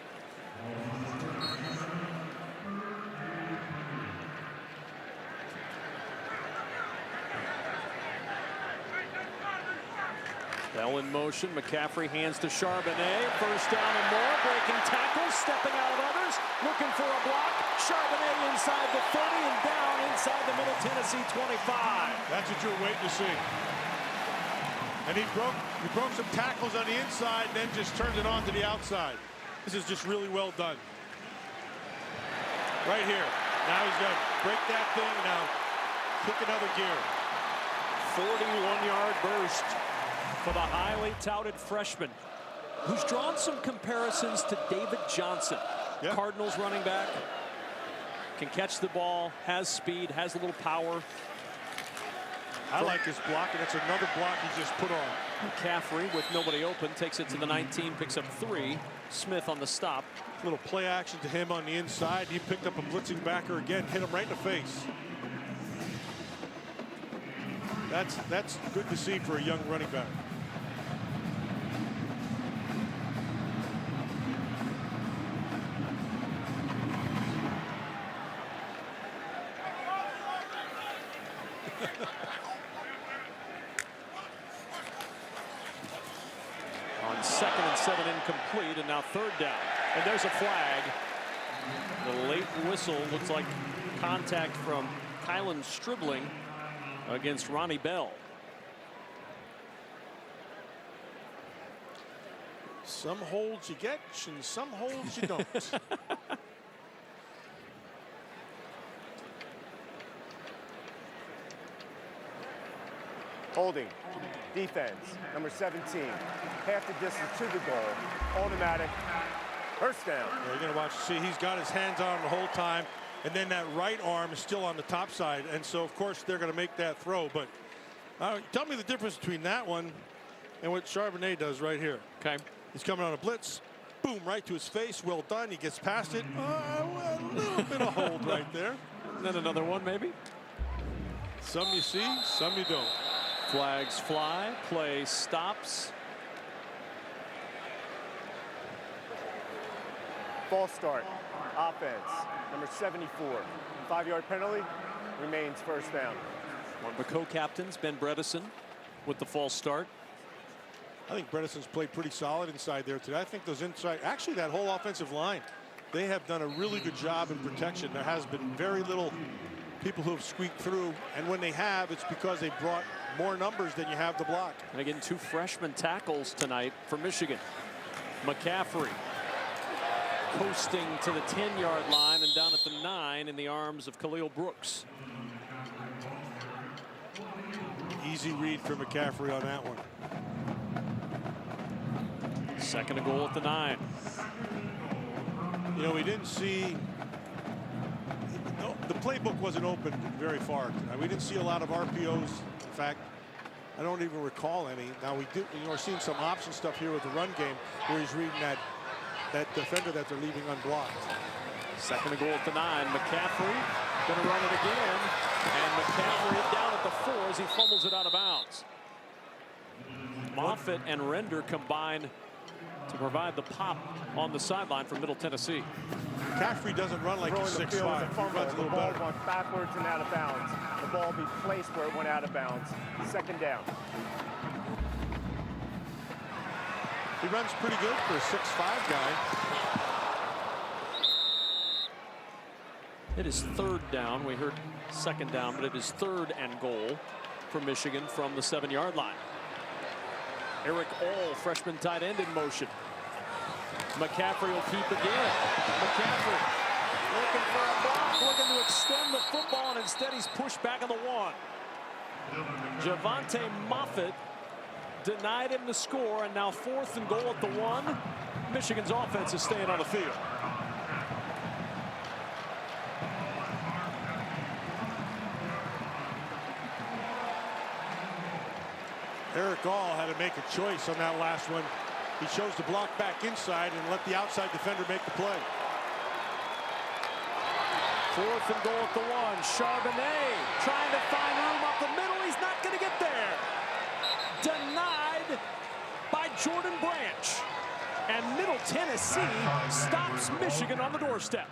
Bell in motion. McCaffrey hands to Charbonnet. 1st down and more. Breaking tackles. Stepping out of others. Looking for a block. Charbonnet inside the 30 and down inside the Middle Tennessee 25. That's what you're waiting to see. And he broke some tackles on the inside, then just turned it on to the outside. This is just really well done. Right here. Now he's going to break that thing. Now kick another gear. 41-yard burst for the highly touted freshman, who's drawn some comparisons to David Johnson. Yeah. Cardinals running back. Can catch the ball, has speed, has a little power. I like his block, and it's another block he just put on. McCaffrey, with nobody open, takes it to the 19, picks up 3. Smith on the stop. Little play action to him on the inside. He picked up a blitzing backer again, hit him right in the face. That's good to see for a young running back. On 2nd and 7, incomplete, and now 3rd down. And there's a flag. The late whistle looks like contact from Kylan Stribling against Ronnie Bell. Some holds you get, and some holds you don't. Holding. Defense. Number 17. Half the distance to the goal. Automatic. First down. Yeah, you're going to watch. See, he's got his hands on him the whole time. And then that right arm is still on the top side. And so, of course, they're going to make that throw. But tell me the difference between that one and what Charbonnet does right here. Okay. He's coming on a blitz. Boom, right to his face. Well done. He gets past it. A little bit of hold right there. And then another one, maybe. Some you see, some you don't. Flags fly. Play stops. False start. Offense. Number 74. 5-yard penalty. Remains first down. One of the co-captains, Ben Bredesen, with the false start. I think Bredesen's played pretty solid inside there today. I think those inside, actually that whole offensive line, they have done a really good job in protection. There has been very little people who have squeaked through, and when they have, it's because they brought more numbers than you have to block. And again, 2 freshman tackles tonight for Michigan. McCaffrey coasting to the 10-yard line and down at the 9 in the arms of Khalil Brooks. Easy read for McCaffrey on that one. 2nd and goal at the 9. You know, we didn't see, the playbook wasn't open very far. We didn't see a lot of RPOs. In fact, I don't even recall any. Now we do, you know, we're seeing some option stuff here with the run game where he's reading that defender that they're leaving unblocked. 2nd and goal at the 9. McCaffrey going to run it again. And McCaffrey down at the 4 as he fumbles it out of bounds. Moffitt and Render combine to provide the pop on the sideline for Middle Tennessee. McCaffrey doesn't run like he's 6'5". He runs a little better. The ball went backwards and out of bounds. The ball be placed where it went out of bounds. 2nd down. He runs pretty good for a 6'5" guy. It is 3rd down. We heard 2nd down, but it is 3rd and goal for Michigan from the 7-yard line. Eric All, freshman tight end, in motion. McCaffrey will keep again. McCaffrey looking for a block, looking to extend the football, and instead he's pushed back on the 1. Javante Moffitt denied him the score, and now 4th and goal at the 1. Michigan's offense is staying on the field. Eric All had to make a choice on that last one. He chose to block back inside and let the outside defender make the play. 4th and goal at the 1. Charbonnet trying to find room up the middle. He's not going to get there. Denied by Jordan Branch. And Middle Tennessee stops Michigan on the doorstep.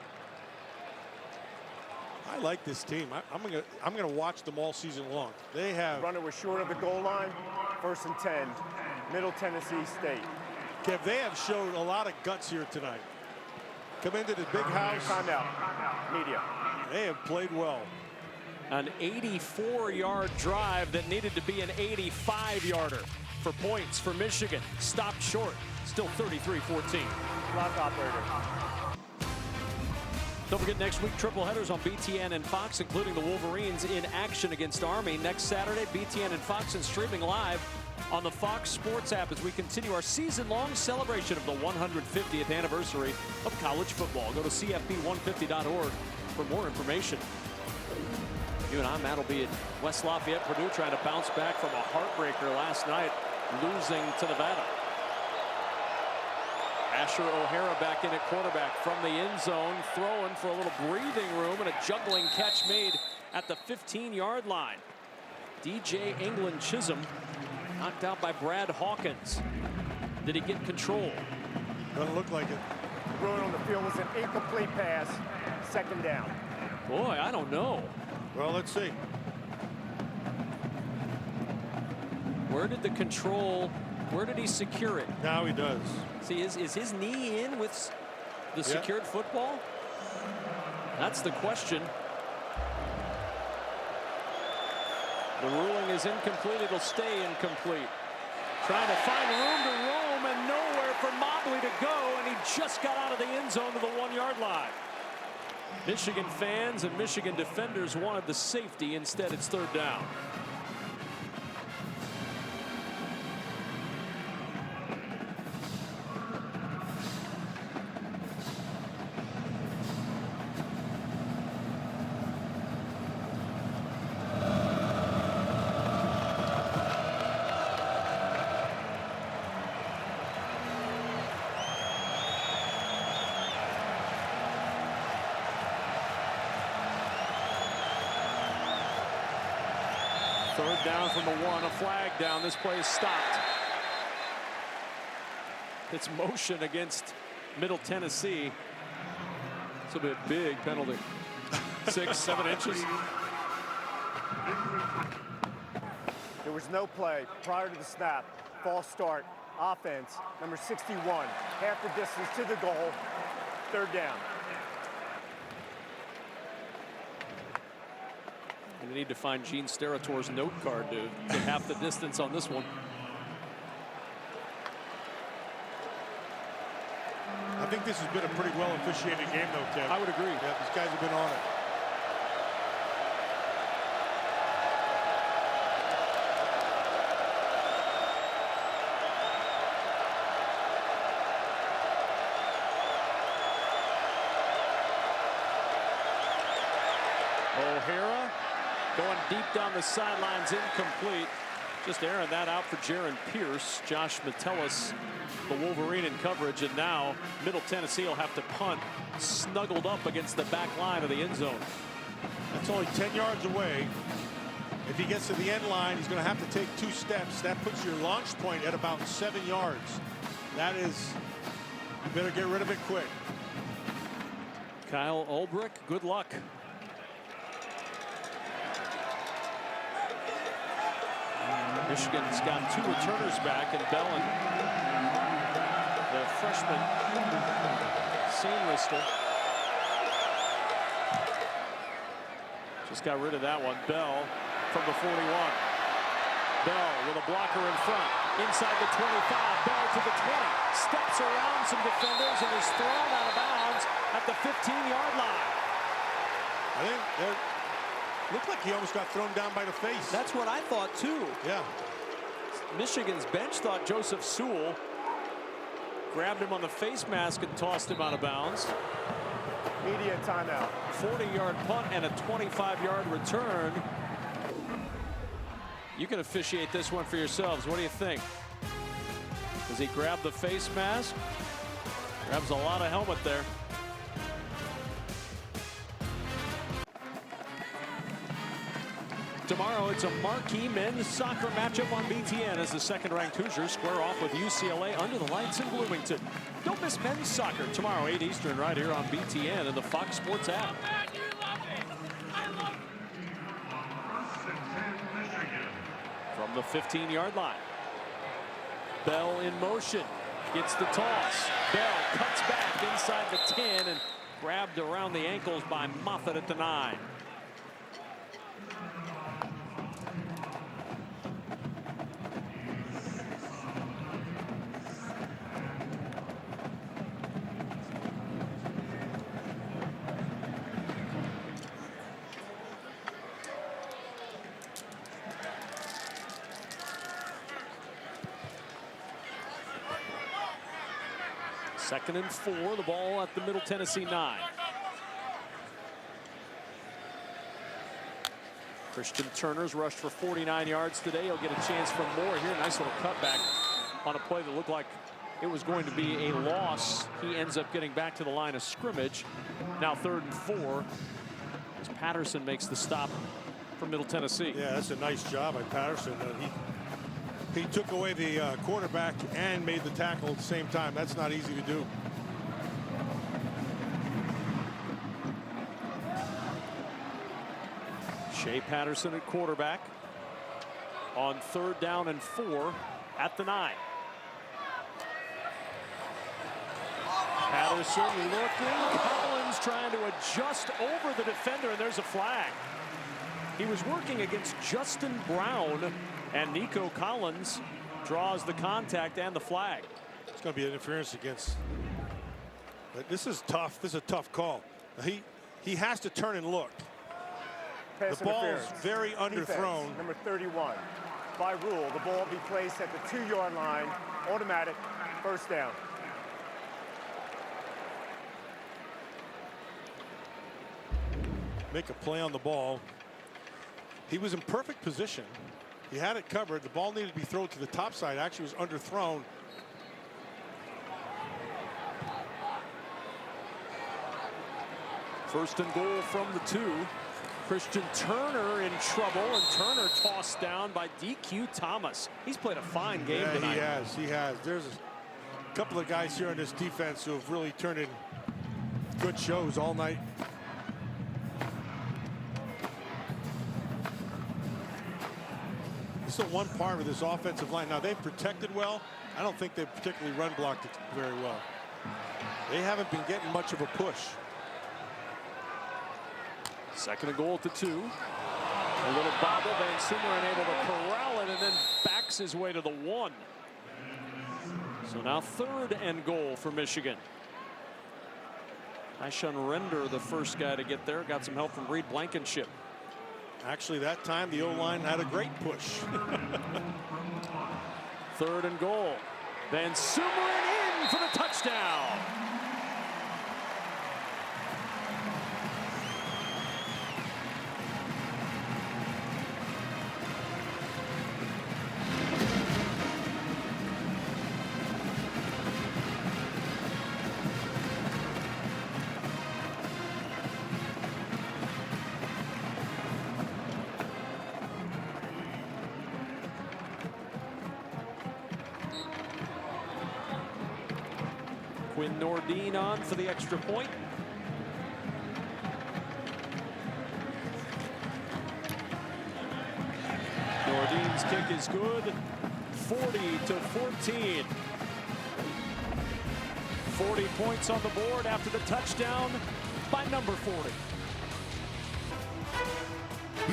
I like this team. I'm gonna watch them all season long. They have. Runner was short of the goal line. 1st and 10. Middle Tennessee State. Kev, they have showed a lot of guts here tonight. Come into the big house. Timeout. Media. They have played well. An 84-yard drive that needed to be an 85-yarder. for points for Michigan. Stopped short. Still 33-14. Block operator. Don't forget next week, triple headers on BTN and Fox, including the Wolverines in action against Army. Next Saturday, BTN and Fox and streaming live on the Fox Sports app as we continue our season-long celebration of the 150th anniversary of college football. Go to CFB150.org for more information. You and I, Matt, will be at West Lafayette, Purdue, trying to bounce back from a heartbreaker last night, losing to Nevada. Asher O'Hara back in at quarterback from the end zone, throwing for a little breathing room, and a juggling catch made at the 15-yard line. DJ England Chisholm knocked out by Brad Hawkins. Did he get control? Doesn't look like it. Ruling on the field was an incomplete pass. Second down. Boy, I don't know. Well, let's see. Where did the control, where did he secure it? Now he does. See, is his knee in with the secured football? That's the question. The ruling is incomplete. It'll stay incomplete. Trying to find room to roam and nowhere for Mobley to go, and he just got out of the end zone to the 1-yard line. Michigan fans and Michigan defenders wanted the safety. Instead, it's third down. Third down from the 1, a flag down. This play is stopped. It's motion against Middle Tennessee. This will be a big penalty. 6, 7 inches. There was no play prior to the snap. False start. Offense, number 61. Half the distance to the goal. Third down. We need to find Gene Sterator's note card to get half the distance on this one. I think this has been a pretty well officiated game, though, Kev. I would agree. Yeah, these guys have been on it. O'Hara going deep down the sidelines, incomplete. Just airing that out for Jaron Pierce. Josh Metellus, the Wolverine in coverage, and now Middle Tennessee will have to punt, snuggled up against the back line of the end zone. That's only 10 yards away. If he gets to the end line, he's going to have to take 2 steps. That puts your launch point at about 7 yards. That is, you better get rid of it quick. Kyle Ulbrich, good luck. Michigan's got 2 returners back, and Bellin, the freshman, Sainrister, just got rid of that one. Bell from the 41. Bell with a blocker in front, inside the 25. Bell to the 20, steps around some defenders and is thrown out of bounds at the 15-yard line. I think they're. Looked like he almost got thrown down by the face. That's what I thought, too. Yeah. Michigan's bench thought Joseph Sewell grabbed him on the face mask and tossed him out of bounds. Media timeout. 40-yard punt and a 25-yard return. You can officiate this one for yourselves. What do you think? Does he grab the face mask? Grabs a lot of helmet there. Tomorrow, it's a marquee men's soccer matchup on BTN as the second-ranked Hoosiers square off with UCLA under the lights in Bloomington. Don't miss men's soccer tomorrow, 8 Eastern, right here on BTN and the Fox Sports app. From the 15-yard line. Bell in motion. Gets the toss. Bell cuts back inside the 10 and grabbed around the ankles by Moffitt at the 9. 2nd and 4, the ball at the Middle Tennessee 9. Christian Turner's rushed for 49 yards today. He'll get a chance for more here. Nice little cutback on a play that looked like it was going to be a loss. He ends up getting back to the line of scrimmage. Now 3rd and 4 as Patterson makes the stop for Middle Tennessee. Yeah, that's a nice job by Patterson. He took away the quarterback and made the tackle at the same time. That's not easy to do. Shea Patterson at quarterback on 3rd down and 4 at the 9. Patterson looking. Collins trying to adjust over the defender, and there's a flag. He was working against Justin Brown, and Nico Collins draws the contact and the flag. It's going to be an interference against. But this is tough. This is a tough call. He has to turn and look. Pass the ball is interference. very underthrown. Defense, number 31. By rule, the ball be placed at the 2-yard line. Automatic. 1st down. Make a play on the ball. He was in perfect position. He had it covered. The ball needed to be thrown to the top side. Actually was underthrown. First and goal from the 2. Christian Turner in trouble, and Turner tossed down by DQ Thomas. He's played a fine game tonight. He has. There's a couple of guys here on this defense who have really turned in good shows all night. This is the one part of this offensive line. Now, they've protected well. I don't think they've particularly run blocked it very well. They haven't been getting much of a push. 2nd and goal at the 2. A little bobble. Van Summer unable to corral it, and then backs his way to the 1. So now 3rd and goal for Michigan. Tyshun Render, the first guy to get there, got some help from Reed Blankenship. Actually, that time the O-line had a great push. 3rd and goal. Van Summer in for the touchdown. Quinn Nordine on for the extra point. Nordine's kick is good. 40-14. 40 points on the board after the touchdown by number 40.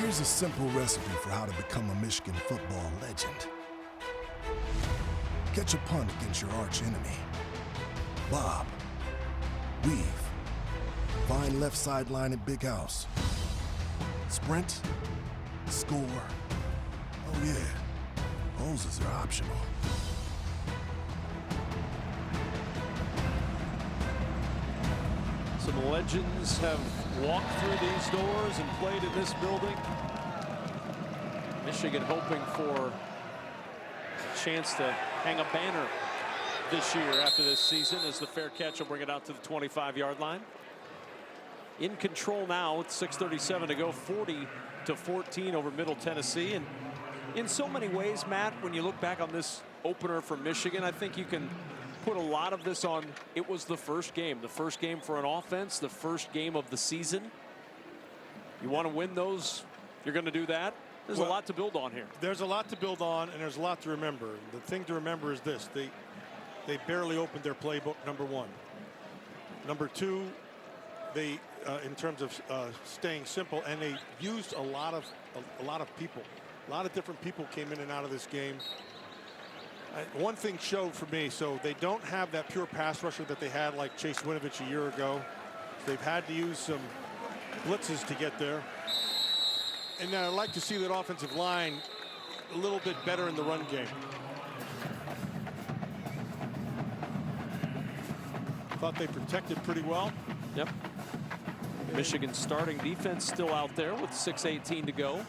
Here's a simple recipe for how to become a Michigan football legend. Catch a punt against your arch enemy. Bob. Weave. Find left sideline at Big House. Sprint. Score. Oh yeah, hoses are optional. Some legends have walked through these doors and played in this building. Michigan hoping for a chance to hang a banner this year after this season, as the fair catch will bring it out to the 25-yard line. In control now with 6:37 to go, 40-14 over Middle Tennessee. And in so many ways, Matt, when you look back on this opener for Michigan, I think you can put a lot of this on it was the first game for an offense, the first game of the season. You want to win those, you're going to do that. There's a lot to build on here. There's a lot to build on, and there's a lot to remember. The thing to remember is this: they barely opened their playbook, number one. Number two, they in terms of staying simple, and they used a lot of people. A lot of different people came in and out of this game. One thing showed for me, so they don't have that pure pass rusher that they had like Chase Winovich a year ago. They've had to use some blitzes to get there. And I'd like to see that offensive line a little bit better in the run game. thought they protected pretty well. Yep. Michigan's starting defense still out there with 6:18 to go.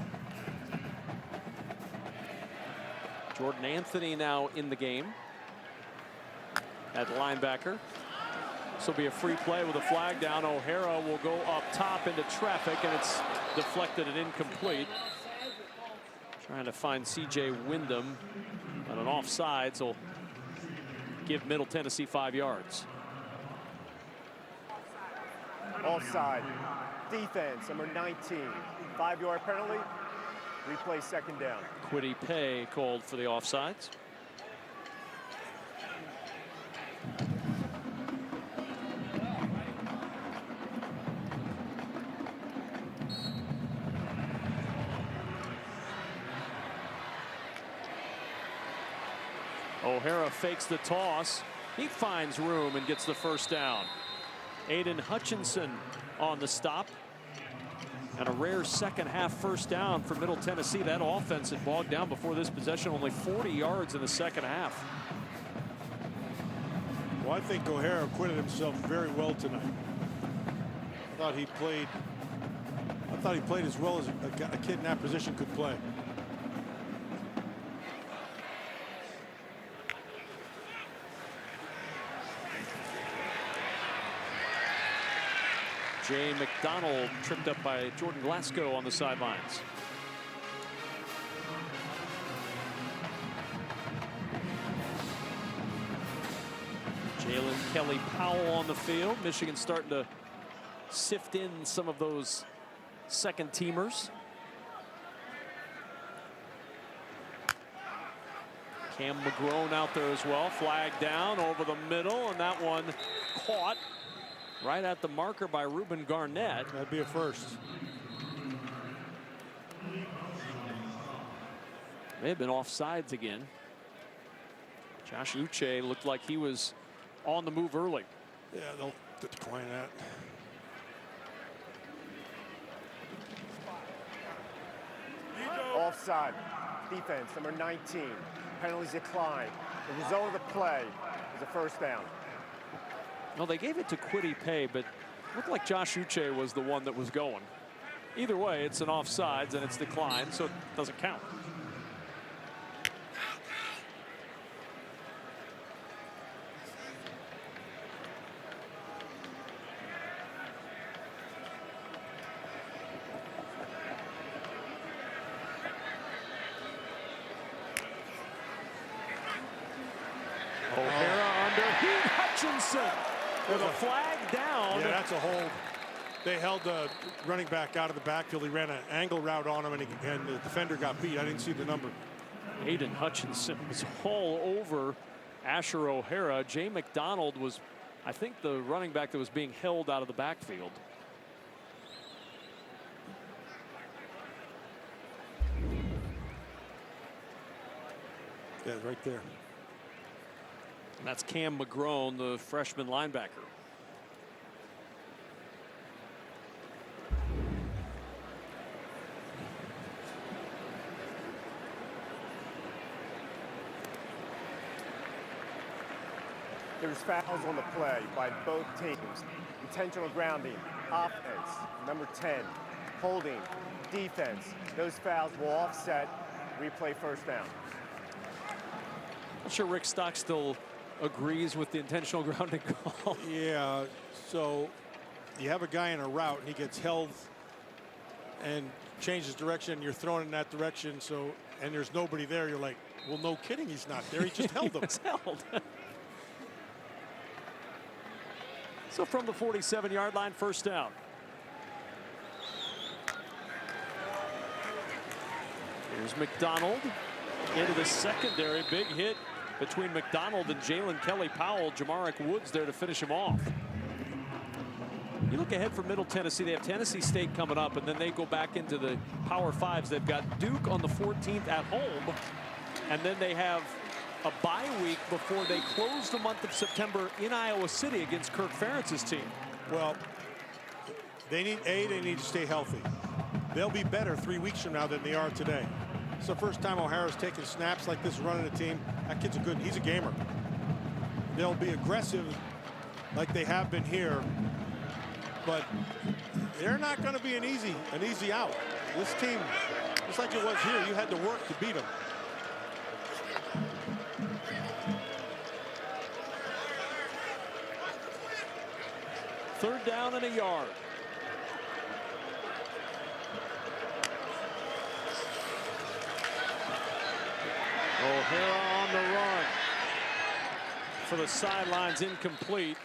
Jordan Anthony now in the game at linebacker. This will be a free play with a flag down. O'Hara will go up top into traffic, and it's deflected and incomplete. Trying to find C.J. Wyndham, but an offsides will give Middle Tennessee 5 yards. Offside. Defense, number 19. 5-yard penalty. Replay second down. Kwity Paye called for the offsides. O'Hara fakes the toss. He finds room and gets the first down. Aiden Hutchinson on the stop. And a rare second half first down for Middle Tennessee. That offense had bogged down before this possession, only 40 yards in the second half. Well, I think O'Hara acquitted himself very well tonight. I thought he played as well as a kid in that position could play. Jay McDonald tripped up by Jordan Glasgow on the sidelines. Jalen Kelly Powell on the field. Michigan starting to sift in some of those second teamers. Cam McGrone out there as well. Flag down over the middle, and that one caught right at the marker by Reuben Garnett. That'd be a first. May have been offsides again. Josh Uche looked like he was on the move early. Yeah, they'll decline that. Offside. Defense, number 19. Penalties declined. The result of the play is a first down. No, they gave it to Kwity Paye, but looked like Josh Uche was the one that was going. Either way, it's an offsides and it's declined, so it doesn't count. O'Hara under Heath Hutchinson with a flag down. Yeah, that's a hold. They held the running back out of the backfield. He ran an angle route on him, and the defender got beat. I didn't see the number. Aiden Hutchinson was all over Asher O'Hara. Jay McDonald was, I think, the running back that was being held out of the backfield. Yeah, right there. And that's Cam McGrone, the freshman linebacker. There's fouls on the play by both teams. Intentional grounding, offense, number 10, holding, defense. Those fouls will offset, replay first down. I'm sure Rick Stockstill agrees with the intentional grounding call. Yeah, so you have a guy in a route and he gets held and changes direction. You're thrown in that direction, and there's nobody there. You're like, well, no kidding, he's not there. He just held him. It's held. So from the 47-yard line, first down. Here's McDonald into the secondary. Big hit between McDonald and Jalen Kelly Powell. Jamarick Woods there to finish him off. You look ahead for Middle Tennessee. They have Tennessee State coming up, and then they go back into the Power Fives. They've got Duke on the 14th at home, and then they have a bye week before they close the month of September in Iowa City against Kirk Ferentz's team. Well, they need to stay healthy. They'll be better 3 weeks from now than they are today. It's the first time O'Hara's taken snaps like this running a team. That kid's he's a gamer. They'll be aggressive like they have been here. But they're not going to be an easy out. This team, just like it was here, you had to work to beat them. Third down and a yard. O'Hara on the run. For the sidelines, incomplete.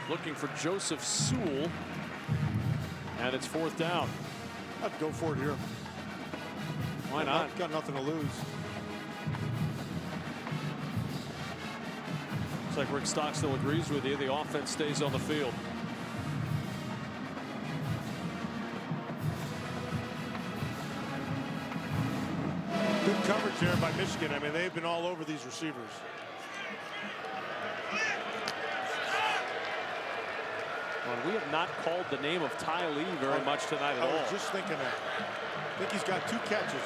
Looking for Joseph Sewell. And it's fourth down. I'd go for it here. Why not? Got nothing to lose. Looks like Rick Stockstill agrees with you. The offense stays on the field. Good coverage there by Michigan. I mean, they've been all over these receivers. Well, we have not called the name of Ty Lee very much tonight at all. I was just thinking that. I think he's got 2 catches.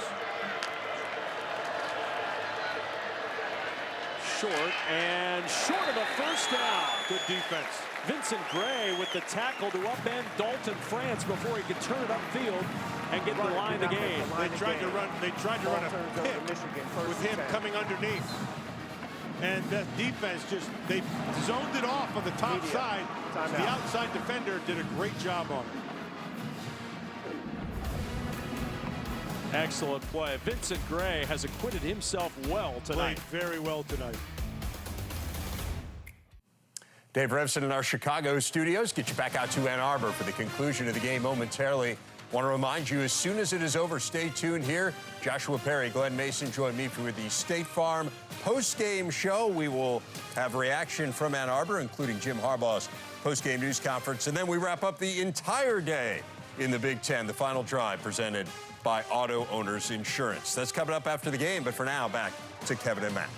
Short of a first down. Good defense. Vincent Gray with the tackle to upend Dalton France before he could turn it upfield and get the line to gain. They tried to run a pick with him coming underneath. And the defense they zoned it off on the top side. The outside defender did a great job on it. Excellent play. Vincent Gray has acquitted himself well tonight. Played very well tonight. Dave Revson in our Chicago studios. Get you back out to Ann Arbor for the conclusion of the game momentarily. Want to remind you, as soon as it is over, stay tuned here. Joshua Perry, Glenn Mason join me for the State Farm post-game show. We will have reaction from Ann Arbor, including Jim Harbaugh's post-game news conference. And then we wrap up the entire day in the Big Ten, the final drive presented by Auto Owners Insurance. That's coming up after the game, but for now, back to Kevin and Matt.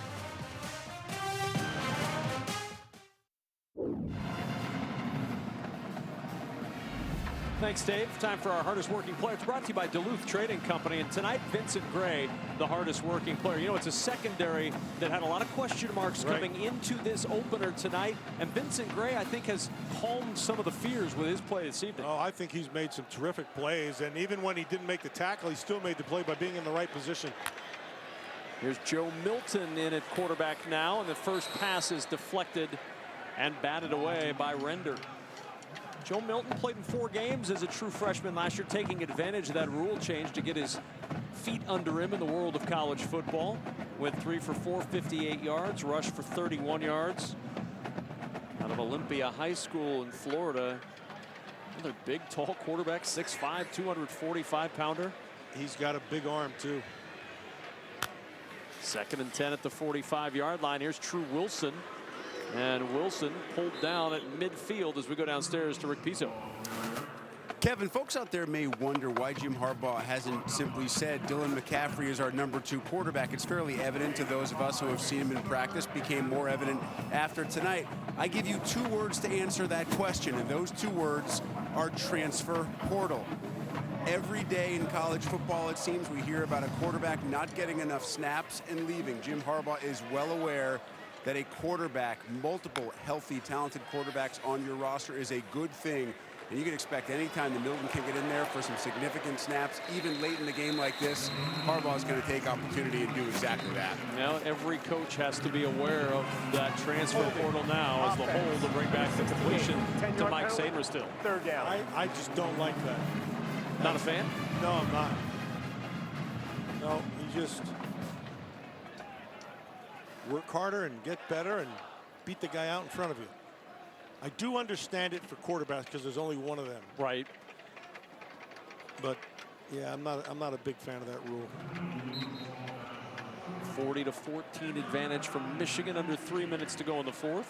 Thanks, Dave. Time for our hardest working player. It's brought to you by Duluth Trading Company. And tonight, Vincent Gray, the hardest working player. You know, it's a secondary that had a lot of question marks coming into this opener tonight. And Vincent Gray, I think, has calmed some of the fears with his play this evening. Oh, I think he's made some terrific plays. And even when he didn't make the tackle, he still made the play by being in the right position. Here's Joe Milton in at quarterback now. And the first pass is deflected and batted away by Render. Joe Milton played in 4 games as a true freshman last year, taking advantage of that rule change to get his feet under him in the world of college football. Went 3 for 4, 58 yards, rushed for 31 yards. Out of Olympia High School in Florida. Another big, tall quarterback, 6'5", 245-pounder. He's got a big arm, too. 2nd and 10 at the 45-yard line. Here's True Wilson. And Wilson pulled down at midfield as we go downstairs to Rick Piso. Kevin, folks out there may wonder why Jim Harbaugh hasn't simply said Dylan McCaffrey is our #2 quarterback. It's fairly evident to those of us who have seen him in practice, became more evident after tonight. I give you 2 words to answer that question, and those 2 words are transfer portal. Every day in college football, it seems, we hear about a quarterback not getting enough snaps and leaving. Jim Harbaugh is well aware that a quarterback, multiple healthy, talented quarterbacks on your roster is a good thing. And you can expect anytime the Milton can get in there for some significant snaps, even late in the game like this, Harbaugh's going to take opportunity and do exactly that. Now every coach has to be aware of that transfer portal now as the hold to bring back the completion to Mike Sainristil. 3rd down. I just don't like that. Not a fan? No, I'm not. No, he just work harder and get better and beat the guy out in front of you. I do understand it for quarterbacks because there's only one of them. Right. But yeah, I'm not a big fan of that rule. 40-14 advantage from Michigan, under 3 minutes to go in the 4th.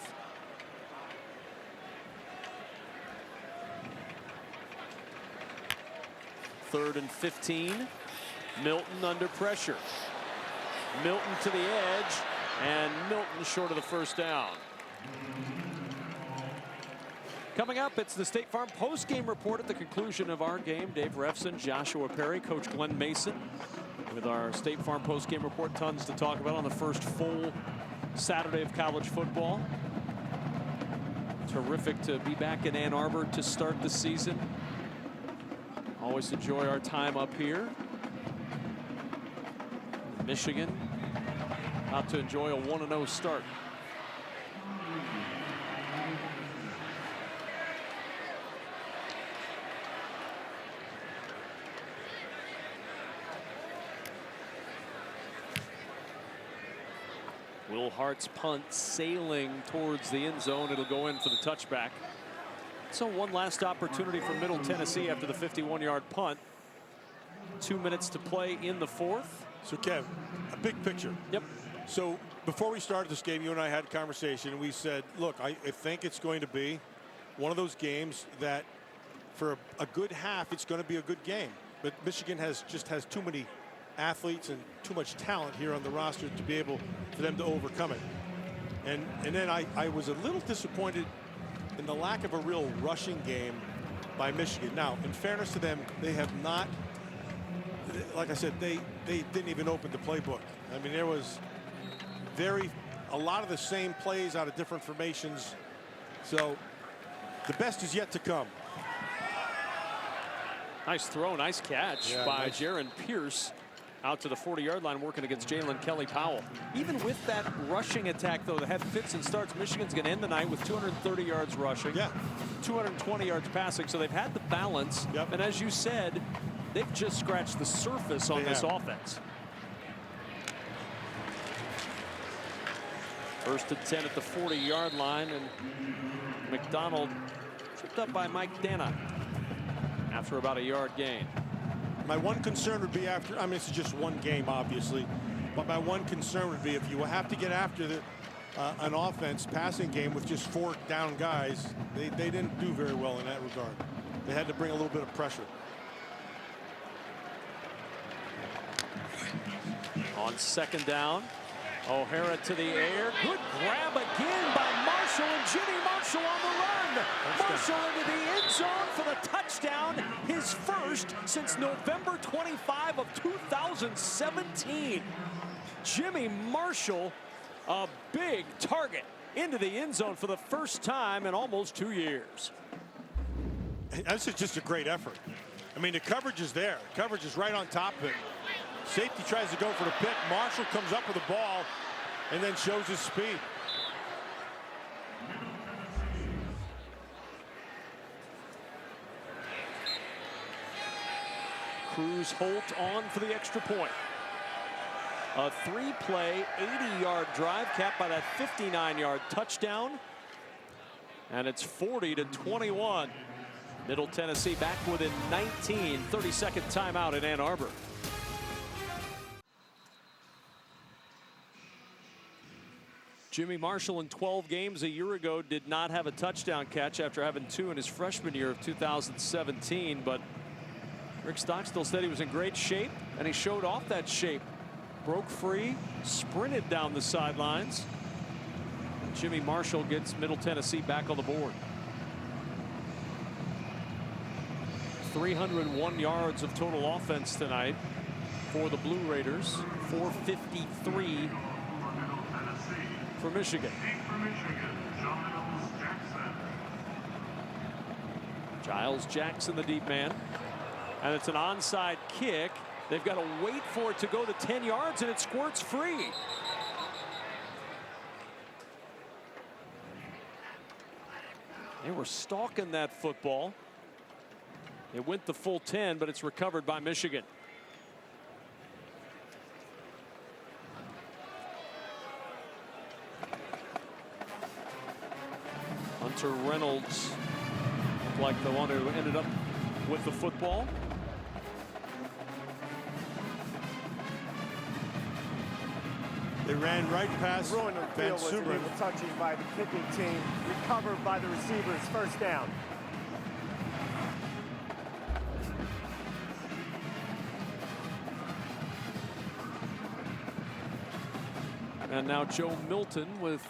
Third and 15. Milton under pressure. Milton to the edge, and Milton short of the first down. Coming up, it's the State Farm post-game report at the conclusion of our game. Dave Revson, Joshua Perry, Coach Glenn Mason. With our State Farm post-game report, tons to talk about on the first full Saturday of college football. Terrific to be back in Ann Arbor to start the season. Always enjoy our time up here. Michigan about to enjoy a 1-0 start. Will Hart's punt sailing towards the end zone. It'll go in for the touchback. So one last opportunity for Middle Tennessee after the 51-yard punt. 2 minutes to play in the fourth. So, Kev, a big picture. Yep. So before we started this game, you and I had a conversation, and we said, look, I think it's going to be one of those games that for a good half, it's going to be a good game. But Michigan just has too many athletes and too much talent here on the roster to be able for them to overcome it. And then I was a little disappointed in the lack of a real rushing game by Michigan. Now, in fairness to them, they have not, like I said, they didn't even open the playbook. I mean, there was a lot of the same plays out of different formations. So the best is yet to come. Nice throw, nice catch by Jaron Pierce out to the 40-yard line, working against Jalen Kelly Powell. Even with that rushing attack, though, that had fits and starts, Michigan's going to end the night with 230 yards rushing, 220 yards passing. So they've had the balance. And as you said, they've just scratched the surface on this offense. First and 10 at the 40-yard line, and McDonald tripped up by Mike Dana after about a yard gain. My one concern would be after, I mean, it's just one game, obviously, but my one concern would be if you have to get after an offense passing game with just 4 down guys, they didn't do very well in that regard. They had to bring a little bit of pressure. On second down, O'Hara to the air. Good grab again by Marshall, and Jimmy Marshall on the run. Marshall into the end zone for the touchdown, his first since November 25 of 2017. Jimmy Marshall, a big target into the end zone for the first time in almost 2 years. This is just a great effort. I mean, the coverage is there. Coverage is right on top of it. Safety tries to go for the pick. Marshall comes up with the ball and then shows his speed. Cruz Holt on for the extra point. A 3-play, 80-yard drive capped by that 59-yard touchdown. And it's 40-21. Middle Tennessee back within 19. 30-second timeout in Ann Arbor. Jimmy Marshall in 12 games a year ago did not have a touchdown catch after having 2 in his freshman year of 2017. But Rick Stockstill said he was in great shape, and he showed off that shape. Broke free, sprinted down the sidelines. Jimmy Marshall gets Middle Tennessee back on the board. 301 yards of total offense tonight for the Blue Raiders. 453 for Michigan. Giles Jackson, the deep man. And it's an onside kick. They've got to wait for it to go to 10 yards, and it squirts free. They were stalking that football. It went the full 10, but it's recovered by Michigan. Hunter Reynolds looked like the one who ended up with the football. They ran right past Ruined the Van field was illegal Subran. touching by the kicking team. Recovered by the receivers. First down. And now Joe Milton with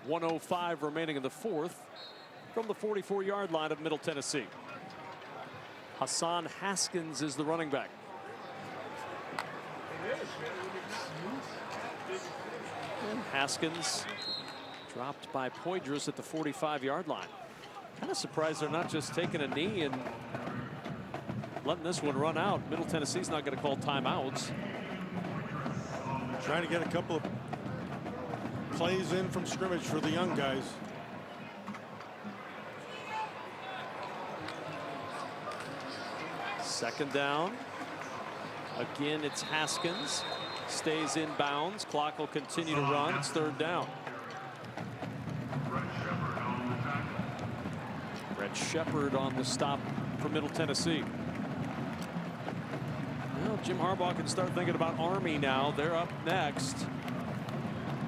1:05 remaining in the fourth from the 44-yard line of Middle Tennessee. Hassan Haskins is the running back. And Haskins Dropped by Poydras at the 45-yard line. Kind of surprised they're not just taking a knee and letting this one run out. Middle Tennessee's not going to call timeouts. Trying to get a couple of plays in from scrimmage for the young guys. Second down. Again, it's Haskins. Stays in bounds. Clock will continue to run. It's third down. Brett Shepard on the stop for Middle Tennessee. Well, Jim Harbaugh can start thinking about Army now. They're up next.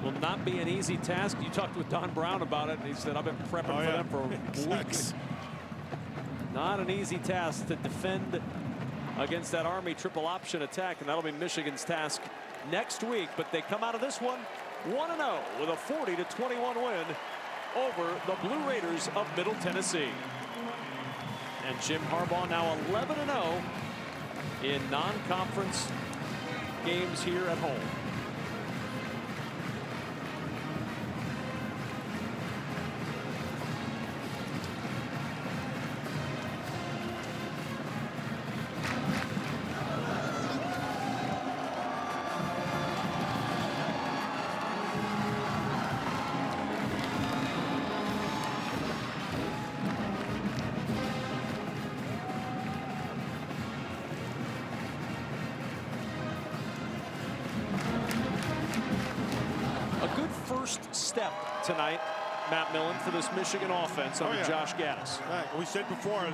Will not be an easy task. You talked with Don Brown about it, and he said, I've been prepping for them for weeks. Not an easy task to defend against that Army triple option attack, and that'll be Michigan's task next week. But they come out of this one 1-0 with a 40-21 win over the Blue Raiders of Middle Tennessee. And Jim Harbaugh now 11-0 in non-conference games here at home. First step tonight, Matt Millen, for this Michigan offense under Josh Gaddis. Right. We said before,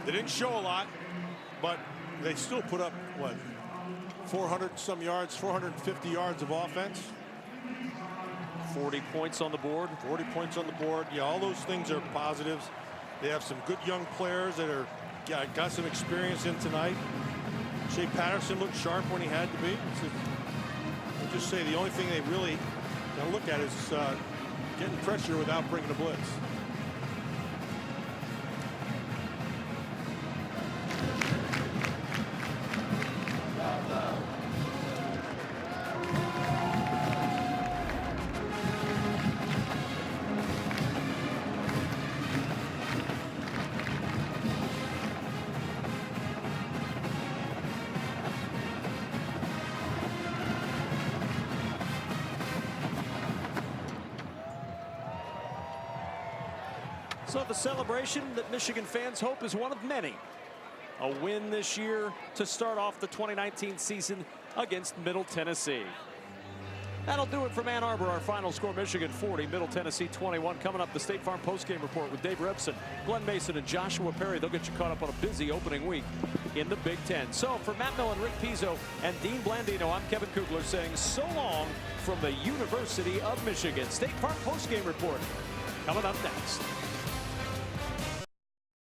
they didn't show a lot, but they still put up, what, 400 some yards, 450 yards of offense. 40 points on the board. 40 points on the board. Yeah, all those things are positives. They have some good young players that are got some experience in tonight. Shea Patterson looked sharp when he had to be. I'll just say the only thing they really got to look at is getting pressure without bringing a blitz. So the celebration that Michigan fans hope is one of many. A win this year to start off the 2019 season against Middle Tennessee. That'll do it from Ann Arbor. Our final score, Michigan 40, Middle Tennessee 21. Coming up, the State Farm postgame report with Dave Repson, Glenn Mason, and Joshua Perry. They'll get you caught up on a busy opening week in the Big Ten. So for Matt Millen, Rick Pizzo, and Dean Blandino, I'm Kevin Kugler saying so long from the University of Michigan. State Farm postgame report coming up next.